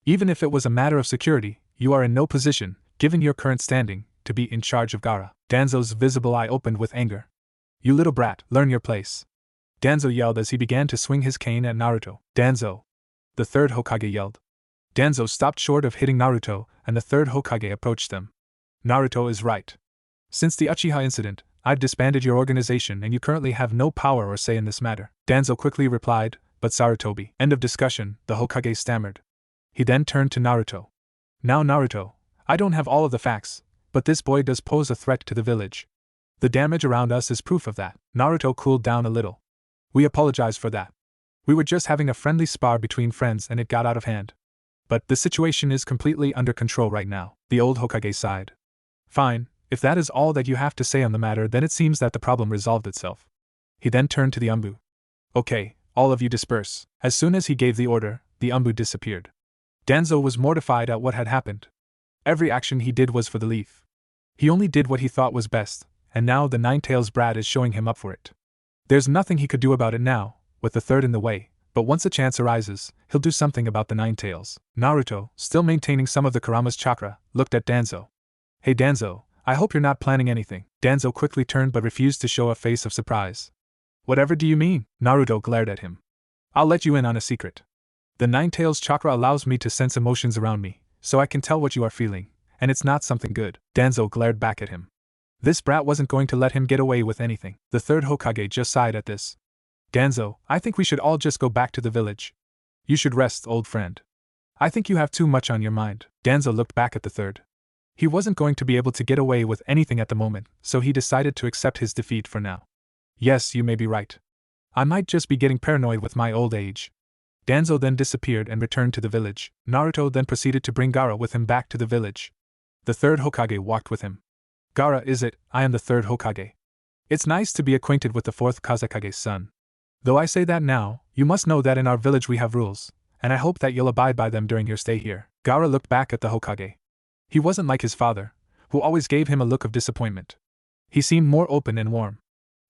Speaker 1: Even if it was a matter of security, you are in no position, given your current standing, to be in charge of Gaara. Danzo's visible eye opened with anger. You little brat, learn your place. Danzo yelled as he began to swing his cane at Naruto. Danzo! The third Hokage yelled. Danzo stopped short of hitting Naruto, and the third Hokage approached them. Naruto is right. Since the Uchiha incident, I've disbanded your organization and you currently have no power or say in this matter. Danzo quickly replied, but Sarutobi. End of discussion, the Hokage stammered. He then turned to Naruto. Now Naruto, I don't have all of the facts, but this boy does pose a threat to the village. The damage around us is proof of that. Naruto cooled down a little. We apologize for that. We were just having a friendly spar between friends and it got out of hand. But the situation is completely under control right now. The old Hokage sighed. Fine, if that is all that you have to say on the matter, then it seems that the problem resolved itself. He then turned to the Anbu. Okay, all of you disperse. As soon as he gave the order, the Anbu disappeared. Danzo was mortified at what had happened. Every action he did was for the leaf. He only did what he thought was best, and now the Nine-Tails brat is showing him up for it. There's nothing he could do about it now, with the third in the way, but once a chance arises, he'll do something about the Nine-Tails. Naruto, still maintaining some of the Kurama's chakra, looked at Danzo. Hey Danzo, I hope you're not planning anything. Danzo quickly turned but refused to show a face of surprise. Whatever do you mean? Naruto glared at him. I'll let you in on a secret. The Nine-Tails chakra allows me to sense emotions around me, so I can tell what you are feeling, and it's not something good. Danzo glared back at him. This brat wasn't going to let him get away with anything. The third Hokage just sighed at this. Danzo, I think we should all just go back to the village. You should rest, old friend. I think you have too much on your mind. Danzo looked back at the third. He wasn't going to be able to get away with anything at the moment, so he decided to accept his defeat for now. Yes, you may be right. I might just be getting paranoid with my old age. Danzo then disappeared and returned to the village. Naruto then proceeded to bring Gaara with him back to the village. The third Hokage walked with him. Gaara, is it? I am the third Hokage. It's nice to be acquainted with the fourth Kazekage's son. Though I say that now, you must know that in our village we have rules, and I hope that you'll abide by them during your stay here. Gaara looked back at the Hokage. He wasn't like his father, who always gave him a look of disappointment. He seemed more open and warm.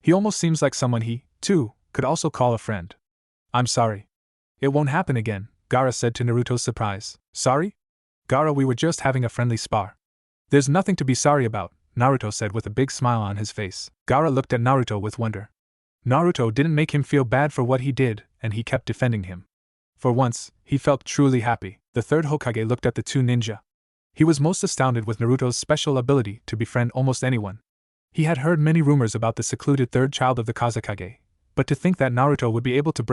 Speaker 1: He almost seems like someone he, too, could also call a friend. I'm sorry. It won't happen again, Gaara said to Naruto's surprise. Sorry? Gaara, we were just having a friendly spar. There's nothing to be sorry about, Naruto said with a big smile on his face. Gaara looked at Naruto with wonder. Naruto didn't make him feel bad for what he did, and he kept defending him. For once, he felt truly happy. The third Hokage looked at the two ninja. He was most astounded with Naruto's special ability to befriend almost anyone. He had heard many rumors about the secluded third child of the Kazekage, but to think that Naruto would be able to break